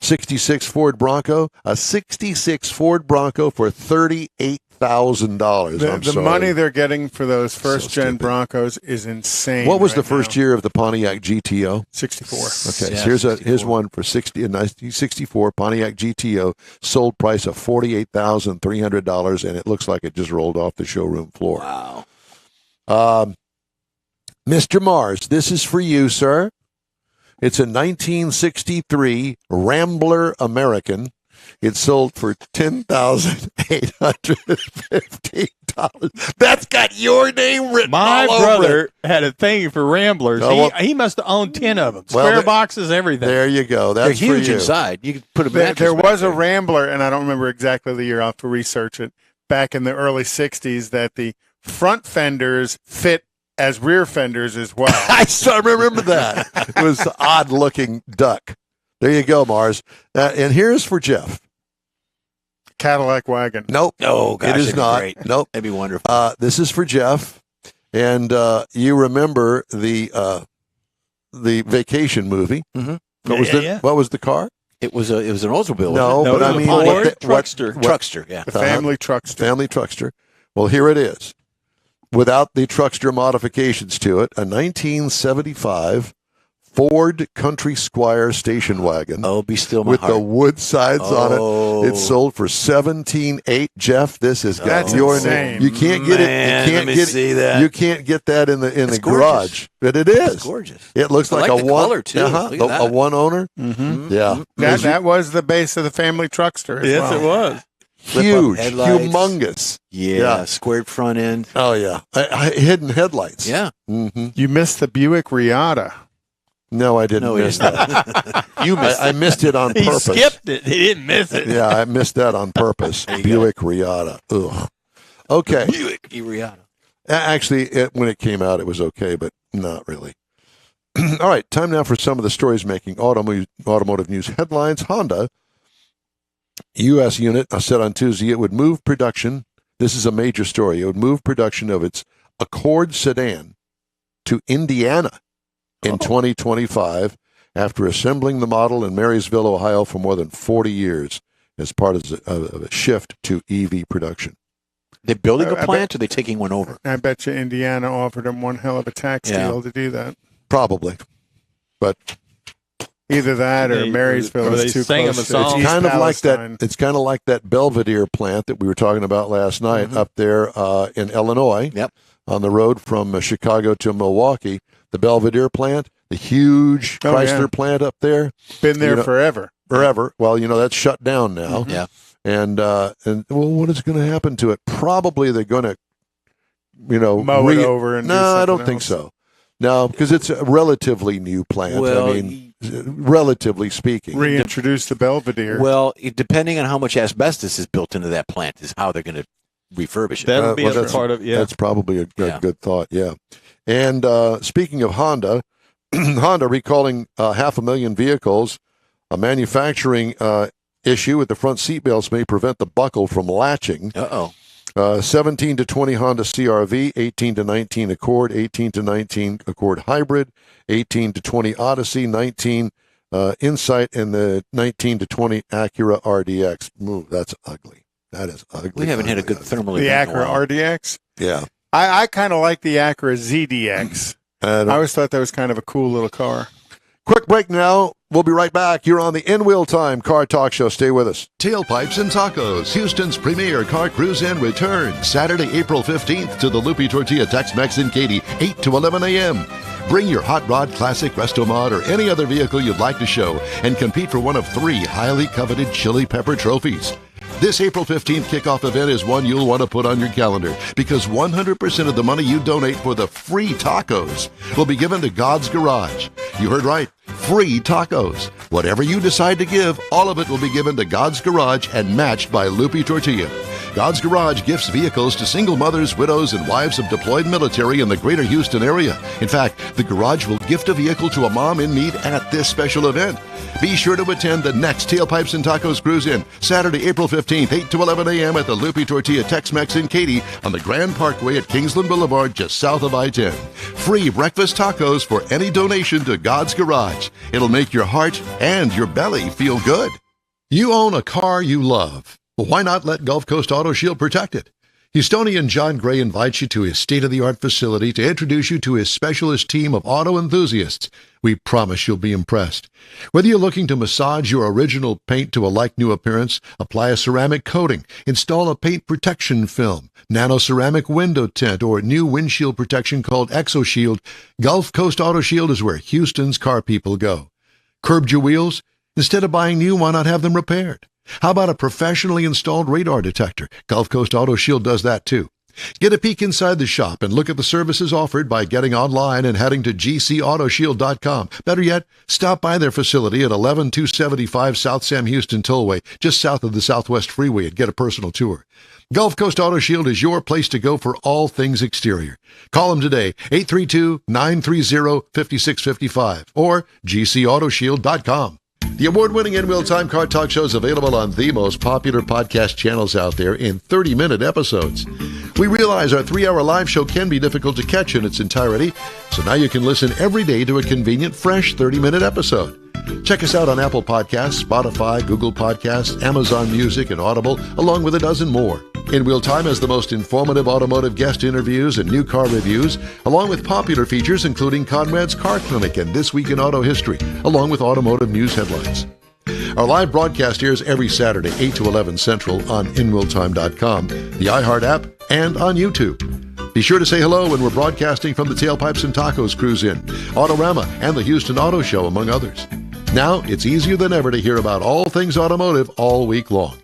66 Ford Bronco, a 66 Ford Bronco for $38,000. The money they're getting for those first-gen Broncos is insane. What was the first year of the Pontiac GTO? 64. Okay, so here's one for 1964 Pontiac GTO, sold price of $48,300, and it looks like it just rolled off the showroom floor. Wow. Mr. Mars, this is for you, sir. It's a 1963 Rambler American. It sold for $10,850. That's got your name written My all over brother it. had a thing for Ramblers. He must have owned 10 of them. Square boxes, everything. There you go. That's They're huge for you. inside. You could put a There was a Rambler, and I don't remember exactly the year. I'll have to research it. Back in the early 60s, that the front fenders fit as rear fenders as well. I remember that. It was an odd-looking duck. There you go, Mars. And here's for Jeff. Cadillac wagon. Nope. Oh, gosh, it is not. Great. Nope. That'd be wonderful. This is for Jeff. And you remember the vacation movie. Mm-hmm. What was the car? It was an Oldsmobile. No, but I mean, Truckster. Truckster, yeah. The family Truckster. Family Truckster. Well, here it is. Without the Truckster modifications to it, a 1975 Ford Country Squire station wagon. Oh, be still my with heart. the wood sides on it. It sold for $17,800. Jeff, this has got your name. You can't get it. You can't see that. You can't get that in the gorgeous. garage, but it is. It's gorgeous. It looks I like like a the one color, too. Look at a that. one owner. Mm-hmm. Yeah, That was the base of the family Truckster. Yes, it was. huge, headlights. humongous. Yeah, squared front end. Oh yeah, hidden headlights. Yeah. Mm-hmm. You missed the Buick Riata. No, I didn't miss that. You missed I missed it on purpose. He skipped it. He didn't miss it. Yeah, I missed that on purpose. Buick Riata. Ugh. Okay. Buick Riata. Actually, when it came out, it was okay, but not really. All right, time now for some of the stories making automotive news headlines. Honda, U.S. unit, I said on Tuesday, it would move production. This is a major story. It would move production of its Accord sedan to Indiana in 2025 after assembling the model in Marysville, Ohio for more than 40 years. as part of a shift to EV production. They building a plant, or they taking one over? I bet you Indiana offered them one hell of a tax deal to do that. Probably, but either that or Marysville is too close. It's kind of like that. It's kind of like that Belvedere plant that we were talking about last night up there in Illinois. Yep. On the road from Chicago to Milwaukee, the Belvedere plant, the huge Chrysler plant up there, been there forever. Forever. Well, that's shut down now. Mm-hmm. Yeah. And well, what is going to happen to it? Probably they're going to, mow it over. And no, I don't think so. No, because it's a relatively new plant. Well, I mean, relatively speaking, reintroduce the Belvedere. Well, depending on how much asbestos is built into that plant, is how they're going to refurbish it. That'll be a part of That's probably a good thought. Yeah. And speaking of Honda, Honda recalling 500,000 vehicles. A manufacturing issue with the front seat belts may prevent the buckle from latching. 17 to 20 Honda CR-V, 18 to 19 Accord, 18 to 19 Accord Hybrid, 18 to 20 Odyssey, 19 Insight, and the 19 to 20 Acura RDX. That's ugly. That is ugly. We haven't had a good thermal the event Acura RDX? Yeah. I kind of like the Acura ZDX. I always thought that was kind of a cool little car. Quick break now. We'll be right back. You're on the In Wheel Time Car Talk Show. Stay with us. Tailpipes and Tacos, Houston's premier car cruise-in returns Saturday, April 15th to the Lupi Tortilla Tex-Mex in Katy, 8 to 11 a.m. Bring your Hot Rod, Classic, Resto-Mod, or any other vehicle you'd like to show and compete for one of 3 highly coveted Chili Pepper trophies. This April 15th kickoff event is one you'll want to put on your calendar because 100% of the money you donate for the free tacos will be given to God's Garage. You heard right. Free tacos. Whatever you decide to give, all of it will be given to God's Garage and matched by Lupi Tortilla. God's Garage gifts vehicles to single mothers, widows, and wives of deployed military in the greater Houston area. In fact, the Garage will gift a vehicle to a mom in need at this special event. Be sure to attend the next Tailpipes and Tacos Cruise-In, Saturday, April 15th, 8 to 11 a.m. at the Lupi Tortilla Tex-Mex in Katy on the Grand Parkway at Kingsland Boulevard, just south of I-10. Free breakfast tacos for any donation to God's Garage. It'll make your heart and your belly feel good. You own a car you love. Well, why not let Gulf Coast Auto Shield protect it? Houstonian John Gray invites you to his state-of-the-art facility to introduce you to his specialist team of auto enthusiasts. We promise you'll be impressed. Whether you're looking to massage your original paint to a like-new appearance, apply a ceramic coating, install a paint protection film, nano-ceramic window tint, or new windshield protection called ExoShield, Gulf Coast Auto Shield is where Houston's car people go. Curbed your wheels? Instead of buying new, why not have them repaired? How about a professionally installed radar detector? Gulf Coast Auto Shield does that too. Get a peek inside the shop and look at the services offered by getting online and heading to gcautoshield.com. Better yet, stop by their facility at 11275 South Sam Houston Tollway, just south of the Southwest Freeway, and get a personal tour. Gulf Coast Auto Shield is your place to go for all things exterior. Call them today, 832-930-5655 or gcautoshield.com. The award-winning In Wheel Time Car Talk Show is available on the most popular podcast channels out there in 30-minute episodes. We realize our 3-hour live show can be difficult to catch in its entirety, so now you can listen every day to a convenient, fresh 30-minute episode. Check us out on Apple Podcasts, Spotify, Google Podcasts, Amazon Music, and Audible, along with a dozen more. In Wheel Time has the most informative automotive guest interviews and new car reviews, along with popular features including Conrad's Car Clinic and This Week in Auto History, along with automotive news headlines. Our live broadcast airs every Saturday, 8 to 11 Central on InWheelTime.com, the iHeart app, and on YouTube. Be sure to say hello when we're broadcasting from the Tailpipes and Tacos Cruise-In, Autorama, and the Houston Auto Show, among others. Now, it's easier than ever to hear about all things automotive all week long.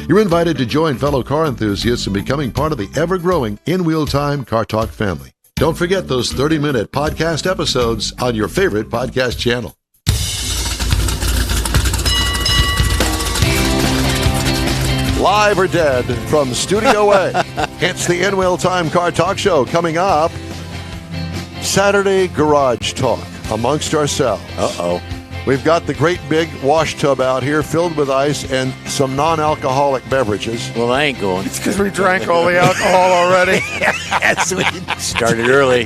You're invited to join fellow car enthusiasts in becoming part of the ever-growing In Wheel Time Car Talk family. Don't forget those 30-minute podcast episodes on your favorite podcast channel. Live or dead from Studio A. It's the In Wheel Time Car Talk Show coming up. Saturday Garage Talk amongst ourselves. Uh-oh. We've got the great big wash tub out here filled with ice and some non-alcoholic beverages. Well, I ain't going. It's because we drank all the alcohol already. Yes, we started early.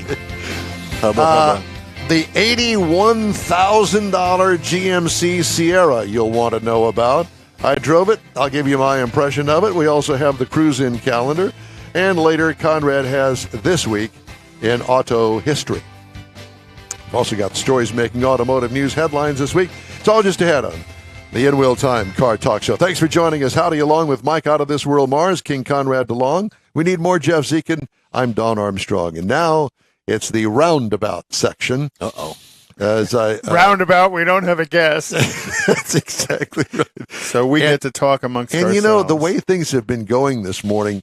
The $81,000 GMC Sierra you'll want to know about. I drove it. I'll give you my impression of it. We also have the cruise-in calendar. And later, Conrad has This Week in Auto History. We've also got stories making automotive news headlines this week. It's all just ahead on the In Wheel Time Car Talk Show. Thanks for joining us. Howdy, along with Mike Out of This World Mars, King Conrad DeLong. We need more Jeff Zekin. I'm Don Armstrong. And now it's the roundabout section. Uh-oh. As I roundabout, we don't have a guest. That's exactly right. So we get to talk amongst ourselves. And you know, the way things have been going this morning,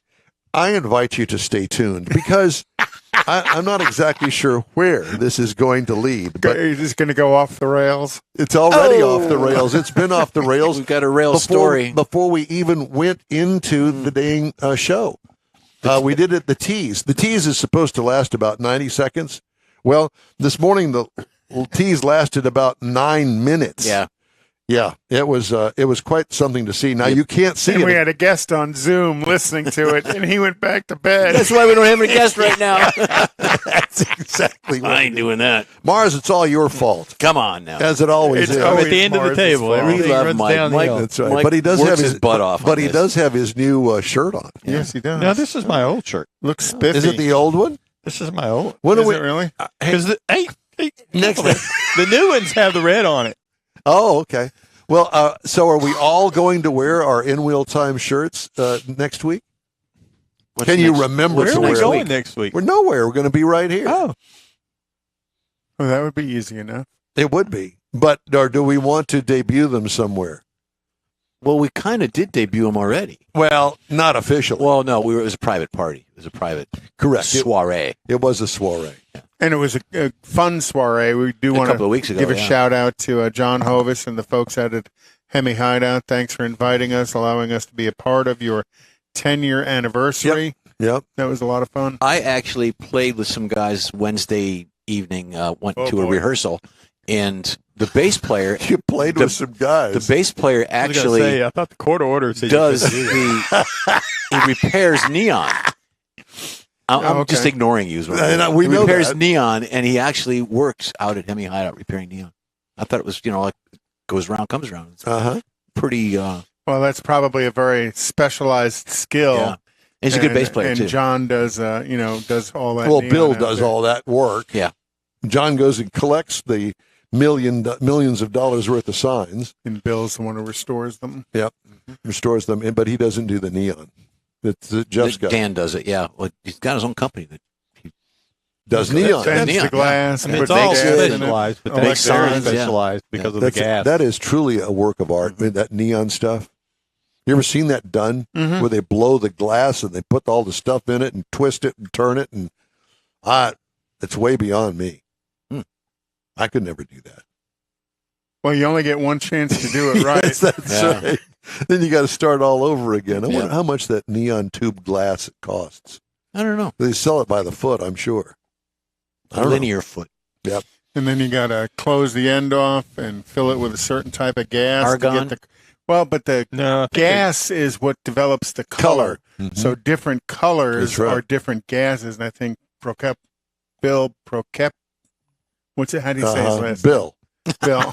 I invite you to stay tuned because I'm not exactly sure where this is going to lead. But you're just going to go off the rails? It's already off the rails. It's been off the rails. We've got a rail story. Before we even went into the dang show. We did it, the tease. The tease is supposed to last about 90 seconds. Well, this morning, the tease lasted about 9 minutes. Yeah, it was quite something to see. Now you can't see and it. We had a guest on Zoom listening to it, and he went back to bed. That's why we don't have a guest right now. That's exactly what I ain't doing that. Mars, it's all your fault. Come on now. As it always It's is. always at the end of the Mars's table. fault. Everything We love runs Mike. downhill. That's right. Mike But he does works have his butt off. But on he this. does have his new shirt on. Yes, he does. No, this is my old shirt. Looks spiffy. Is it the old one? This is my old. When Is are we it really? Because hey, next? the new ones have the red on it. Oh, okay. Well, so are we all going to wear our In Wheel Time shirts next week? Can you remember Where to are we wear going them? next week? We're nowhere. We're going to be right here. Oh, Well, that would be easy enough. It would be. But or do we want to debut them somewhere? Well, we kind of did debut them already. Well, not officially. Well, no, it was a private party. It was a private Correct. soiree. It was a soiree. And it was a fun soiree. We do want couple of weeks to ago, give a yeah. shout out to John Hovis and the folks out at Hemi Hideout. Thanks for inviting us, allowing us to be a part of your 10-year anniversary. Yep. That was a lot of fun. I actually played with some guys Wednesday evening, went to a boy. rehearsal, and the bass player, You played with some guys. the bass player I was gonna actually say, I thought the court order said does you couldn't do that. he repairs neon. I'm okay. just ignoring you. Is what I'm And, doing. we He know repairs that. neon, and he actually works out at Hemi Hideout repairing neon. I thought it was, like goes around, comes around. It's Uh-huh. pretty. Well, that's probably a very specialized skill. Yeah. He's a good bass player and too. John does, does all that. Well, neon Bill out does there. all that work. Yeah. John goes and collects the millions of dollars worth of signs, And Bill's the one who restores them. restores them, but he doesn't do the neon. It's Jeff's got. Dan does it. Yeah. Well, he's got his own company that Does neon. Fence neon, the glass. I mean, put it's all gas in it. specialized, but Electric that's signs, yeah. specialized because of the gas. That is truly a work of art. I mean, that neon stuff. You ever seen that done Mhm. where they blow the glass and they put all the stuff in it and twist it and turn it and it's way beyond me. I could never do that. Well, you only get one chance to do it right. Yes, that's Yeah. right. Then you got to start all over again. I Yeah. wonder how much that neon tube glass costs. I don't know. They sell it by the foot, I'm sure. I A don't know. linear foot. And then you got to close the end off and fill it with a certain type of gas. to Argon? get but the No, I think gas is what develops the color. Mhm. So different colors That's right. are different gases. And I think Bill Prokep, what's it? How do you say his last Bill. name? Bill.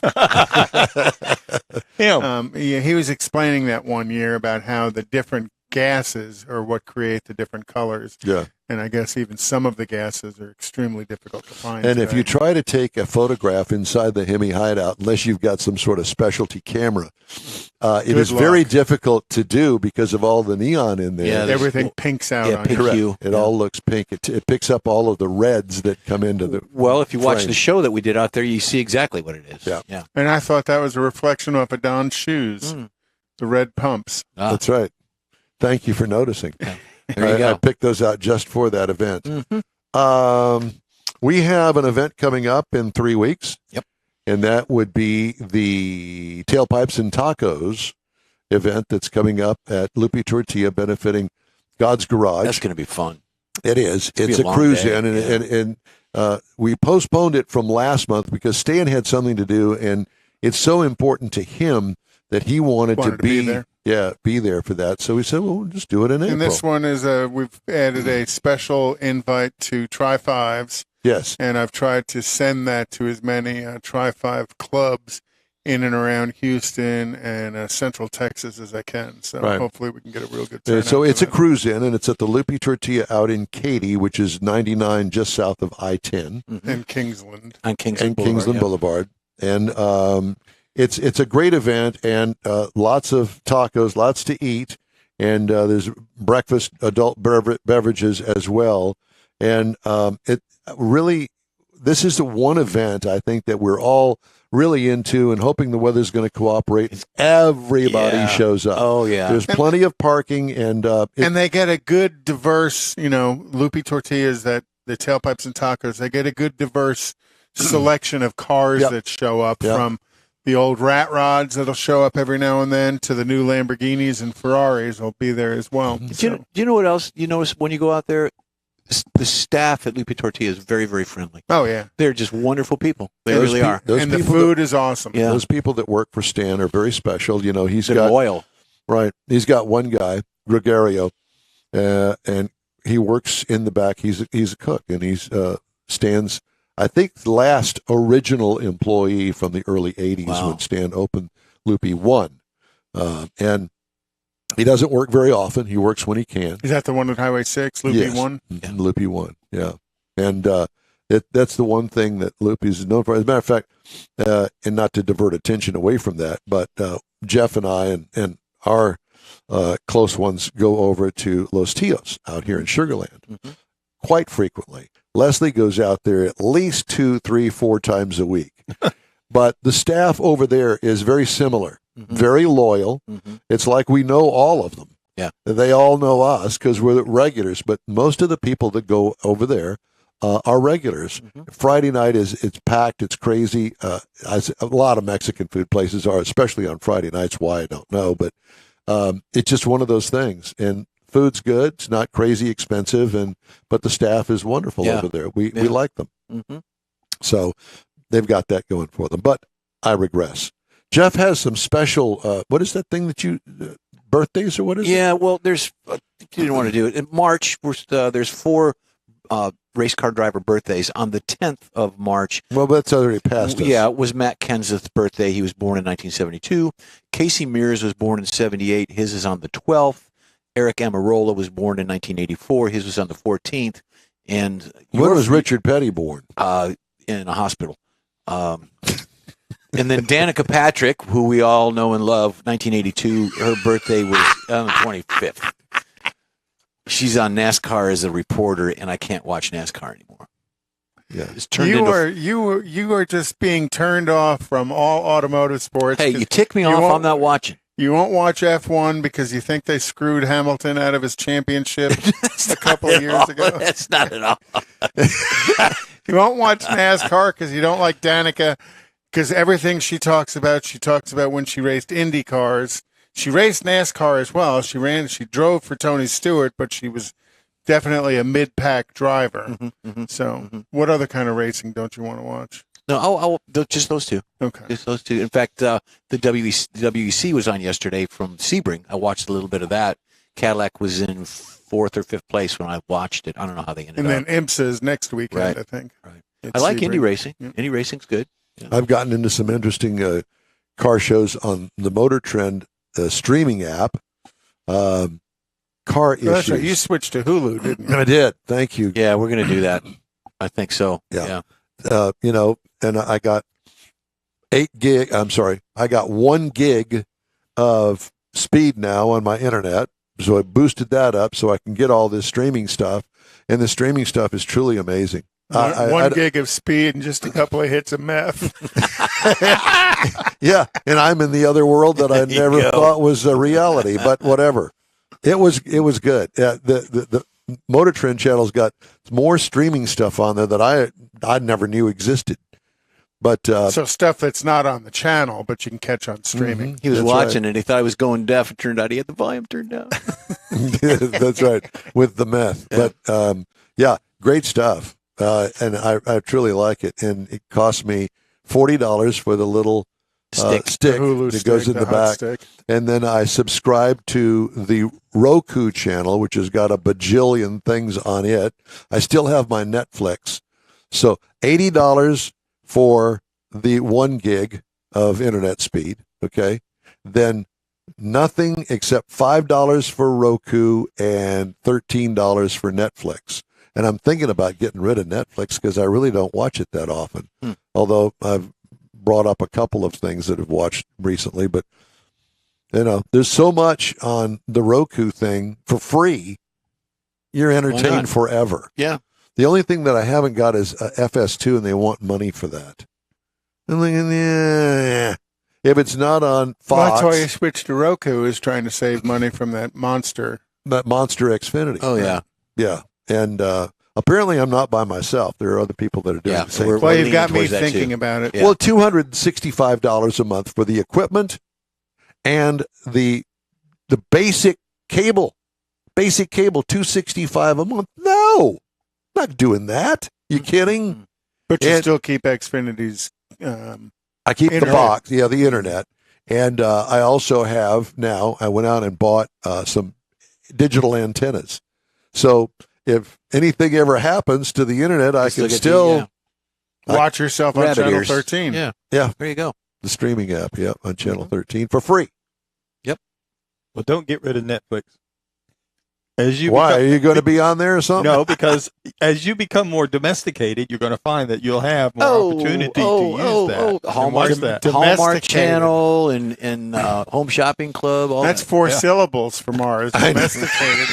him. He was explaining that one year about how the different gases are what create the different colors. Yeah. And I guess even some of the gases are extremely difficult to find. And if today. you try to take a photograph inside the Hemi hideout, unless you've got some sort of specialty camera, it Good is very luck. difficult to do because of all the neon in there. Yeah, there's- everything pinks out Yeah, on pink you. Correct. hue. It all looks pink. It picks up all of the reds that come into the. Well, if you watch frame. the show that we did out there, you see exactly what it is. Yeah. Yeah. And I thought that was a reflection of a Don's shoes, Mm. the red pumps. Ah, That's right. Thank you for noticing. there you I go. picked those out just for that event. Mhm. We have an event coming up in 3 weeks. Yep. And that would be the Tailpipes and Tacos event that's coming up at Lupi Tortilla benefiting God's Garage. That's going to be fun. It is. be It's a a long cruise day, in, yeah. and we postponed it from last month because Stan had something to do, and it's so important to him that he wanted to be there. be there for that. So we said, well, we'll just do it in April. And this one is we've added a special invite to Tri-Fives, Yes. and I've tried to send that to as many Tri-Five clubs in and around Houston and Central Texas as I can. So hopefully we can get a real good turnout. So it's a cruise in, and it's at the Lupe Tortilla out in Katy, which is 99 just south of I-10. And Kingsland. On Kingsland Boulevard. And it's a great event, and lots of tacos, lots to eat, and there's breakfast, adult beverages as well. And it really, this is the one event I think that we're all really into and hoping the weather's going to cooperate. Everybody shows up. Oh, yeah. There's plenty of parking, and they get a good, diverse, Lupe Tortillas, that the tailpipes and tacos, they get a good, diverse selection of cars that show up, from the old rat rods that'll show up every now and then to the new Lamborghinis and Ferraris will be there as well. Do you know what else you notice when you go out there? The staff at Lupe Tortilla is very, very friendly. Oh, yeah. They're just wonderful people. They really are. And the food is awesome. Yeah. Those people that work for Stan are very special. They're loyal. Right. He's got one guy, Gregorio, and he works in the back. He's a cook, and he's Stan's, I think, last original employee from the early 80s when Stan opened Lupe 1. And he doesn't work very often. He works when he can. Is that the one at Highway 6, Lupe 1? Yeah. Lupe 1, yeah. And that's the one thing that Lupe is known for. As a matter of fact, and not to divert attention away from that, but Jeff and I and our close ones go over to Los Tios out here in Sugar Land quite frequently. Leslie goes out there at least 2, 3, 4 times a week. But the staff over there is very similar. Very loyal. It's like we know all of them. Yeah, they all know us because we're the regulars. But most of the people that go over there are regulars. Friday night it's packed. It's crazy. A lot of Mexican food places are, especially on Friday nights. Why I don't know, but it's just one of those things. And food's good. It's not crazy expensive, but the staff is wonderful over there. We like them. So they've got that going for them. But I regress. Jeff has some special, what is that thing that you, birthdays or what is it? Yeah, well, there's, you didn't want to do it. In March, there's 4 race car driver birthdays. On the 10th of March. Well, that's already passed us. Yeah, it was Matt Kenseth's birthday. He was born in 1972. Casey Mears was born in 78. His is on the 12th. Eric Amarola was born in 1984. His was on the 14th. And when was Richard Petty born? In a hospital. And then Danica Patrick, who we all know and love, 1982, her birthday was on the 25th. She's on NASCAR as a reporter, and I can't watch NASCAR anymore. Yeah, it's turned you are just being turned off from all automotive sports. Hey, you tick me off. I'm not watching. You won't watch F1 because you think they screwed Hamilton out of his championship a couple of years ago. That's not at all. You won't watch NASCAR because you don't like Danica. Because everything she talks about when she raced Indy cars. She raced NASCAR as well. She drove for Tony Stewart, but she was definitely a mid-pack driver. What other kind of racing don't you want to watch? No, just those 2. Okay. Just those 2. In fact, the WEC was on yesterday from Sebring. I watched a little bit of that. Cadillac was in 4th or 5th place when I watched it. I don't know how they ended up. And then IMSA is next weekend, I think. Right. I like Indy racing. Yeah. Indy racing's good. Yeah. I've gotten into some interesting car shows on the Motor Trend streaming app. Car issues. That's right. You switched to Hulu, didn't you? I did. Thank you. Yeah, we're going to do that. I think so. Yeah. And I got 8 gig. I'm sorry. I got 1 gig of speed now on my internet. So I boosted that up so I can get all this streaming stuff. And the streaming stuff is truly amazing. One gig of speed and just a couple of hits of meth. Yeah, and I'm in the other world that I never thought was a reality, but whatever. It was good. The Motor Trend channel's got more streaming stuff on there that I never knew existed. But so stuff that's not on the channel, but you can catch on streaming. He was watching it. He thought I was going deaf. It turned out he had the volume turned down. That's right, with the meth. Yeah. But great stuff. And I truly like it. And it cost me $40 for the little stick that goes in the back. Stick. And then I subscribe to the Roku channel, which has got a bajillion things on it. I still have my Netflix. So $80 for the 1 gig of internet speed, okay, then nothing except $5 for Roku and $13 for Netflix. And I'm thinking about getting rid of Netflix because I really don't watch it that often. Although I've brought up a couple of things that I've watched recently, but there's so much on the Roku thing for free. You're entertained forever. Yeah. The only thing that I haven't got is FS2, and they want money for that. I'm like, yeah. If it's not on Fox, well, that's why you switched to Roku, is trying to save money from that monster Xfinity. Oh yeah, yeah. And apparently, I'm not by myself. There are other people that are doing the same. Well, you've got me thinking about it. Yeah. Well, $265 a month for the equipment and the basic cable. Basic cable, $265 a month. No, not doing that. You kidding? But you still keep Xfinity's. I keep internet. the box, the internet, and I also have now. I went out and bought some digital antennas. So if anything ever happens to the internet, I can still watch yourself on Channel 13. Yeah, yeah. There you go. The streaming app, on Channel 13 for free. Yep. Well, don't get rid of Netflix. Why? Are you going to be on there or something? No, because as you become more domesticated, you're going to find that you'll have more opportunity to use that. Hallmark Channel and Home Shopping Club. That's four syllables from ours. Domesticated.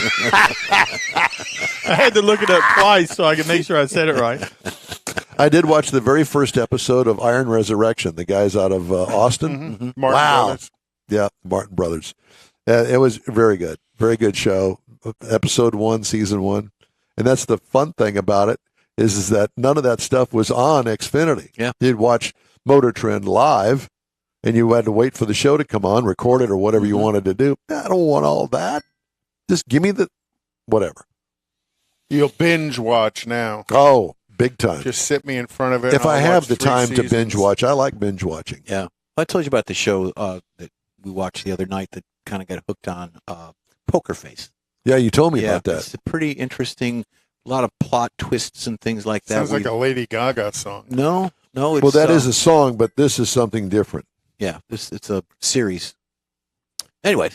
I had to look it up twice so I could make sure I said it right. I did watch the very first episode of Iron Resurrection. The guys out of Austin. Martin Brothers. Yeah, Martin Brothers. It was very good. Very good show. Episode 1, season 1. And that's the fun thing about it is that none of that stuff was on Xfinity. Yeah. You'd watch Motor Trend live, and you had to wait for the show to come on, record it, or whatever you wanted to do. I don't want all that. Just give me the whatever. You'll binge watch now. Oh, big time. Just sit me in front of it. If I have the time seasons. to binge watch, I like binge watching. Yeah. I told you about the show that we watched the other night that kind of got hooked on Poker Face. Yeah, you told me about that. It's a pretty interesting, a lot of plot twists and things like that. Sounds like a Lady Gaga song. No. It's, well, that is a song, but this is something different. Yeah, it's a series. Anyway,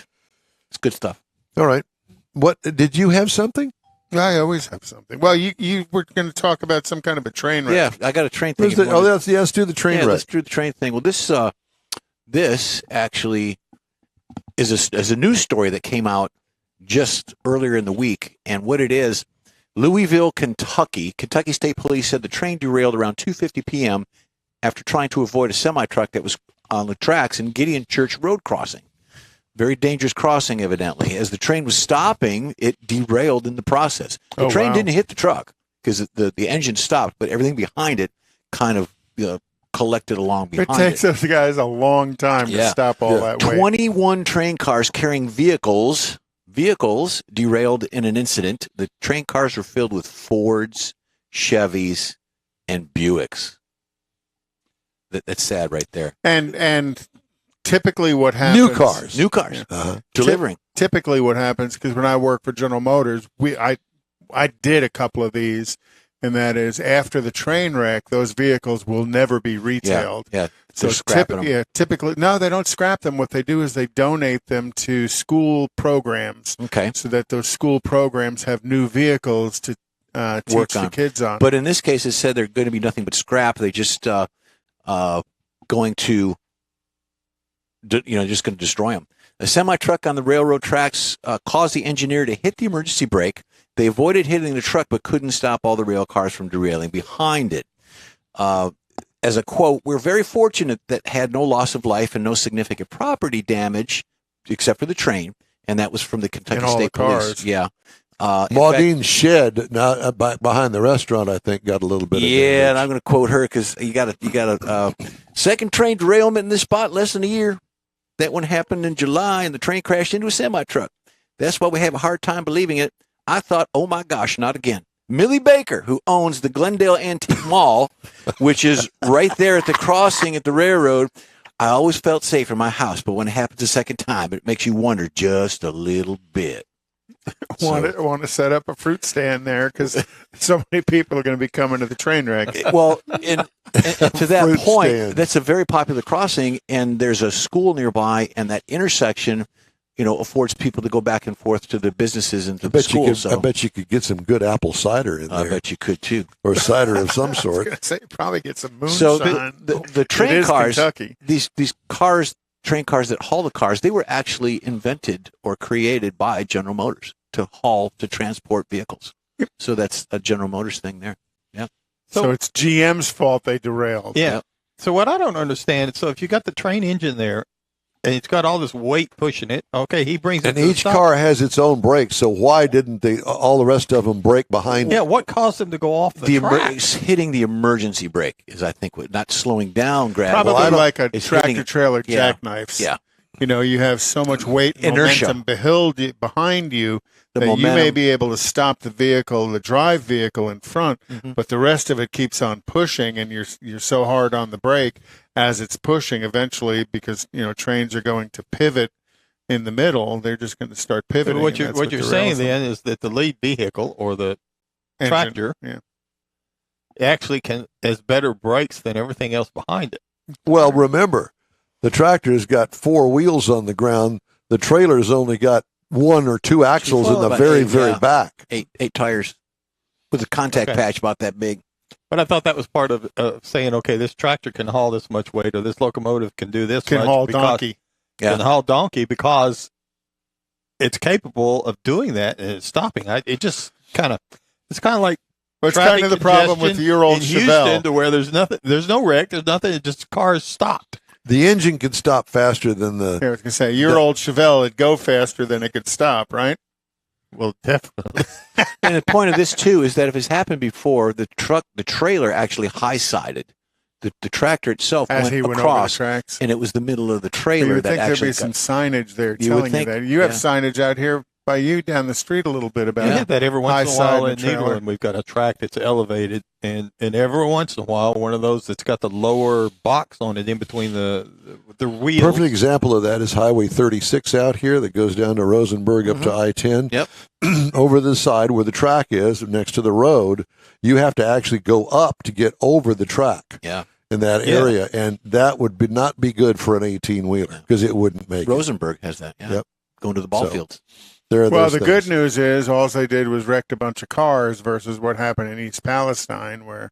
it's good stuff. All right. What did you have something? I always have something. Well, you were going to talk about some kind of a train wreck. Yeah, I got a train thing. Let's do the train wreck. Let's do the train thing. Well, this actually is a news story that came out just earlier in the week, and what it is, Louisville, Kentucky State Police said the train derailed around 2:50 p.m. after trying to avoid a semi-truck that was on the tracks in Gideon Church Road crossing. Very dangerous crossing, evidently. As the train was stopping, it derailed in the process. The train didn't hit the truck because the engine stopped, but everything behind it kind of collected along behind it. It takes those guys a long time to stop all that weight. 21 train cars carrying vehicles derailed in an incident. The train cars were filled with Fords, Chevys, and Buicks. That's sad right there. And typically what happens... New cars. Uh-huh. Delivering. Typically what happens, because when I work for General Motors, I did a couple of these, and that is after the train wreck, those vehicles will never be retailed. Yeah. So typically, no, they don't scrap them. What they do is they donate them to school programs. Okay. So that those school programs have new vehicles to teach the kids on. But in this case, it said they're going to be nothing but scrap. They just going to, just going to destroy them. A semi-truck on the railroad tracks caused the engineer to hit the emergency brake. They avoided hitting the truck, but couldn't stop all the rail cars from derailing behind it. As a quote, "We're very fortunate that had no loss of life and no significant property damage, except for the train." And that was from the Kentucky State Police. Yeah. Maudine's shed behind the restaurant, I think, got a little bit of damage. And I'm going to quote her because you got a second train derailment in this spot in less than a year. That one happened in July, and the train crashed into a semi-truck. That's why we have a hard time believing it. I thought, oh my gosh, not again. Millie Baker, who owns the Glendale Antique Mall, which is right there at the crossing at the railroad, I always felt safe in my house, but when it happens a second time, it makes you wonder just a little bit. Want to set up a fruit stand there because so many people are going to be coming to the train wreck. Well, and to that Fruit point, stand. that's a very popular crossing, and there's a school nearby, and that intersection, affords people to go back and forth to the businesses and to the schools. I bet you could get some good apple cider in there. I bet you could too, or cider of some I was sort. going to say probably get some moonshine. So the train It is cars, Kentucky. these cars, train cars that haul the cars, they were actually invented or created by General Motors to transport vehicles. So that's a General Motors thing there. Yeah. So it's GM's fault they derailed. Yeah. Yep. So what I don't understand, so if you got the train engine there, and it's got all this weight pushing it, okay, he brings it And to the each stop. car has its own brakes, so why didn't all the rest of them brake behind Yeah, it? what caused them to go off the track? Hitting the emergency brake is, I think, not slowing down gravity. Probably like a It's tractor hitting- trailer Yeah. jackknifes. Yeah. You have so much weight and Inertia. momentum behind you The that you may momentum. be able to stop the drive vehicle in front, but the rest of it keeps on pushing, and you're so hard on the brake as it's pushing. Eventually, because trains are going to pivot in the middle, they're just going to start pivoting. So what and you're that's saying derails them. then is that the lead vehicle or the Engine, tractor yeah. actually has better brakes than everything else behind it. Well, remember, the tractor's got 4 wheels on the ground. The trailer's only got 1 or 2 axles in the About very, 8, very yeah. back. Eight tires with a contact Okay. patch about that big. But I thought that was part of saying, okay, this tractor can haul this much weight, or this locomotive can do this Can much. haul because- donkey. Can haul donkey because it's capable of doing that and it's stopping. It's kind of like Well, it's traffic kind of the problem with congestion your old in Houston, Chevelle. to where there's no wreck, there's nothing, it's just cars stopped. The engine can stop faster than the. I was going to say, your old Chevelle would go faster than it could stop, right? Well, definitely. And the point of this too is that if it's happened before, the trailer actually high-sided. The tractor itself As went he went over the across, tracks. and it was the middle of the You trailer would that think there'd actually be some signage there You would telling think, you that. You have yeah. signage out here by you down the street a little bit about We it. get that every once in a High while side in of the trailer. Nederland. We've got a track that's elevated, and every once in a while, one of those that's got the lower box on it in between the wheels. Perfect example of that is Highway 36 out here that goes down to Rosenberg up to I-10. Yep. Over the side where the track is, next to the road, you have to actually go up to get over the track. Yeah. In that Yeah. area, and that would not be good for an 18-wheeler because it wouldn't make it. Rosenberg has that. Yeah. Yep. Going to the ball So, fields. There are Well, those the things. good news is all they did was wrecked a bunch of cars versus what happened in East Palestine, where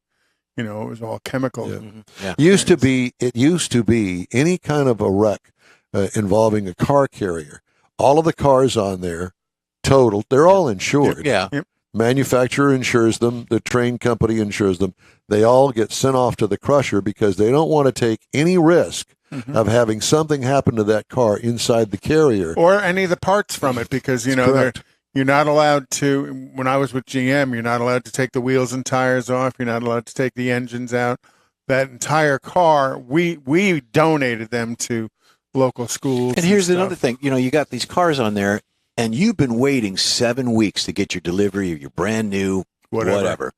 it was all chemical. Yeah. Yeah. It used to be any kind of a wreck involving a car carrier. All of the cars on there, totaled. They're all insured. Yeah. Manufacturer insures them. The train company insures them. They all get sent off to the crusher because they don't want to take any risk of having something happen to that car inside the carrier. Or any of the parts from it, because correct. you're not allowed to. When I was with GM, you're not allowed to take the wheels and tires off. You're not allowed to take the engines out. That entire car, we donated them to local schools. And here's stuff. another thing. You got these cars on there, and you've been waiting 7 weeks to get your delivery of your brand new whatever.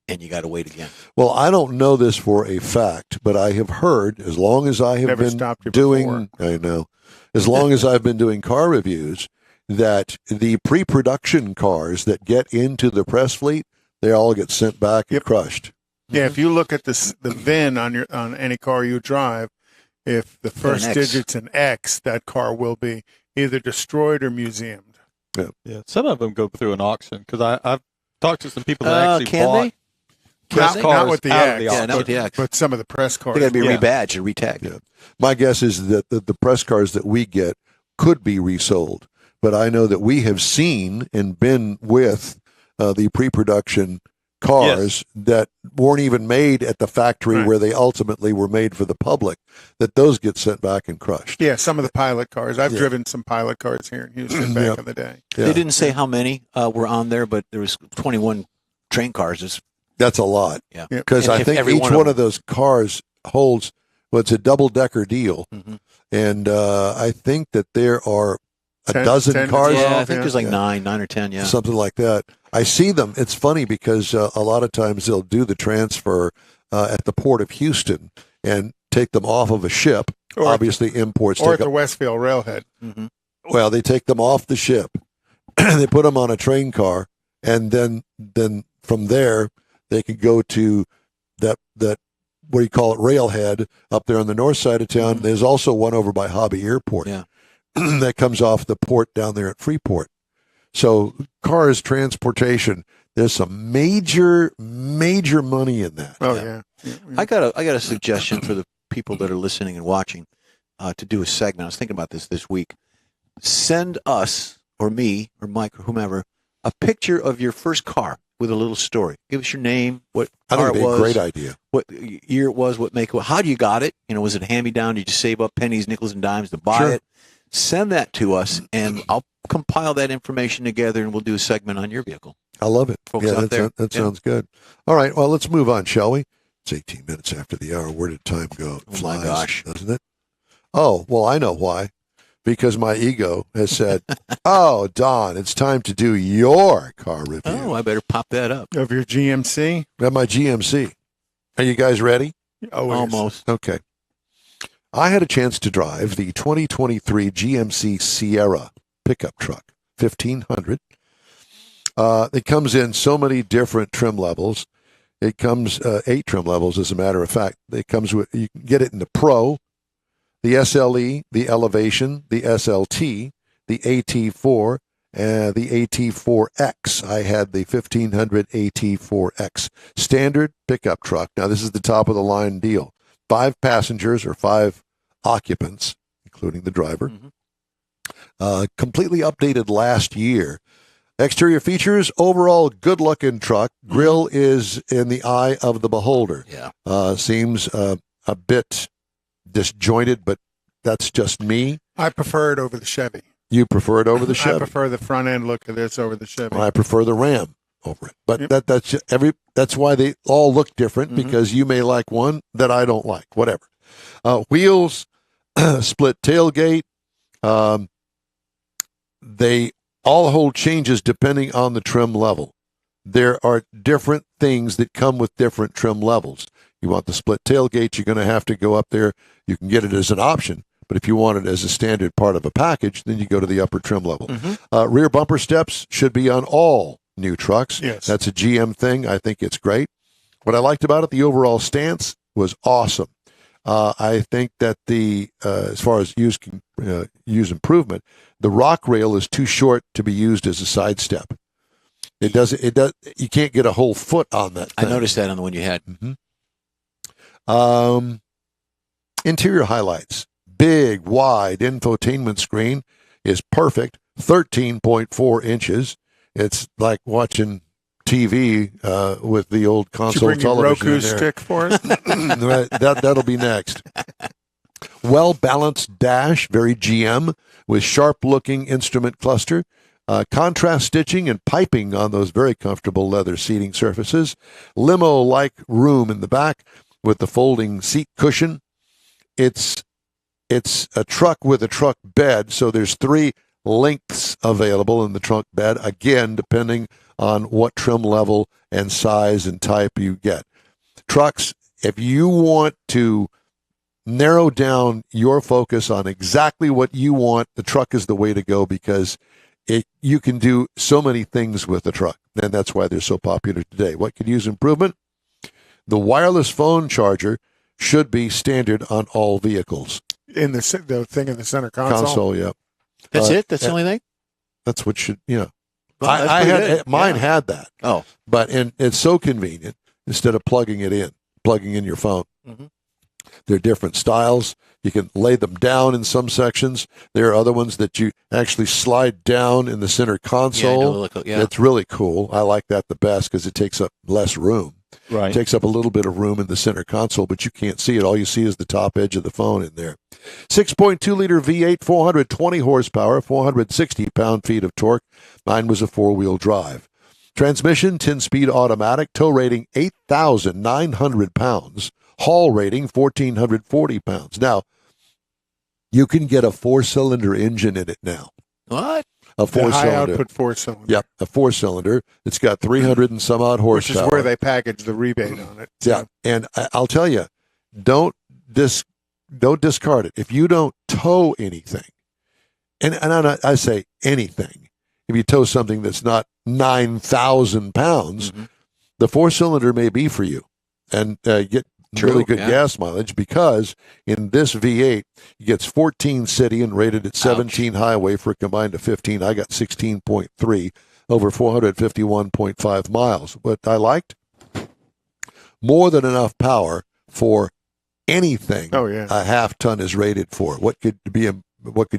And you got to wait again. Well, I don't know this for a fact, but I have heard, as long as I have Never been stopped you doing, before. I know, as long as I've been doing car reviews, that the pre-production cars that get into the press fleet, they all get sent back and crushed. Yeah, if you look at the VIN on any car you drive, if the first X. digit's an X, that car will be either destroyed or museumed. Yeah, some of them go through an auction because I've talked to some people that actually can bought they? press Not cars with the out of X. the Yeah, auction. not with the X. But some of the press cars. They got to be Yeah. rebadged and retagged. Yeah. My guess is that the press cars that we get could be resold, but I know that we have seen and been with the pre-production cars that weren't even made at the factory Right. where they ultimately were made for the public, that those get sent back and crushed. Yeah, some of the pilot cars. I've Yeah. driven some pilot cars here in Houston back Yep. in the day. Yeah. They didn't say how many were on there, but there was 21 train cars. That's a lot. Yeah. Because And I if think every each one of one them- of those cars holds, well, it's a double-decker deal, Mhm. and I think that there are a 10 dozen 10 to cars, 12. Yeah, I think yeah. there's like Yeah. 9 or 10. Yeah. something like that. I see them. It's funny because a lot of times they'll do the transfer at the port of Houston and take them off of a ship. Or- Obviously, imports Or take at the them. Westfield Railhead. Mm-hmm. Well, they take them off the ship, they put them on a train car, and then from there they can go to that what do you call it, railhead up there on the north side of town. Mm-hmm. There's also one over by Hobby Airport that comes off the port down there at Freeport. So cars, transportation, there's some major money in that. Oh yeah. I got a suggestion for the people that are listening and watching to do a segment. I was thinking about this week. Send us or me or Mike or whomever a picture of your first car with a little story. Give us your name, what car it was, a great idea. What year it was, what make, how you got it. Was it a hand-me-down? Did you save up pennies, nickels, and dimes to buy it? Send that to us, and I'll compile that information together, and we'll do a segment on your vehicle. I love it. Folks out there. That sounds good. All right, well, let's move on, shall we? It's 18 minutes after the hour. Where did time go? It flies, my gosh. Doesn't it? Oh, well, I know why. Because my ego has said, oh, Don, it's time to do your car review. Oh, I better pop that up. Of your GMC? Got my GMC. Are you guys ready? Almost. Okay. I had a chance to drive the 2023 GMC Sierra pickup truck, 1500. It comes in so many different trim levels. It comes 8 trim levels, as a matter of fact. It comes with, you can get it in the Pro, the SLE, the Elevation, the SLT, the AT4, and the AT4X. I had the 1500 AT4X. Standard pickup truck. Now, this is the top of the line deal. 5 passengers or 5 occupants, including the driver. Completely updated last year. Exterior features, overall good-looking truck. Grill is in the eye of the beholder. Yeah. Seems a bit disjointed, but that's just me. I prefer it over the Chevy. You prefer it over the Chevy? I prefer the front end look of this over the Chevy. I prefer the Ram over it. But that's why they all look different, because you may like one that I don't like. Whatever. Wheels, split tailgate. They all hold changes depending on the trim level. There are different things that come with different trim levels. You want the split tailgate, you're going to have to go up there. You can get it as an option, but if you want it as a standard part of a package, then you go to the upper trim level. Rear bumper steps should be on all new trucks. Yes. That's a GM thing. I think it's great. What I liked about it, the overall stance was awesome. I think that as far as use improvement, the rock rail is too short to be used as a side step. It does. You can't get a whole foot on that thing. I noticed that on the one you had. Interior highlights. Big, wide infotainment screen is perfect. 13.4 inches. It's like watching TV with the old console television. Roku stick for it? That'll be next. Well-balanced dash, very GM, with sharp-looking instrument cluster. Contrast stitching and piping on those very comfortable leather seating surfaces. Limo-like room in the back with the folding seat cushion. It's a truck with a truck bed, so there's 3 lengths available in the trunk bed, again, depending on what trim level and size and type you get. Trucks, if you want to narrow down your focus on exactly what you want, the truck is the way to go, because you can do so many things with the truck, and that's why they're so popular today. What could use improvement? The wireless phone charger should be standard on all vehicles. In the thing in the center console? Yeah. That's it? That's the only thing? That's what should, Well, I had mine had that. Oh. But it's so convenient instead of plugging in your phone. They're different styles. You can lay them down in some sections. There are other ones that you actually slide down in the center console. It's really cool. I like that the best because it takes up less room. Right. It takes up a little bit of room in the center console, but you can't see it. All you see is the top edge of the phone in there. 6.2-liter V8, 420 horsepower, 460 pound-feet of torque. Mine was a 4-wheel drive. Transmission, 10-speed automatic, tow rating 8,900 pounds. Haul rating 1,440 pounds. Now, you can get a 4-cylinder engine in it now. What? A 4-cylinder. High output 4-cylinder. Yep, a 4-cylinder. It's got 300 and some odd horsepower. Which is where they package the rebate on it. Yeah, and I'll tell you, don't discard it. If you don't tow anything, and I say anything, if you tow something that's not 9,000 pounds, the 4-cylinder may be for you and get really good gas mileage, because in this V8, it gets 14 city and rated at 17 highway for a combined of 15. I got 16.3 over 451.5 miles. What I liked, more than enough power for anything a half ton is rated for. What could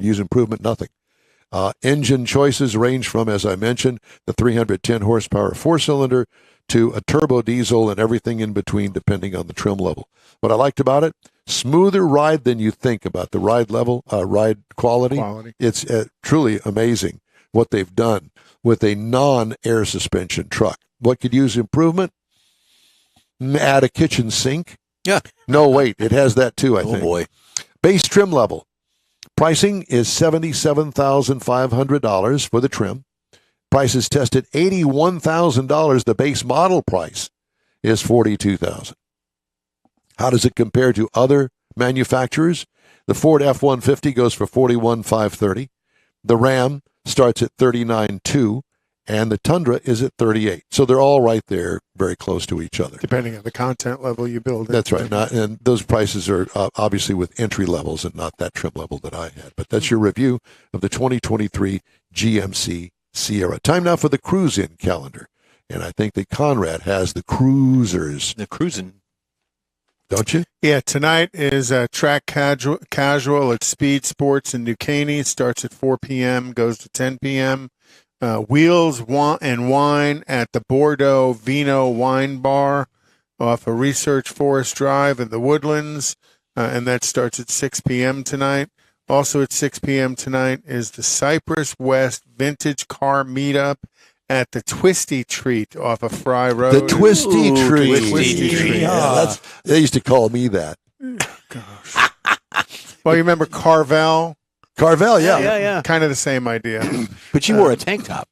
use improvement? Nothing. Engine choices range from, as I mentioned, the 310 horsepower 4-cylinder to a turbo diesel and everything in between, depending on the trim level. What I liked about it, smoother ride than you think about the ride level, ride quality. It's truly amazing what they've done with a non-air suspension truck. What could use improvement? Add a kitchen sink. Yeah. No, wait, it has that too, I think. Oh, boy. Base trim level. Pricing is $77,500 for the trim. Price is tested $81,000. The base model price is $42,000. How does it compare to other manufacturers? The Ford F-150 goes for $41,530. The Ram starts at $39,200, and the Tundra is at $38,000. So they're all right there, very close to each other. Depending on the content level you build. That's right. And those prices are obviously with entry levels and not that trim level that I had. But that's your review of the 2023 GMC Sierra. Time now for the cruise-in calendar. And I think that Conrad has the cruisers. The cruising. Don't you? Yeah, tonight is track casual at Speed Sports in New Caney. Starts at 4 p.m., goes to 10 p.m. Wheels and Wine at the Bordeaux Vino Wine Bar off of Research Forest Drive in the Woodlands, and that starts at 6 p.m. tonight. Also at 6 p.m. tonight is the Cypress West Vintage Car Meetup at the Twisty Treat off of Fry Road. The Twisty Treat. Twisty Treat. Yeah, they used to call me that. Gosh. Well, you remember Carvel? Carvel, yeah. Kind of the same idea. But you wore a tank top.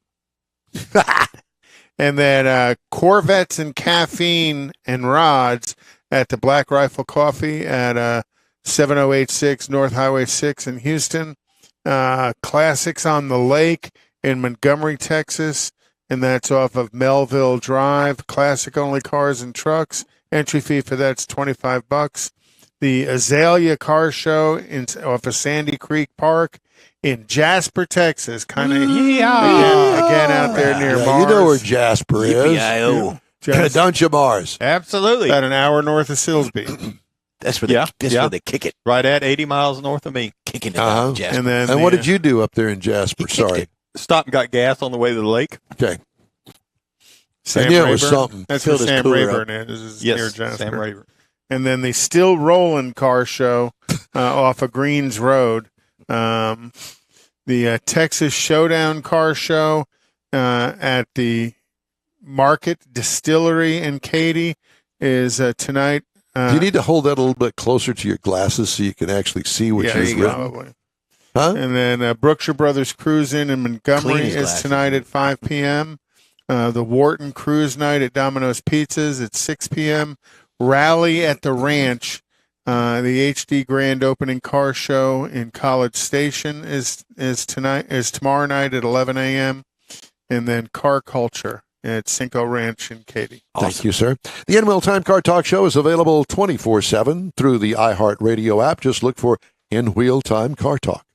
And then Corvettes and Caffeine and Rods at the Black Rifle Coffee at 7086 North Highway 6 in Houston. Classics on the Lake in Montgomery, Texas, and that's off of Melville Drive. Classic-only cars and trucks. Entry fee for that's $25. The Azalea Car Show off of Sandy Creek Park in Jasper, Texas. Kind of again out there near Mars. You know where Jasper is. Yippee-i-o. Don't you, Mars? Absolutely. About an hour north of Silsbee. That's where they kick it. Right at 80 miles north of me. Kicking it out, Jasper. And what did you do up there in Jasper? Sorry. Stopped and got gas on the way to the lake. Okay. Sam I knew Rayburn. it was something. That's where Filled his Sam cooler Rayburn up. is Yes, near Jasper. Sam Rayburn. And then the Still Rollin' Car Show off of Greens Road. The Texas Showdown Car Show at the Market Distillery in Katy is tonight. Do you need to hold that a little bit closer to your glasses so you can actually see what you've written? Probably. Huh? And then Brookshire Brothers Cruise In Montgomery Clean his is glasses. tonight at 5 p.m. The Wharton Cruise Night at Domino's Pizzas at 6 p.m. Rally at the Ranch, the HD Grand Opening Car Show in College Station is tomorrow night at 11 a.m. And then Car Culture at Cinco Ranch in Katy. Thank you, sir. The N-Wheel Time Car Talk Show is available 24/7 through the iHeartRadio app. Just look for N-Wheel Time Car Talk.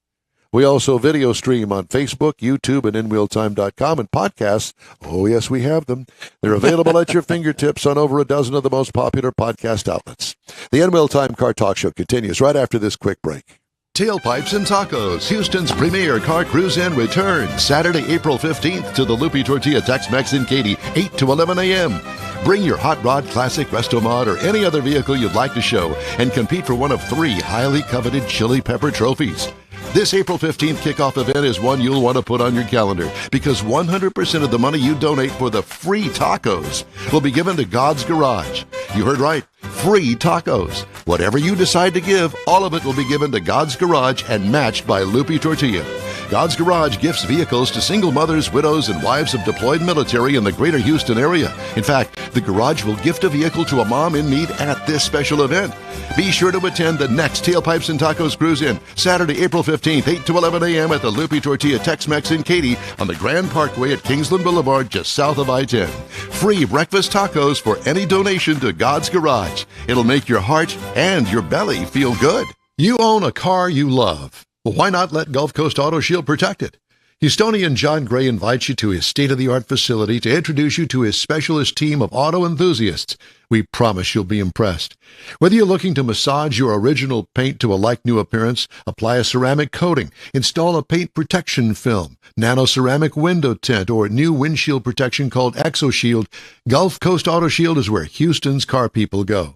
We also video stream on Facebook, YouTube, and InWheelTime.com, and podcasts. Oh, yes, we have them. They're available at your fingertips on over a dozen of the most popular podcast outlets. The N-Wheel Time Car Talk Show continues right after this quick break. Tailpipes and Tacos, Houston's premier car cruise-in returns Saturday, April 15th to the Lupi Tortilla Tex-Mex in Katy, 8 to 11 a.m. Bring your Hot Rod Classic, Resto Mod, or any other vehicle you'd like to show and compete for one of 3 highly coveted Chili Pepper trophies. This April 15th kickoff event is one you'll want to put on your calendar because 100% of the money you donate for the free tacos will be given to God's Garage. You heard right. Free tacos. Whatever you decide to give, all of it will be given to God's Garage and matched by Lupi Tortilla. God's Garage gifts vehicles to single mothers, widows, and wives of deployed military in the greater Houston area. In fact, the Garage will gift a vehicle to a mom in need at this special event. Be sure to attend the next Tailpipes and Tacos Cruise In, Saturday, April 15th, 8 to 11 a.m. at the Lupi Tortilla Tex-Mex in Katy on the Grand Parkway at Kingsland Boulevard, just south of I-10. Free breakfast tacos for any donation to God's Garage. It'll make your heart and your belly feel good. You own a car you love. Well, why not let Gulf Coast Auto Shield protect it? Houstonian John Gray invites you to his state-of-the-art facility to introduce you to his specialist team of auto enthusiasts. We promise you'll be impressed. Whether you're looking to massage your original paint to a like-new appearance, apply a ceramic coating, install a paint protection film, nano-ceramic window tint, or new windshield protection called ExoShield, Gulf Coast Auto Shield is where Houston's car people go.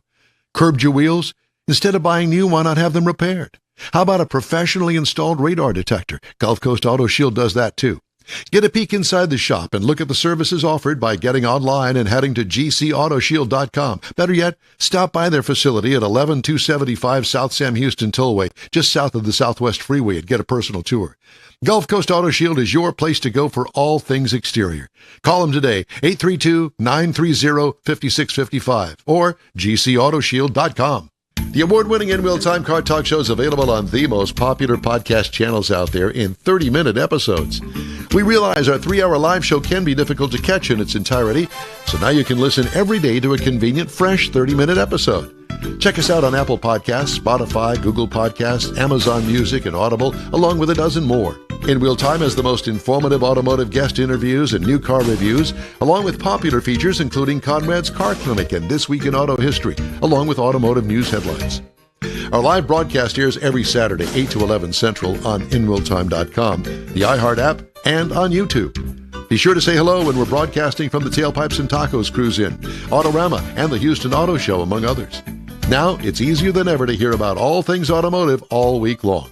Curbed your wheels? Instead of buying new, why not have them repaired? How about a professionally installed radar detector? Gulf Coast Auto Shield does that too. Get a peek inside the shop and look at the services offered by getting online and heading to gcautoshield.com. Better yet, stop by their facility at 11275 South Sam Houston Tollway, just south of the Southwest Freeway, and get a personal tour. Gulf Coast Auto Shield is your place to go for all things exterior. Call them today, 832-930-5655 or gcautoshield.com. The award-winning In Wheel Time Car Talk Show is available on the most popular podcast channels out there in 30-minute episodes. We realize our 3-hour live show can be difficult to catch in its entirety, so now you can listen every day to a convenient, fresh 30-minute episode. Check us out on Apple Podcasts, Spotify, Google Podcasts, Amazon Music, and Audible, along with a dozen more. In Wheel Time has the most informative automotive guest interviews and new car reviews, along with popular features including Conrad's Car Clinic and This Week in Auto History, along with automotive news headlines. Our live broadcast airs every Saturday, 8 to 11 Central on InWheelTime.com, the iHeart app, and on YouTube. Be sure to say hello when we're broadcasting from the Tailpipes and Tacos Cruise In, Autorama, and the Houston Auto Show, among others. Now, it's easier than ever to hear about all things automotive all week long.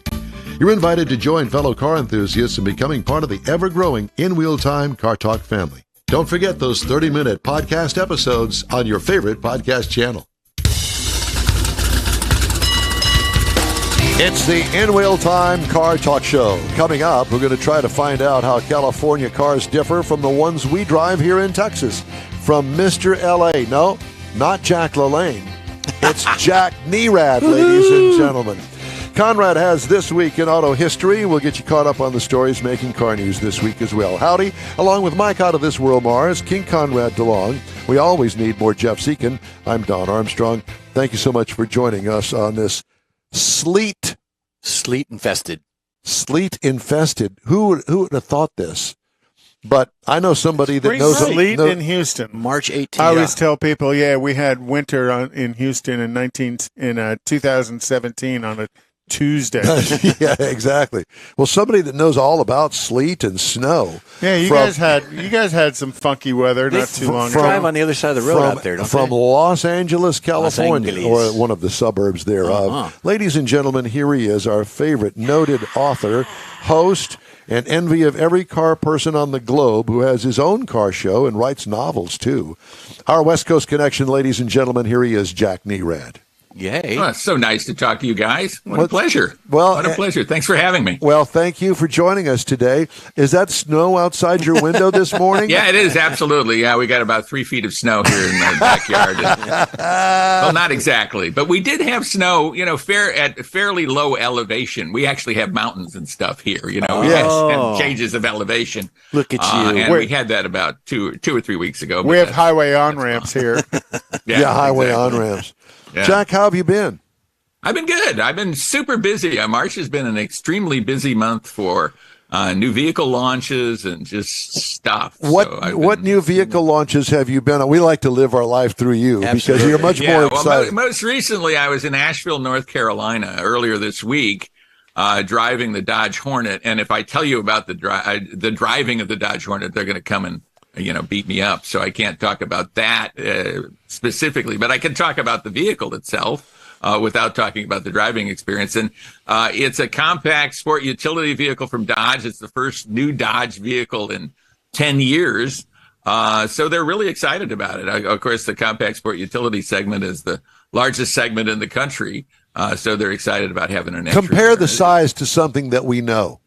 You're invited to join fellow car enthusiasts in becoming part of the ever-growing In Wheel Time Car Talk family. Don't forget those 30-minute podcast episodes on your favorite podcast channel. It's the In Wheel Time Car Talk Show. Coming up, we're going to try to find out how California cars differ from the ones we drive here in Texas. From Mr. L.A. No, not Jack LaLanne. It's Jack Nerad, ladies and gentlemen. Conrad has This Week in Auto History. We'll get you caught up on the stories making car news this week as well. Howdy, along with Mike out of This World Mars, King Conrad DeLong. We always need more Jeff Seekin. I'm Don Armstrong. Thank you so much for joining us on this sleet-infested. Sleet-infested. Who would have thought this? But I know somebody that knows sleet in Houston. March 18th. I always tell people, we had winter in Houston in 2017 on a Tuesday. Yeah, exactly. Well, somebody that knows all about sleet and snow. Yeah, you guys had some funky weather not too long ago. Drive on the other side of the road out there, don't from they? Los Angeles, California, or one of the suburbs thereof. Ladies and gentlemen, here he is, our favorite noted author, host, and envy of every car person on the globe who has his own car show and writes novels, too. Our West Coast connection, ladies and gentlemen, here he is, Jack Nerad. Yay. Oh, it's so nice to talk to you guys. What a pleasure. What a pleasure. Thanks for having me. Well, thank you for joining us today. Is that snow outside your window this morning? Yeah, it is. Absolutely. Yeah, we got about 3 feet of snow here in the backyard. Well, not exactly, but we did have snow, at fairly low elevation. We actually have mountains and stuff here, and changes of elevation. Look at you. And we had that about two or 3 weeks ago. We have highway on-ramps here. Yeah, highway on-ramps. Yeah. Jack, how have you been? I've been good. I've been super busy. March has been an extremely busy month for new vehicle launches and just stuff. What new vehicle launches have you been on? We like to live our life through you because you're much more excited. Well, most recently, I was in Asheville, North Carolina earlier this week, driving the Dodge Hornet. And if I tell you about the driving of the Dodge Hornet, they're going to come and beat me up. So I can't talk about that specifically, but I can talk about the vehicle itself without talking about the driving experience. And it's a compact sport utility vehicle from Dodge. It's the first new Dodge vehicle in 10 years. So they're really excited about it. Of course, the compact sport utility segment is the largest segment in the country. So they're excited about having an entry. Compare the size to something that we know.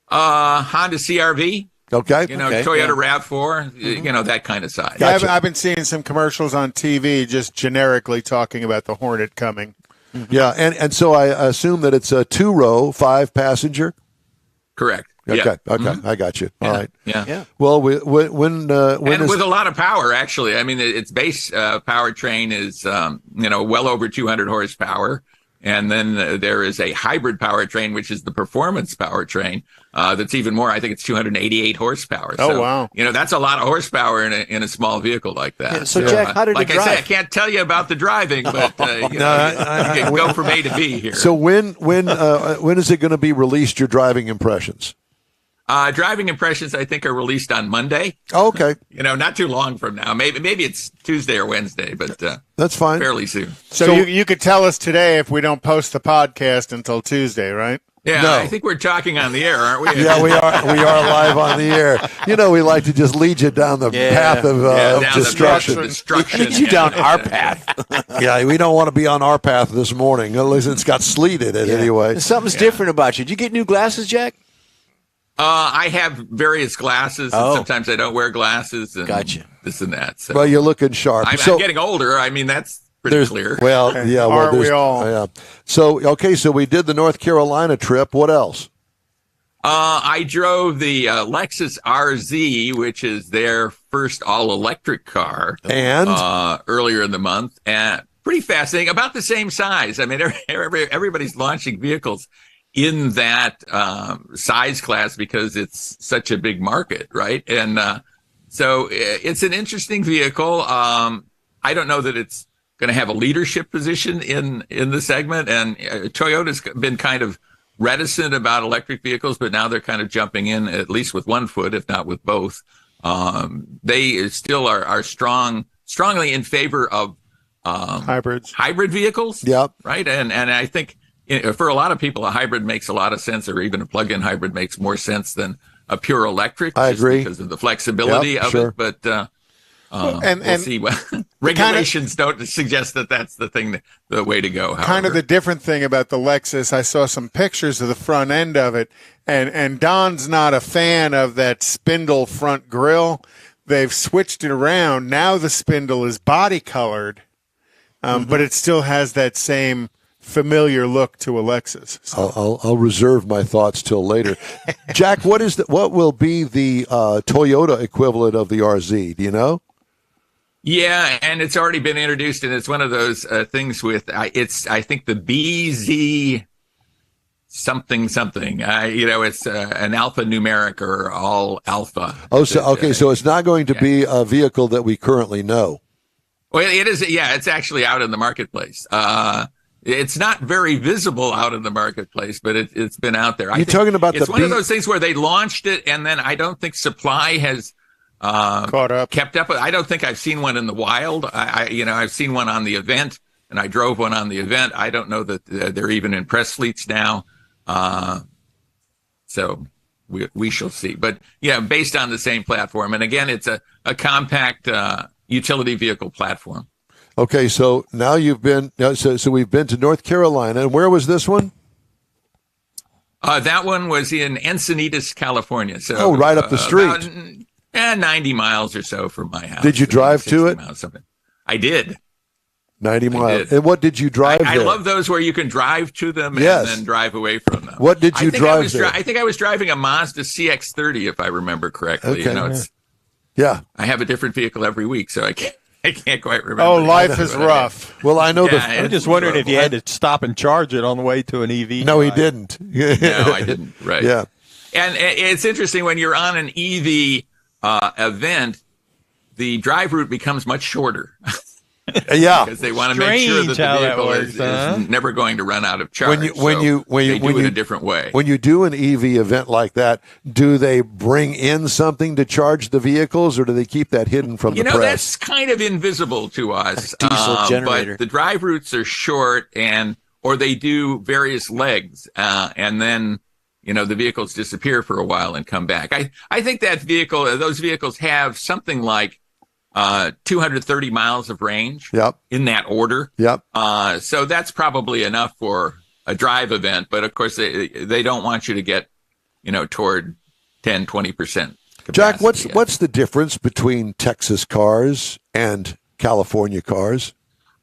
Honda CR-V. Okay. Toyota RAV4, that kind of size. Gotcha. I've been seeing some commercials on TV just generically talking about the Hornet coming. Yeah, and so I assume that it's a 2-row, 5-passenger. Correct. Okay, Yeah. I got you. All right. Yeah. Well, when and is, with a lot of power, actually. I mean, its base powertrain is well over 200 horsepower, and then there is a hybrid powertrain, which is the performance powertrain. That's even more. I think it's 288 horsepower. Oh, so, wow! That's a lot of horsepower in a small vehicle like that. Yeah, so Jack, how did like it drive? I said, I can't tell you about the driving, but you can go from A to B here. So when is it going to be released? Your driving impressions? Driving impressions, I think, are released on Monday. Oh, okay. Not too long from now. Maybe it's Tuesday or Wednesday, but that's fine. Fairly soon. So you could tell us today if we don't post the podcast until Tuesday, right? Yeah, No. I think we're talking on the air, aren't we? Yeah, we are. We are live on the air. We like to just lead you down the path of down destruction. The destruction. Lead you down our path. Yeah, we don't want to be on our path this morning. At least it's got sleet in it anyway. Something's different about you. Did you get new glasses, Jack? I have various glasses, and sometimes I don't wear glasses. And Gotcha. This and that. So Well, you're looking sharp. I'm getting older. I mean, that's pretty clear. Well, yeah. Well, Aren't we all? Yeah. So, okay, so we did the North Carolina trip. What else? I drove the Lexus RZ, which is their first all-electric car, And? Earlier in the month, and pretty fascinating. About the same size. I mean, everybody's launching vehicles in that size class because it's such a big market, right? And so it's an interesting vehicle. I don't know that it's going to have a leadership position in the segment, and Toyota's been kind of reticent about electric vehicles, but now they're kind of jumping in, at least with one foot, if not with both. They still are strongly in favor of hybrid vehicles. Yep. Right. And I think for a lot of people, a hybrid makes a lot of sense, or even a plug-in hybrid makes more sense than a pure electric. I agree. Because of the flexibility of it. But we'll see. Regulations don't suggest that that's the way to go. However. Kind of the different thing about the Lexus, I saw some pictures of the front end of it, and Don's not a fan of that spindle front grille. They've switched it around. Now the spindle is body colored, but it still has that same familiar look to a Lexus. So. I'll reserve my thoughts till later. Jack, what will be the Toyota equivalent of the RZ? Do you know? Yeah, and it's already been introduced, and it's one of those things with I think the BZ something. It's an alphanumeric or all alpha. Oh, so okay, so it's not going to be a vehicle that we currently know. Well, it is. Yeah, it's actually out in the marketplace. It's not very visible out in the marketplace, but it's been out there. You're talking about it's one of those things where they launched it, and then I don't think supply has kept up. I don't think I've seen one in the wild. I've seen one on the event, and I drove one on the event. I don't know that they're even in press fleets now. So we shall see. But yeah, based on the same platform, and again, it's a compact utility vehicle platform. Okay, so now you've been so we've been to North Carolina, and where was this one? That one was in Encinitas, California. So right up the street. About, 90 miles or so from my house. Did you drive to it? I did. 90 miles. And what did you drive I there? love those where you can drive to them and then drive away from them. What did you drive there? I think I was driving a Mazda CX-30, if I remember correctly. Okay. I have a different vehicle every week, so I can't quite remember. Oh, life is rough. Well, I know I'm just wondering if you had to stop and charge it on the way to an EV. No, he didn't. No, I didn't. Right. Yeah. And it's interesting when you're on an EV event, the drive route becomes much shorter. Yeah, because they want to make sure that the vehicle is never going to run out of charge. When you do it a different way. When you do an EV event like that, do they bring in something to charge the vehicles, or do they keep that hidden from the press? That's kind of invisible to us. Diesel generator. But the drive routes are short, or they do various legs, and then the vehicles disappear for a while and come back. I think those vehicles have something like 230 miles of range. Yep. In that order. Yep. So that's probably enough for a drive event, but of course they don't want you to get, toward 10, 20%. Jack, what's the difference between Texas cars and California cars?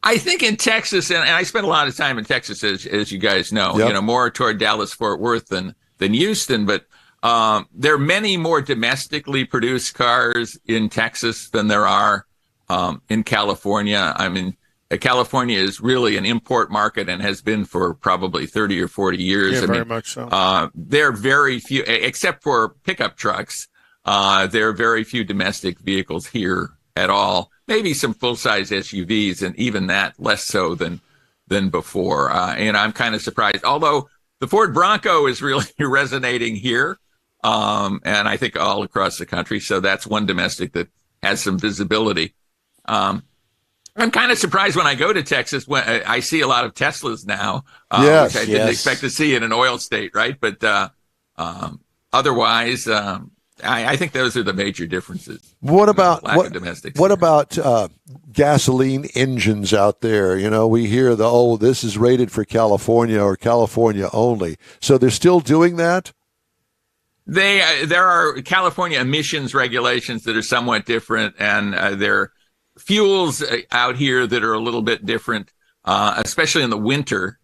I think in Texas, and I spent a lot of time in Texas, as you guys know, Yep. More toward Dallas-Fort Worth than Houston, but there are many more domestically produced cars in Texas than there are in California. I mean, California is really an import market and has been for probably 30 or 40 years. Yeah, very much so. There are very few, except for pickup trucks, there are very few domestic vehicles here at all. Maybe some full-size SUVs, and even that less so than before. And I'm kind of surprised. Although the Ford Bronco is really resonating here, and I think all across the country. So that's one domestic that has some visibility. I'm kind of surprised when I go to Texas when I see a lot of Teslas now, Yes, which I didn't yes. expect to see in an oil state, right? But otherwise, I think those are the major differences. What about Lack of domestics what here. about gasoline engines out there? We hear this is rated for California or California only. So they're still doing that? There are California emissions regulations that are somewhat different, and there are fuels out here that are a little bit different, especially in the winter.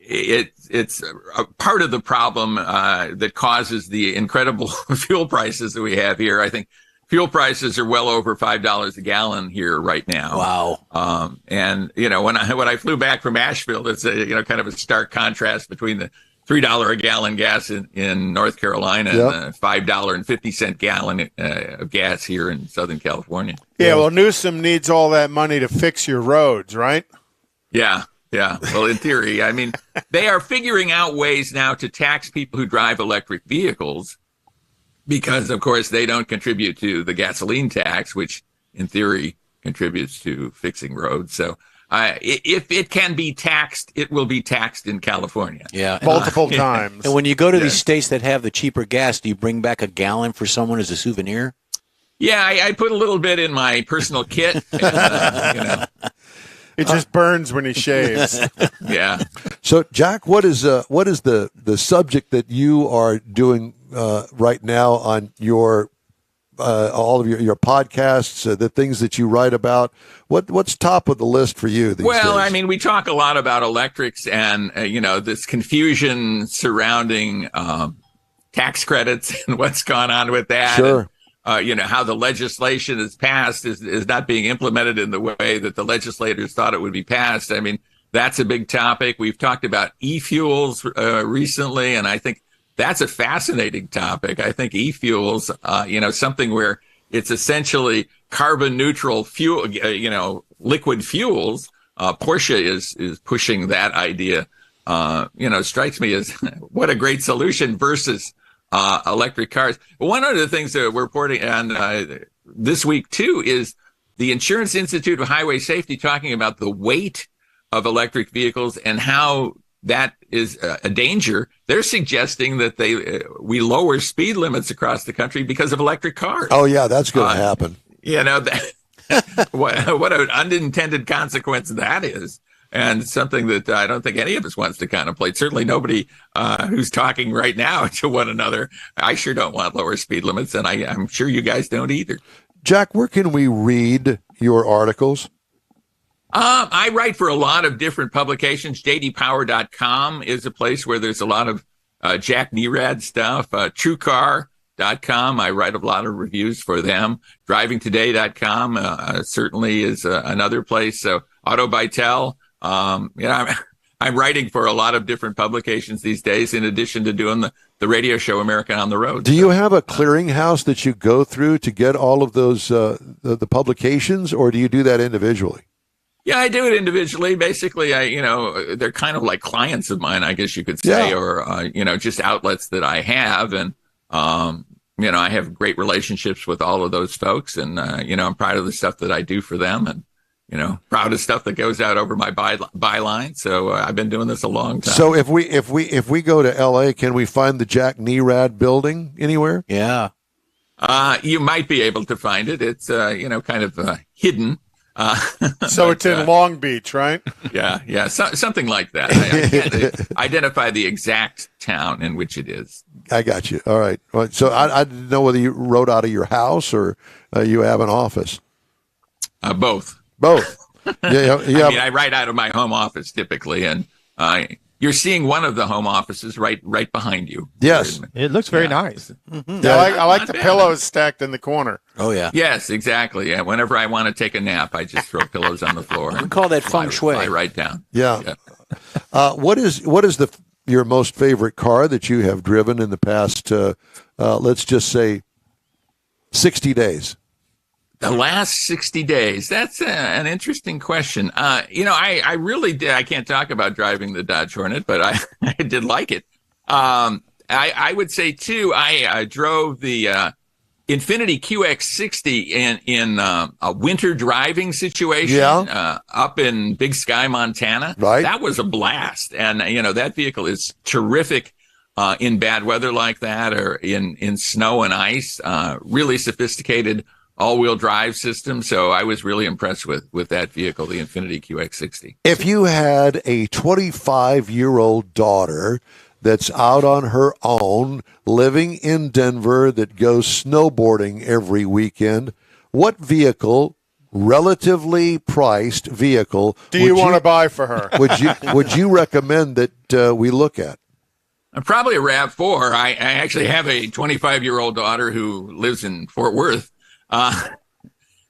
It's a part of the problem that causes the incredible fuel prices that we have here. I think fuel prices are well over $5 a gallon here right now. Wow. And when I flew back from Asheville, it's kind of a stark contrast between the $3 a gallon gas in North Carolina Yep. and the $5.50 gallon of gas here in Southern California. Yeah, well, Newsom needs all that money to fix your roads, right? Yeah. Well, in theory, I mean, they are figuring out ways now to tax people who drive electric vehicles because, of course, they don't contribute to the gasoline tax, which in theory contributes to fixing roads. So if it can be taxed, it will be taxed in California. Yeah. Multiple times. And when you go to Yeah. these states that have the cheaper gas, do you bring back a gallon for someone as a souvenir? Yeah, I put a little bit in my personal kit. And, It just burns when he shaves. yeah. So, Jack, what is the subject that you are doing right now on your all of your podcasts, the things that you write about? What's top of the list for you these days? Well, I mean, we talk a lot about electrics and, this confusion surrounding tax credits and what's gone on with that. Sure. And, how the legislation is passed is not being implemented in the way that the legislators thought it would be passed. I mean, that's a big topic. We've talked about e-fuels recently, and I think that's a fascinating topic. I think e-fuels, something where it's essentially carbon neutral fuel, liquid fuels. Porsche is pushing that idea. Strikes me as what a great solution versus electric cars. One of the things that we're reporting on this week too is the Insurance Institute of Highway Safety talking about the weight of electric vehicles and how that is a danger. They're suggesting that we lower speed limits across the country because of electric cars. Oh yeah, that's going to happen. What an unintended consequence that is. And something that I don't think any of us wants to contemplate. Certainly nobody who's talking right now to one another. I sure don't want lower speed limits, and I'm sure you guys don't either. Jack, where can we read your articles? I write for a lot of different publications. JDPower.com is a place where there's a lot of Jack Nerad stuff. TrueCar.com, I write a lot of reviews for them. DrivingToday.com certainly is another place. So AutoBytel. I'm writing for a lot of different publications these days, in addition to doing the radio show American on the Road. Do you have a clearinghouse that you go through to get all of those the publications, or do you do that individually? Yeah, I do it individually. Basically, they're kind of like clients of mine, I guess you could say, Yeah. or just outlets that I have, and I have great relationships with all of those folks, and I'm proud of the stuff that I do for them, and proud of stuff that goes out over my byline. So I've been doing this a long time. So if we go to L.A., can we find the Jack Nerad building anywhere? Yeah. You might be able to find it. It's kind of hidden. So it's in Long Beach, right? Yeah, something like that. I can't identify the exact town in which it is. I got you. All right. Well, so I didn't know whether you wrote out of your house or you have an office. Both. Both. Yeah. I mean, I ride out of my home office typically, and you're seeing one of the home offices right behind you. Yes. It looks very nice. Mm-hmm. I like the pillows stacked in the corner. Oh, yeah. Yes, exactly. Yeah. Whenever I want to take a nap, I just throw pillows on the floor. We call that feng shui. Fly right down. Yeah. What is your most favorite car that you have driven in the past, let's just say, 60 days? The last 60 days. That's an interesting question. I really did. I can't talk about driving the Dodge Hornet, but I did like it. I would say, too, I drove the Infiniti QX60 in a winter driving situation up in Big Sky, Montana. Right. That was a blast. And, that vehicle is terrific in bad weather like that or in snow and ice. Really sophisticated all-wheel drive system. So I was really impressed with that vehicle, the Infiniti QX60. If you had a 25-year-old daughter that's out on her own, living in Denver, that goes snowboarding every weekend, what vehicle, relatively priced vehicle, do you want to buy for her? would you recommend that we look at? Probably a RAV4. I actually have a 25-year-old daughter who lives in Fort Worth.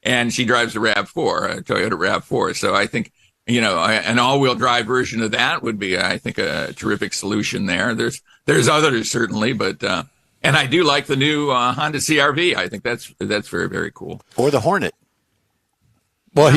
And she drives a RAV4, a Toyota RAV4. So I think, an all-wheel drive version of that would be, I think, a terrific solution there. There's others certainly, but and I do like the new Honda CR-V. I think that's very, very cool. Or the Hornet. Well,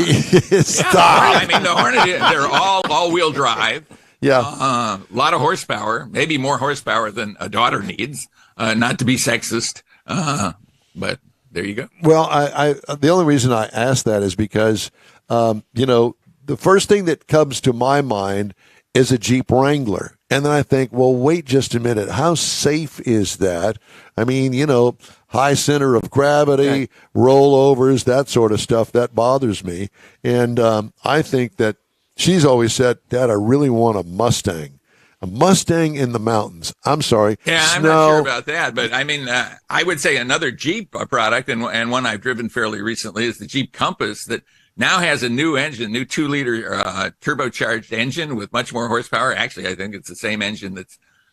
stop. I mean, the Hornet, they're all-wheel drive. Yeah. A lot of horsepower, maybe more horsepower than a daughter needs. Not to be sexist, but there you go. Well, I the only reason I ask that is because, the first thing that comes to my mind is a Jeep Wrangler. And then I think, well, wait just a minute. How safe is that? I mean, high center of gravity, rollovers, that sort of stuff, that bothers me. And I think that she's always said, Dad, I really want a Mustang. A Mustang in the mountains. I'm sorry. Yeah, I'm not sure about that. But, I mean, I would say another Jeep product, and one I've driven fairly recently, is the Jeep Compass that now has a new engine, new 2-liter turbocharged engine with much more horsepower. Actually, I think it's the same engine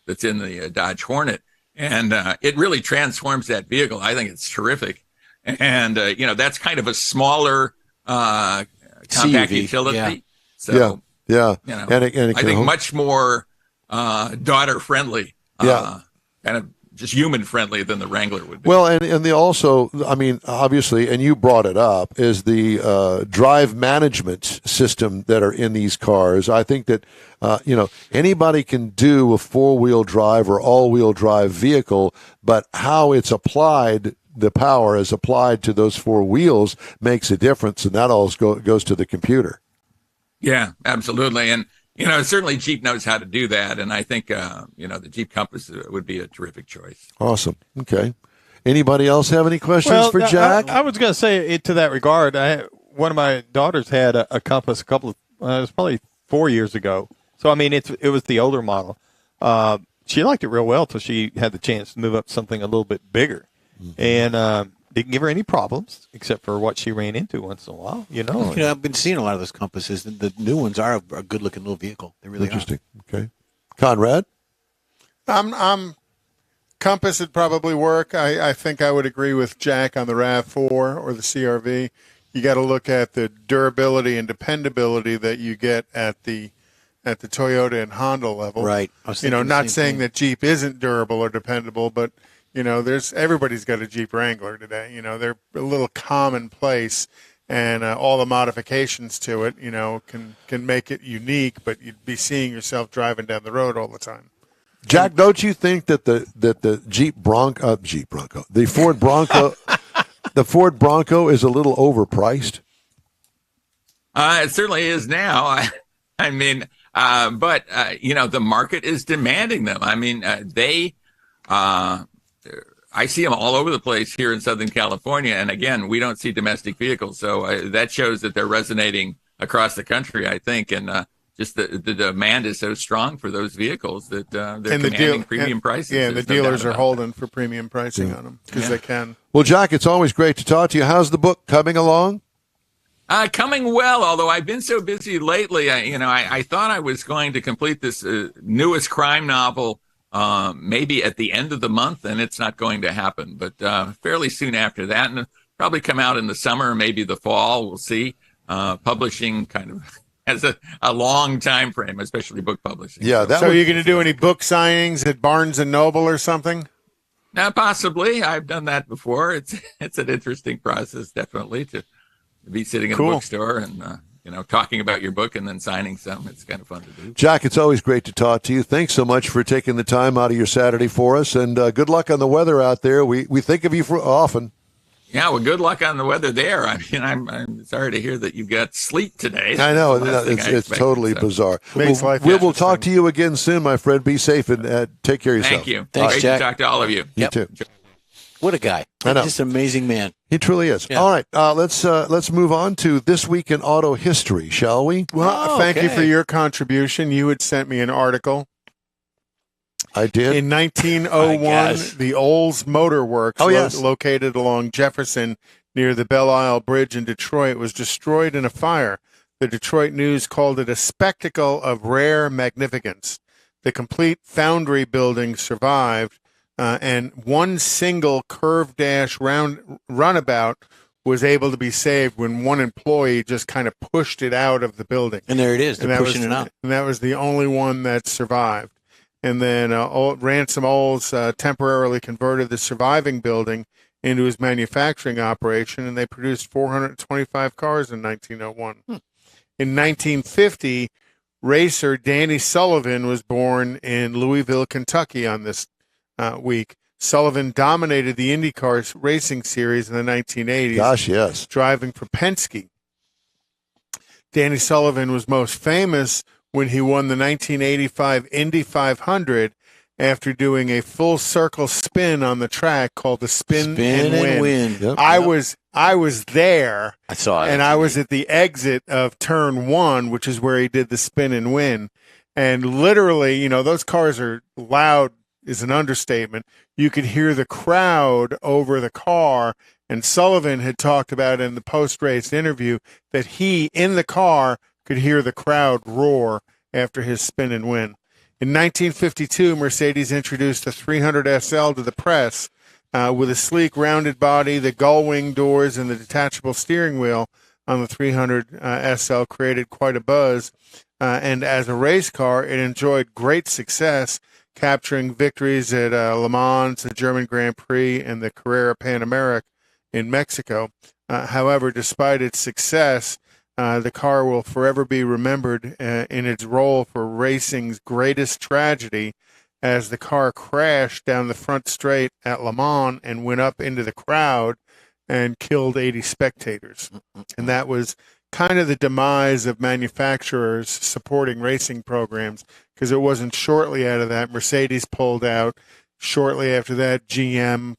that's in the Dodge Hornet. And it really transforms that vehicle. I think it's terrific. And, that's kind of a smaller compact utility. Yeah. So, yeah. And I think much more daughter friendly, kind of just human friendly than the Wrangler would be. Well, and they also, I mean, obviously, and you brought it up, is the drive management system that are in these cars. I think that, anybody can do a 4-wheel drive or all-wheel drive vehicle, but how it's applied, the power is applied to those 4 wheels makes a difference, and that all goes to the computer. Yeah, absolutely. And, certainly Jeep knows how to do that. And I think, the Jeep Compass would be a terrific choice. Awesome. Okay. Anybody else have any questions for Jack? I was going to say to that regard, one of my daughters had a Compass it was probably 4 years ago. So, I mean, it was the older model. She liked it real well until she had the chance to move up to something a little bit bigger. Mm-hmm. And didn't give her any problems except for what she ran into once in a while, I've been seeing a lot of those Compasses. The new ones are a good-looking little vehicle. They really Interesting. Are. Okay. Conrad? Compass would probably work. I think I would agree with Jack on the RAV4 or the CR-V. You got to look at the durability and dependability that you get at the Toyota and Honda level. Right. Not saying that Jeep isn't durable or dependable, but everybody's got a Jeep Wrangler today. They're a little commonplace, and all the modifications to it, can make it unique. But you'd be seeing yourself driving down the road all the time. Jack, don't you think that the Ford Bronco, the Ford Bronco is a little overpriced? It certainly is now. I mean, but the market is demanding them. I mean, I see them all over the place here in Southern California. And again, we don't see domestic vehicles. So that shows that they're resonating across the country, I think. And just the demand is so strong for those vehicles that they're commanding premium prices. Yeah, the dealers are holding for premium pricing on them because they can. Well, Jack, it's always great to talk to you. How's the book coming along? Coming well, although I've been so busy lately. I thought I was going to complete this newest crime novel maybe at the end of the month, and it's not going to happen, but fairly soon after that, and it'll probably come out in the summer, maybe the fall. We'll see. Publishing kind of has a long time frame, especially book publishing. Yeah. So you're going to do any book signings at Barnes and Noble or something? Possibly. I've done that before. It's an interesting process, definitely, to be sitting in a bookstore and talking about your book and then signing some. It's kind of fun to do. Jack, it's always great to talk to you. Thanks so much for taking the time out of your Saturday for us, and good luck on the weather out there. We think of you often. Yeah, well, good luck on the weather there. I mean, I'm sorry to hear that you've got sleet today. I know. It's totally bizarre. We will talk to you again soon, my friend. Be safe and take care of yourself. Thank you. Thanks, Great Jack. to talk to all of you. You too. What a guy. I know. Just an amazing man. He truly is. Yeah. All right, let's move on to This Week in Auto History, shall we? Well, thank you for your contribution. You had sent me an article. I did. In 1901, the Olds Motor Works, located along Jefferson near the Belle Isle Bridge in Detroit, was destroyed in a fire. The Detroit News called it a spectacle of rare magnificence. The complete foundry building survived, and one single curved dash runabout was able to be saved when one employee just kind of pushed it out of the building. And there it is. They're pushing it out. And that was the only one that survived. And then Ransom Olds temporarily converted the surviving building into his manufacturing operation, and they produced 425 cars in 1901. In 1950, racer Danny Sullivan was born in Louisville, Kentucky on this week. Sullivan dominated the IndyCar racing series in the 1980s. Gosh, yes. Driving for Penske. Danny Sullivan was most famous when he won the 1985 Indy 500 after doing a full circle spin on the track called the Spin and Win. Yep. I was there. I saw it. And I was at the exit of turn 1, which is where he did the Spin and Win. And literally, those cars are loud is an understatement. You could hear the crowd over the car. And Sullivan had talked about in the post-race interview that he, in the car, could hear the crowd roar after his Spin and Win. In 1952, Mercedes introduced the 300 SL to the press with a sleek, rounded body, the gull-wing doors, and the detachable steering wheel on the 300 SL created quite a buzz. And as a race car, it enjoyed great success, capturing victories at Le Mans, the German Grand Prix, and the Carrera Pan America in Mexico. However, despite its success, the car will forever be remembered in its role for racing's greatest tragedy, as the car crashed down the front straight at Le Mans and went up into the crowd and killed 80 spectators. And that was kind of the demise of manufacturers supporting racing programs, because it wasn't shortly out of that. Mercedes pulled out. Shortly after that, GM,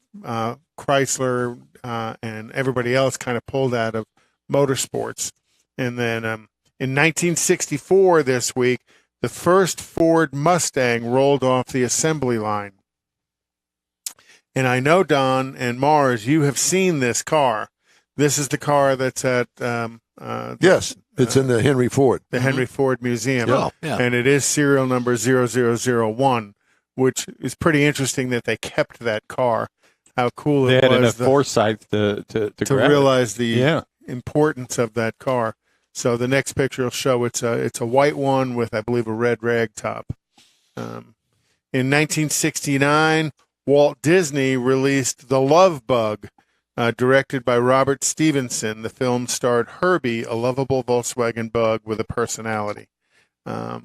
Chrysler, and everybody else kind of pulled out of motorsports. And then in 1964, this week, the first Ford Mustang rolled off the assembly line. And I know, Don and Mars, you have seen this car. This is the car that's at... yes, it's in the Henry Ford. The Henry Ford Museum. Yeah. And it is serial number 0001, which is pretty interesting that they kept that car. How cool it was. They had enough foresight to realize the importance of that car. So the next picture will show it's a white one with, I believe, a red rag top. In 1969, Walt Disney released The Love Bug, directed by Robert Stevenson. The film starred Herbie, a lovable Volkswagen Bug with a personality. I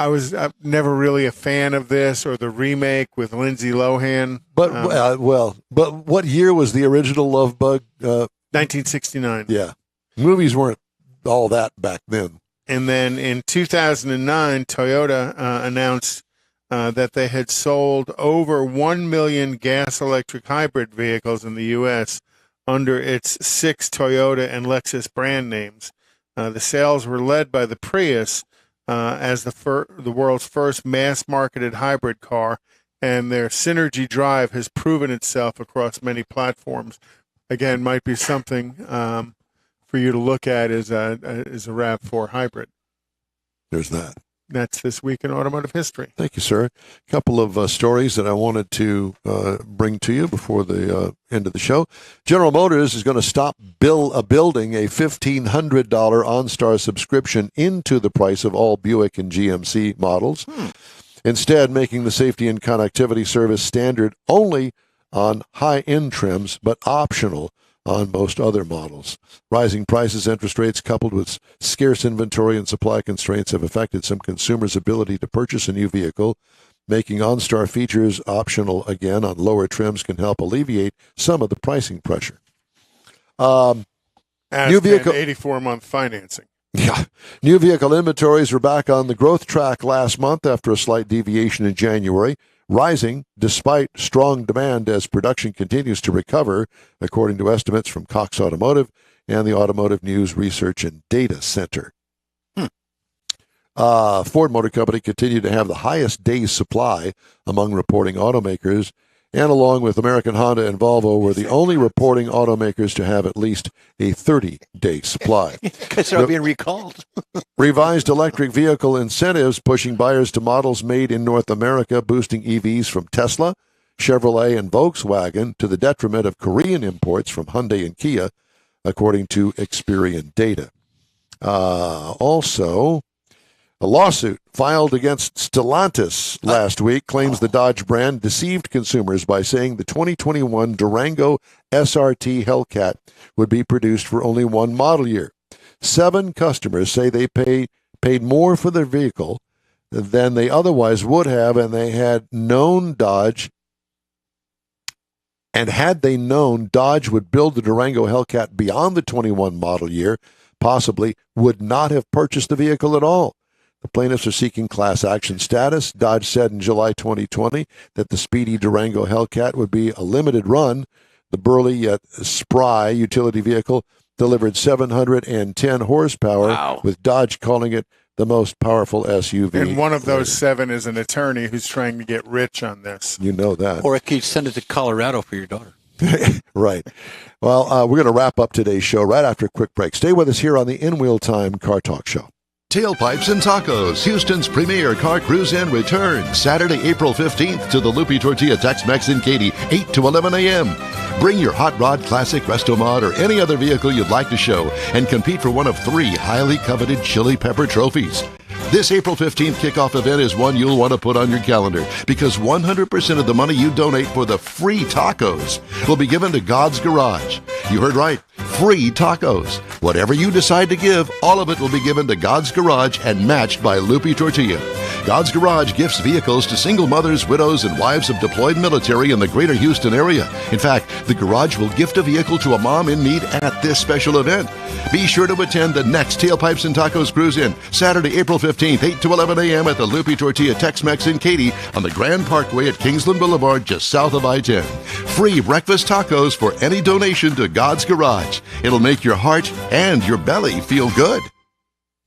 was never really a fan of this or the remake with Lindsay Lohan. But but what year was the original Love Bug? 1969. Yeah. Movies weren't all that back then. And then in 2009, Toyota announced that they had sold over 1 million gas-electric hybrid vehicles in the U.S. under its 6 Toyota and Lexus brand names. The sales were led by the Prius as the world's first mass-marketed hybrid car, and their Synergy Drive has proven itself across many platforms. again, might be something for you to look at as a RAV4 hybrid. There's that. That's this week in automotive history. Thank you, sir. A couple of stories that I wanted to bring to you before the end of the show. General Motors is going to stop building a $1,500 OnStar subscription into the price of all Buick and GMC models. Instead, making the safety and connectivity service standard only on high-end trims, but optional on most other models. Rising prices, interest rates, coupled with scarce inventory and supply constraints have affected some consumers' ability to purchase a new vehicle. Making OnStar features optional again on lower trims can help alleviate some of the pricing pressure. New vehicle 84-month financing. Yeah. New vehicle inventories were back on the growth track last month after a slight deviation in January, rising despite strong demand as production continues to recover, according to estimates from Cox Automotive and the Automotive News Research and Data Center. Ford Motor Company continued to have the highest days supply among reporting automakers, and along with American Honda and Volvo were the only reporting automakers to have at least a 30-day supply. Because they're being recalled. Revised electric vehicle incentives pushing buyers to models made in North America, boosting EVs from Tesla, Chevrolet, and Volkswagen to the detriment of Korean imports from Hyundai and Kia, according to Experian data. Also, a lawsuit filed against Stellantis last week claims the Dodge brand deceived consumers by saying the 2021 Durango SRT Hellcat would be produced for only one model year. 7 customers say they paid more for their vehicle than they otherwise would have, and they had known Dodge. And had they known Dodge would build the Durango Hellcat beyond the 21 model year, possibly would not have purchased the vehicle at all. The plaintiffs are seeking class action status. Dodge said in July 2020 that the speedy Durango Hellcat would be a limited run. The burly yet spry utility vehicle delivered 710 horsepower, with Dodge calling it the most powerful SUV. And one of those 7 is an attorney who's trying to get rich on this. You know that. Or you send it to Colorado for your daughter. Right. Well, we're going to wrap up today's show right after a quick break. Stay with us here on the In Wheel Time Car Talk Show. Tailpipes and Tacos, Houston's premier car cruise-in returns Saturday, April 15th to the Lupi Tortilla Tex-Mex in Katy, 8 to 11 a.m. Bring your Hot Rod Classic, Resto Mod, or any other vehicle you'd like to show and compete for one of 3 highly coveted Chili Pepper trophies. This April 15th kickoff event is one you'll want to put on your calendar because 100% of the money you donate for the free tacos will be given to God's Garage. You heard right. Free tacos. Whatever you decide to give, all of it will be given to God's Garage and matched by Lupi Tortilla. God's Garage gifts vehicles to single mothers, widows, and wives of deployed military in the greater Houston area. In fact, the Garage will gift a vehicle to a mom in need at this special event. Be sure to attend the next Tailpipes and Tacos Cruise-In, Saturday, April 15th, 8 to 11 a.m. at the Lupi Tortilla Tex-Mex in Katy on the Grand Parkway at Kingsland Boulevard, just south of I-10. Free breakfast tacos for any donation to God's Garage. It'll make your heart and your belly feel good.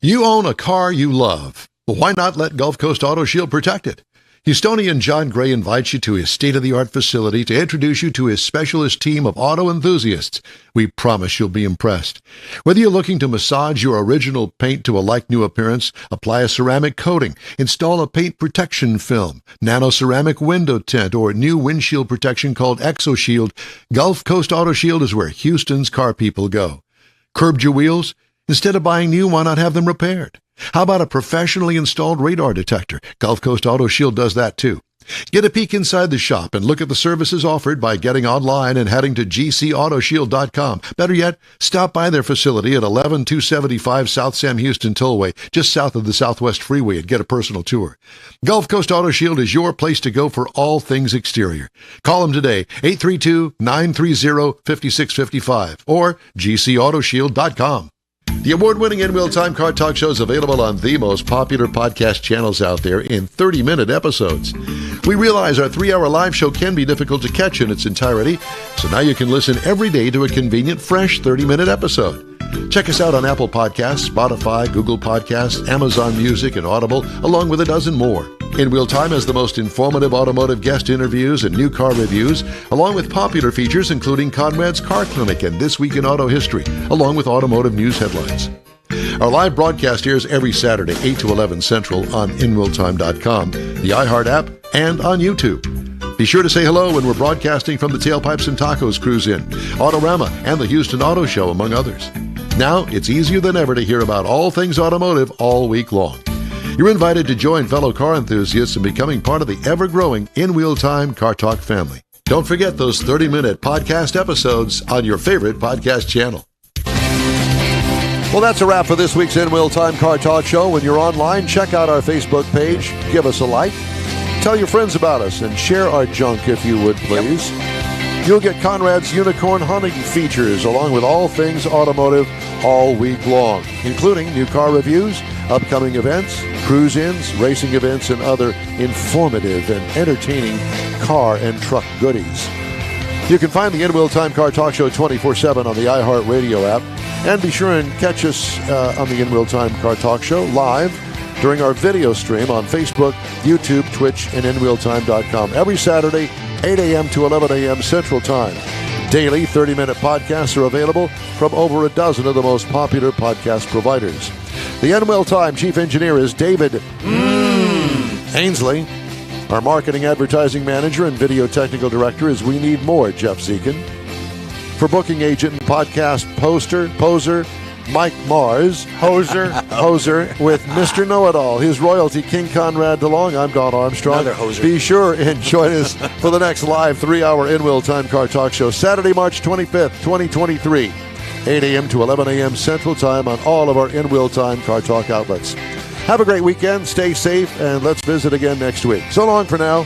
You own a car you love. Well, why not let Gulf Coast Auto Shield protect it? Houstonian John Gray invites you to his state-of-the-art facility to introduce you to his specialist team of auto enthusiasts. We promise you'll be impressed. Whether you're looking to massage your original paint to a like-new appearance, apply a ceramic coating, install a paint protection film, nano-ceramic window tint, or new windshield protection called ExoShield, Gulf Coast Auto Shield is where Houston's car people go. Curbed your wheels? Instead of buying new, why not have them repaired? How about a professionally installed radar detector? Gulf Coast Auto Shield does that too. Get a peek inside the shop and look at the services offered by getting online and heading to gcautoshield.com. Better yet, stop by their facility at 11275 South Sam Houston Tollway, just south of the Southwest Freeway, and get a personal tour. Gulf Coast Auto Shield is your place to go for all things exterior. Call them today, 832-930-5655 or gcautoshield.com. The award-winning In Wheel Time Car Talk Show is available on the most popular podcast channels out there in 30-minute episodes. We realize our 3-hour live show can be difficult to catch in its entirety, so now you can listen every day to a convenient, fresh 30-minute episode. Check us out on Apple Podcasts, Spotify, Google Podcasts, Amazon Music, and Audible, along with a dozen more. In Wheel Time has the most informative automotive guest interviews and new car reviews, along with popular features including Conrad's Car Clinic and This Week in Auto History, along with automotive news headlines. Our live broadcast airs every Saturday, 8 to 11 Central on InWheelTime.com, the iHeart app, and on YouTube. Be sure to say hello when we're broadcasting from the Tailpipes and Tacos Cruise-In, Autorama, and the Houston Auto Show, among others. Now, it's easier than ever to hear about all things automotive all week long. You're invited to join fellow car enthusiasts in becoming part of the ever-growing In Wheel Time Car Talk family. Don't forget those 30-minute podcast episodes on your favorite podcast channel. Well, that's a wrap for this week's In Wheel Time Car Talk Show. When you're online, check out our Facebook page, give us a like, tell your friends about us, and share our junk if you would, please. You'll get Conrad's Unicorn Hunting features along with all things automotive all week long, including new car reviews, upcoming events, cruise-ins, racing events, and other informative and entertaining car and truck goodies. You can find the In Wheel Time Car Talk Show 24/7 on the iHeartRadio app, and be sure and catch us on the In Wheel Time Car Talk Show live during our video stream on Facebook, YouTube, Twitch, and InWheelTime.com every Saturday, 8 a.m. to 11 a.m. Central Time. Daily 30-minute podcasts are available from over a dozen of the most popular podcast providers. The In Wheel Time Chief Engineer is David Ainsley. Our Marketing Advertising Manager and Video Technical Director is We Need More, Jeff Zekin. For booking agent and podcast poser, Mike Mars. Hoser with Mr. Know-It-All, his royalty, King Conrad DeLong. I'm Don Armstrong. Another hoser. Be sure and join us for the next live 3-hour In Wheel Time Car Talk Show, Saturday, March 25th, 2023, 8 a.m. to 11 a.m. Central Time on all of our In Wheel Time Car Talk outlets. Have a great weekend, stay safe, and let's visit again next week. So long for now.